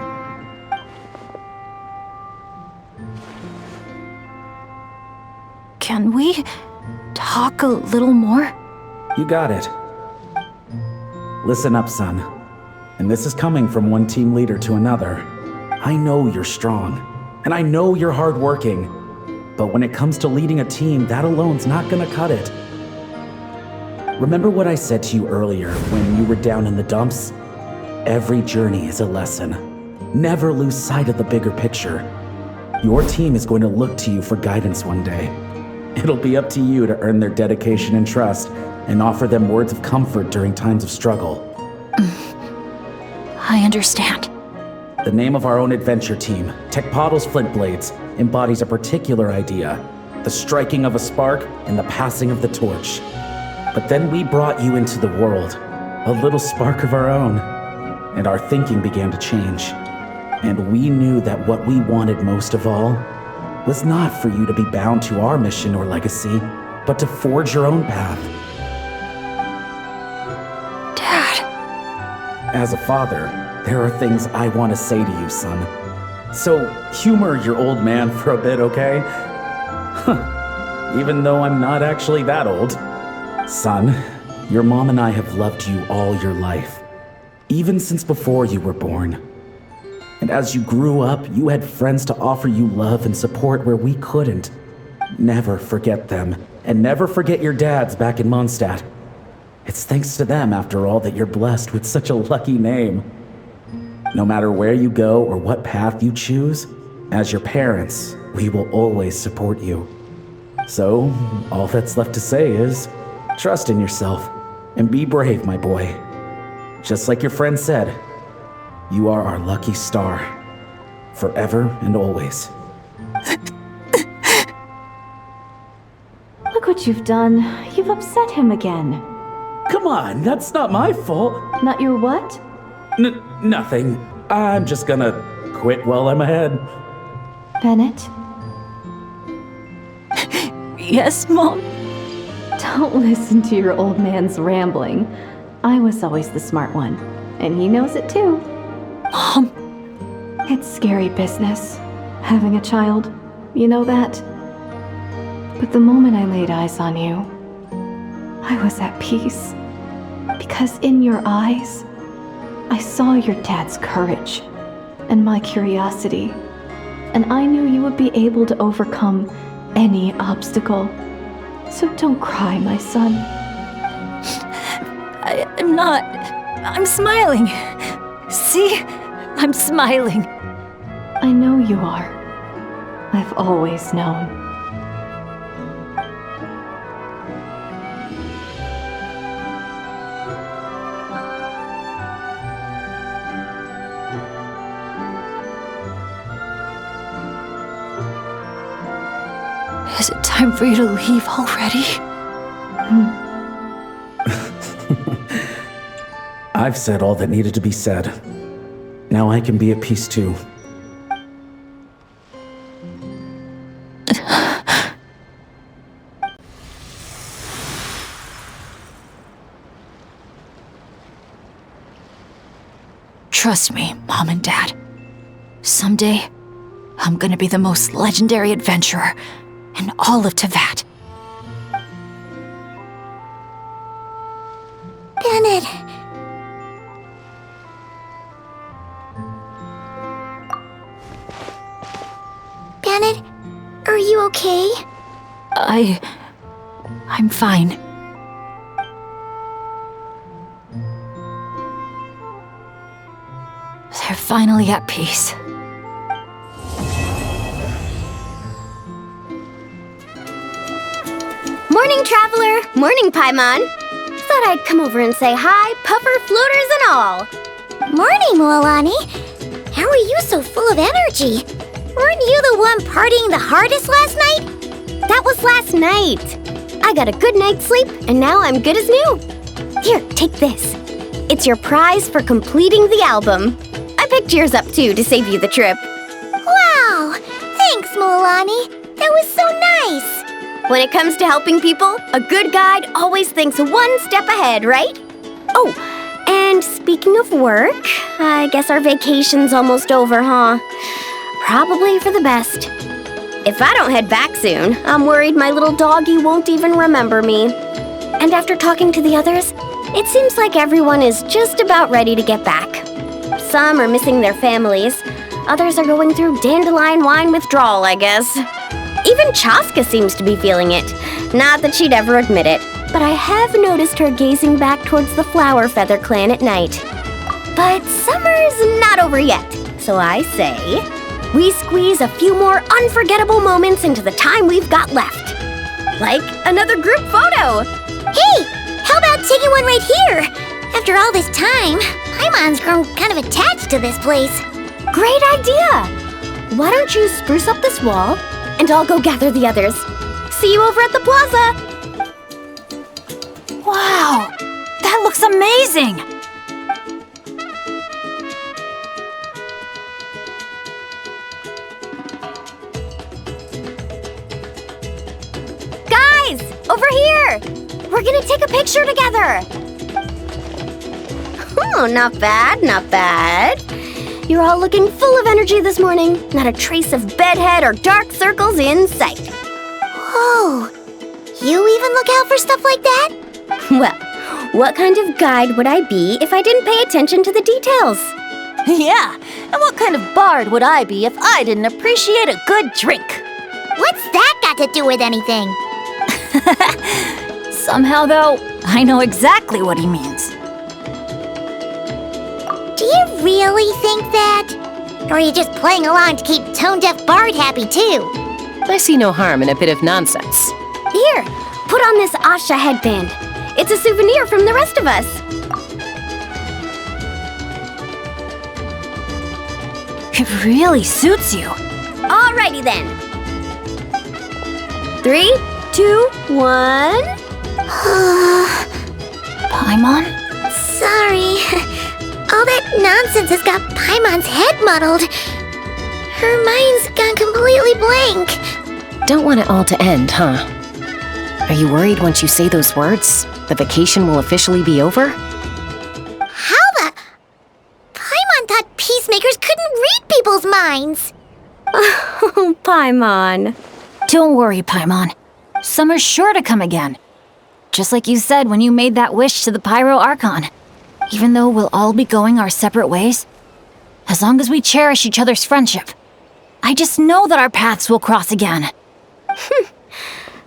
Can we talk a little more? You got it. Listen up, son. And this is coming from one team leader to another. I know you're strong, and I know you're hardworking. But when it comes to leading a team, that alone's not gonna cut it. Remember what I said to you earlier when you were down in the dumps? Every journey is a lesson. Never lose sight of the bigger picture. Your team is going to look to you for guidance one day. It'll be up to you to earn their dedication and trust and offer them words of comfort during times of struggle. I understand. The name of our own adventure team, Tecpotle's Flint Blades, embodies a particular idea, the striking of a spark and the passing of the torch. But then we brought you into the world, a little spark of our own, and our thinking began to change. And we knew that what we wanted most of all was not for you to be bound to our mission or legacy, but to forge your own path. Dad. As a father, there are things I want to say to you, son. So humor your old man for a bit, okay? Even though I'm not actually that old. Son, your mom and I have loved you all your life, even since before you were born. And as you grew up, you had friends to offer you love and support where we couldn't. Never forget them, and never forget your dads back in Mondstadt. It's thanks to them, after all, that you're blessed with such a lucky name. No matter where you go or what path you choose, as your parents, we will always support you. So, all that's left to say is, trust in yourself, and be brave, my boy. Just like your friend said, you are our lucky star, forever and always. Look what you've done. You've upset him again. Come on, that's not my fault. Not your what? Nothing. I'm just gonna quit while I'm ahead. Bennett? Yes, Mom? Don't listen to your old man's rambling. I was always the smart one, and he knows it too. Mom! It's scary business, having a child. You know that? But the moment I laid eyes on you, I was at peace. Because in your eyes, I saw your dad's courage and my curiosity. and I knew you would be able to overcome any obstacle. So don't cry, my son. I'm not. I'm smiling. See? I'm smiling. I know you are. I've always known. Is it time for you to leave already? I've said all that needed to be said. Now I can be at peace too. Trust me, Mom and Dad. Someday, I'm gonna be the most legendary adventurer in all of Teyvat. Bennett. Bennett, are you okay? I'm fine. They're finally at peace. Morning, traveler! Morning, Paimon! Thought I'd come over and say hi, puffer, floaters, and all! Morning, Mualani. How are you so full of energy? Weren't you the one partying the hardest last night? That was last night. I got a good night's sleep, and now I'm good as new. Here, take this. It's your prize for completing the album. I picked yours up too to save you the trip. Wow! Thanks, Mualani. That was so nice. When it comes to helping people, a good guide always thinks one step ahead, right? Oh, and speaking of work, I guess our vacation's almost over, huh? Probably for the best. If I don't head back soon, I'm worried my little doggy won't even remember me. And after talking to the others, it seems like everyone is just about ready to get back. Some are missing their families. Others are going through dandelion wine withdrawal, I guess. Even Chaska seems to be feeling it. Not that she'd ever admit it, but I have noticed her gazing back towards the Flower Feather clan at night. But summer's not over yet, so I say, we squeeze a few more unforgettable moments into the time we've got left. Like another group photo. Hey, how about taking one right here? After all this time, Paimon's grown kind of attached to this place. Great idea! Why don't you spruce up this wall, and I'll go gather the others. See you over at the plaza! Wow! That looks amazing! Guys! Over here! We're gonna take a picture together! Oh, not bad, not bad. You're all looking full of energy this morning. Not a trace of bedhead or dark circles in sight. Whoa! You even look out for stuff like that? Well, what kind of guide would I be if I didn't pay attention to the details? Yeah, and what kind of bard would I be if I didn't appreciate a good drink? What's that got to do with anything? Somehow, though, I know exactly what he means. Do you really think that? Or are you just playing along to keep Tone Deaf Bard happy too? I see no harm in a bit of nonsense. Here, put on this Asha headband. It's a souvenir from the rest of us. It really suits you. Alrighty then. 3, 2, 1. Paimon? Sorry. All that nonsense has got Paimon's head muddled. Her mind's gone completely blank. Don't want it all to end, huh? Are you worried once you say those words, the vacation will officially be over? How the... Paimon thought peacemakers couldn't read people's minds. Oh, Paimon. Don't worry, Paimon. Summer's sure to come again. Just like you said when you made that wish to the Pyro Archon. Even though we'll all be going our separate ways, as long as we cherish each other's friendship, I just know that our paths will cross again.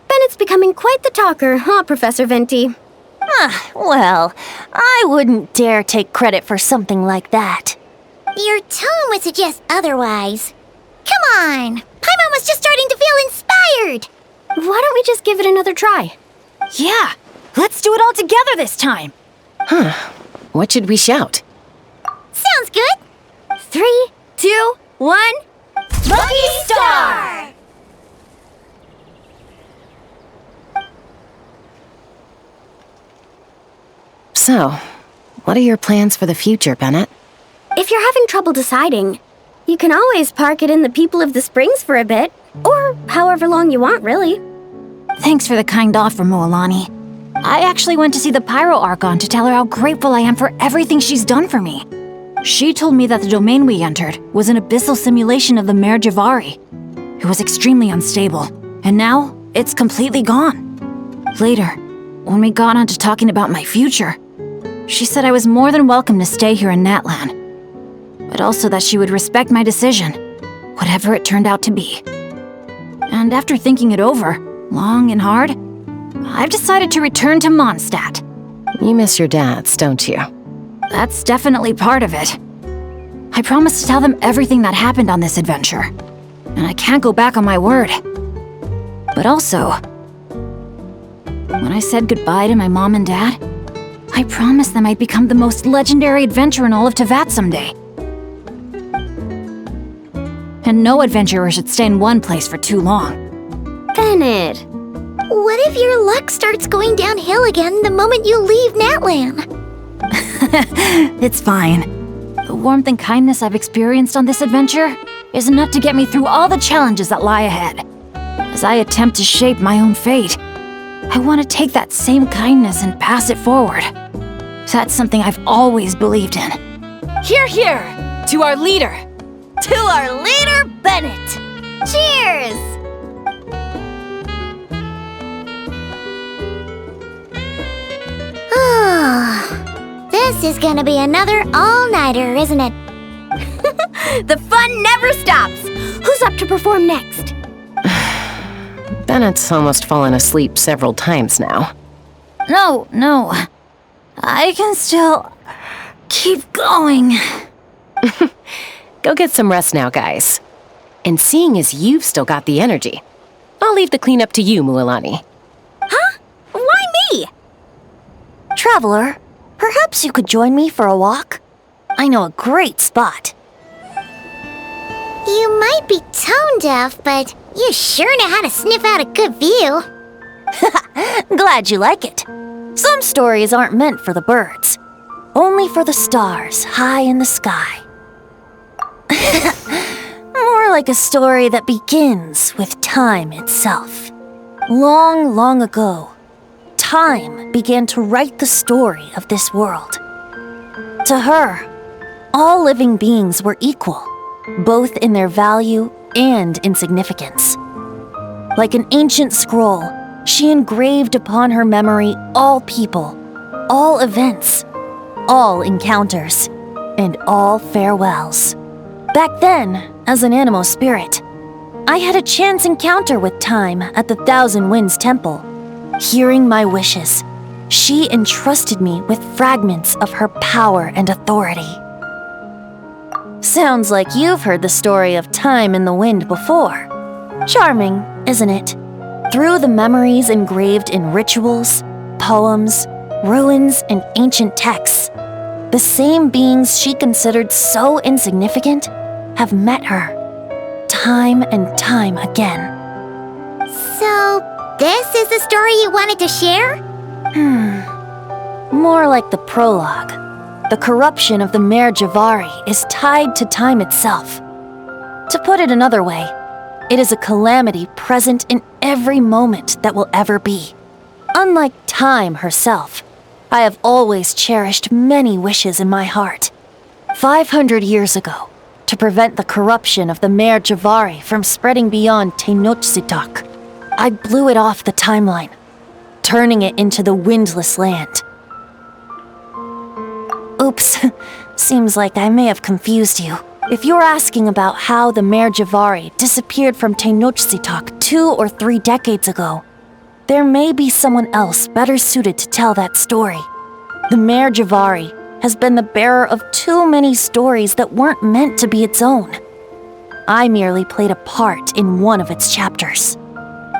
Bennett's becoming quite the talker, huh, Professor Venti? Well, I wouldn't dare take credit for something like that. Your tone would suggest otherwise. Come on! Paimon was just starting to feel inspired! Why don't we just give it another try? Yeah, let's do it all together this time. What should we shout? Sounds good! 3, 2, 1... Lucky Star! So, what are your plans for the future, Bennett? If you're having trouble deciding, you can always park it in the People of the Springs for a bit. Or however long you want, really. Thanks for the kind offer, Moalani. I actually went to see the Pyro Archon to tell her how grateful I am for everything she's done for me. She told me that the domain we entered was an abyssal simulation of the Mare Javari. It was extremely unstable, and now it's completely gone. Later, when we got on to talking about my future, she said I was more than welcome to stay here in Natlan, but also that she would respect my decision, whatever it turned out to be. And after thinking it over, long and hard, I've decided to return to Mondstadt. You miss your dads, don't you? That's definitely part of it. I promised to tell them everything that happened on this adventure, and I can't go back on my word. But also, when I said goodbye to my mom and dad, I promised them I'd become the most legendary adventurer in all of Teyvat someday. And no adventurer should stay in one place for too long. Bennett! What if your luck starts going downhill again the moment you leave Natlan? It's fine. The warmth and kindness I've experienced on this adventure is enough to get me through all the challenges that lie ahead. As I attempt to shape my own fate, I want to take that same kindness and pass it forward. That's something I've always believed in. Hear, hear! To our leader! To our leader, Bennett! Cheers! This is gonna be another all-nighter, isn't it? The fun never stops! Who's up to perform next? Bennett's almost fallen asleep several times now. No. I can still keep going. Go get some rest now, guys. And seeing as you've still got the energy, I'll leave the cleanup to you, Mualani. Huh? Why me? Traveler, perhaps you could join me for a walk? I know a great spot. You might be tone deaf, but you sure know how to sniff out a good view. Glad you like it. Some stories aren't meant for the birds, only for the stars high in the sky. More like a story that begins with time itself. Long, long ago, time began to write the story of this world. To her, all living beings were equal, both in their value and in significance. Like an ancient scroll, she engraved upon her memory all people, all events, all encounters, and all farewells. Back then, as an animal spirit, I had a chance encounter with time at the Thousand Winds Temple. Hearing my wishes, she entrusted me with fragments of her power and authority. Sounds like you've heard the story of time in the wind before. Charming, isn't it? Through the memories engraved in rituals, poems, ruins, and ancient texts, the same beings she considered so insignificant have met her, time and time again. So, this is the story you wanted to share? More like the prologue. The corruption of the Mare Javari is tied to time itself. To put it another way, it is a calamity present in every moment that will ever be. Unlike time herself, I have always cherished many wishes in my heart. 500 years ago, to prevent the corruption of the Mare Javari from spreading beyond Tenochtitlán, I blew it off the timeline, turning it into the Windless Land. Oops, seems like I may have confused you. If you're asking about how the Mare Javari disappeared from Tenochtitlan 2 or 3 decades ago, there may be someone else better suited to tell that story. The Mare Javari has been the bearer of too many stories that weren't meant to be its own. I merely played a part in one of its chapters.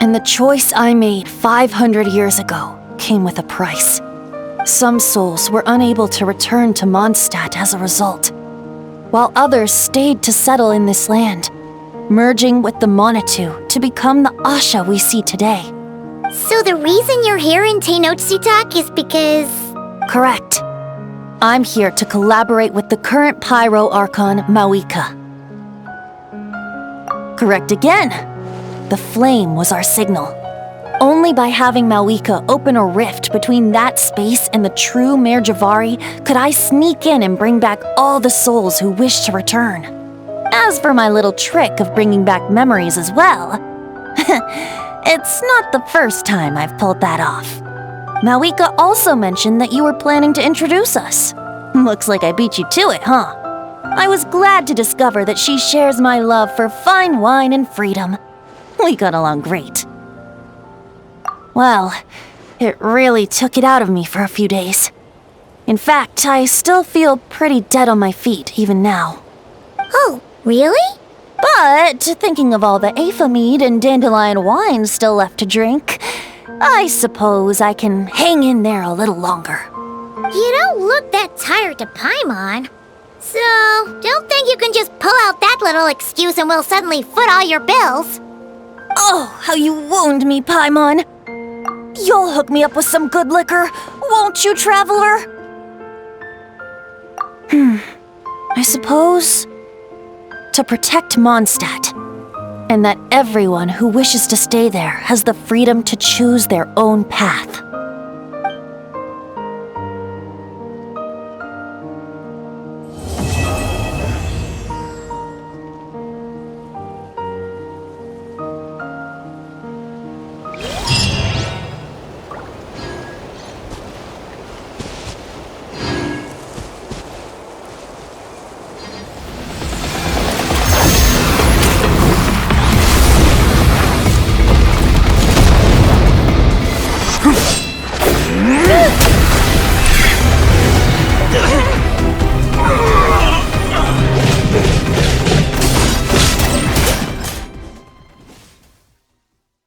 And the choice I made 500 years ago came with a price. Some souls were unable to return to Mondstadt as a result, while others stayed to settle in this land, merging with the Monitu to become the Asha we see today. So the reason you're here in Tenochtitlan is because... Correct. I'm here to collaborate with the current Pyro Archon, Mawika. Correct again. The flame was our signal. Only by having Mawika open a rift between that space and the true Mare Javari could I sneak in and bring back all the souls who wish to return. As for my little trick of bringing back memories as well, it's not the first time I've pulled that off. Mawika also mentioned that you were planning to introduce us. Looks like I beat you to it, huh? I was glad to discover that she shares my love for fine wine and freedom. We got along great. Well, it really took it out of me for a few days. In fact, I still feel pretty dead on my feet even now. Oh, really? But thinking of all the Afa mead and dandelion wine still left to drink, I suppose I can hang in there a little longer. You don't look that tired to Paimon. So, don't think you can just pull out that little excuse and we'll suddenly foot all your bills. Oh, how you wound me, Paimon. You'll hook me up with some good liquor, won't you, traveler? I suppose to protect Mondstadt, and that everyone who wishes to stay there has the freedom to choose their own path.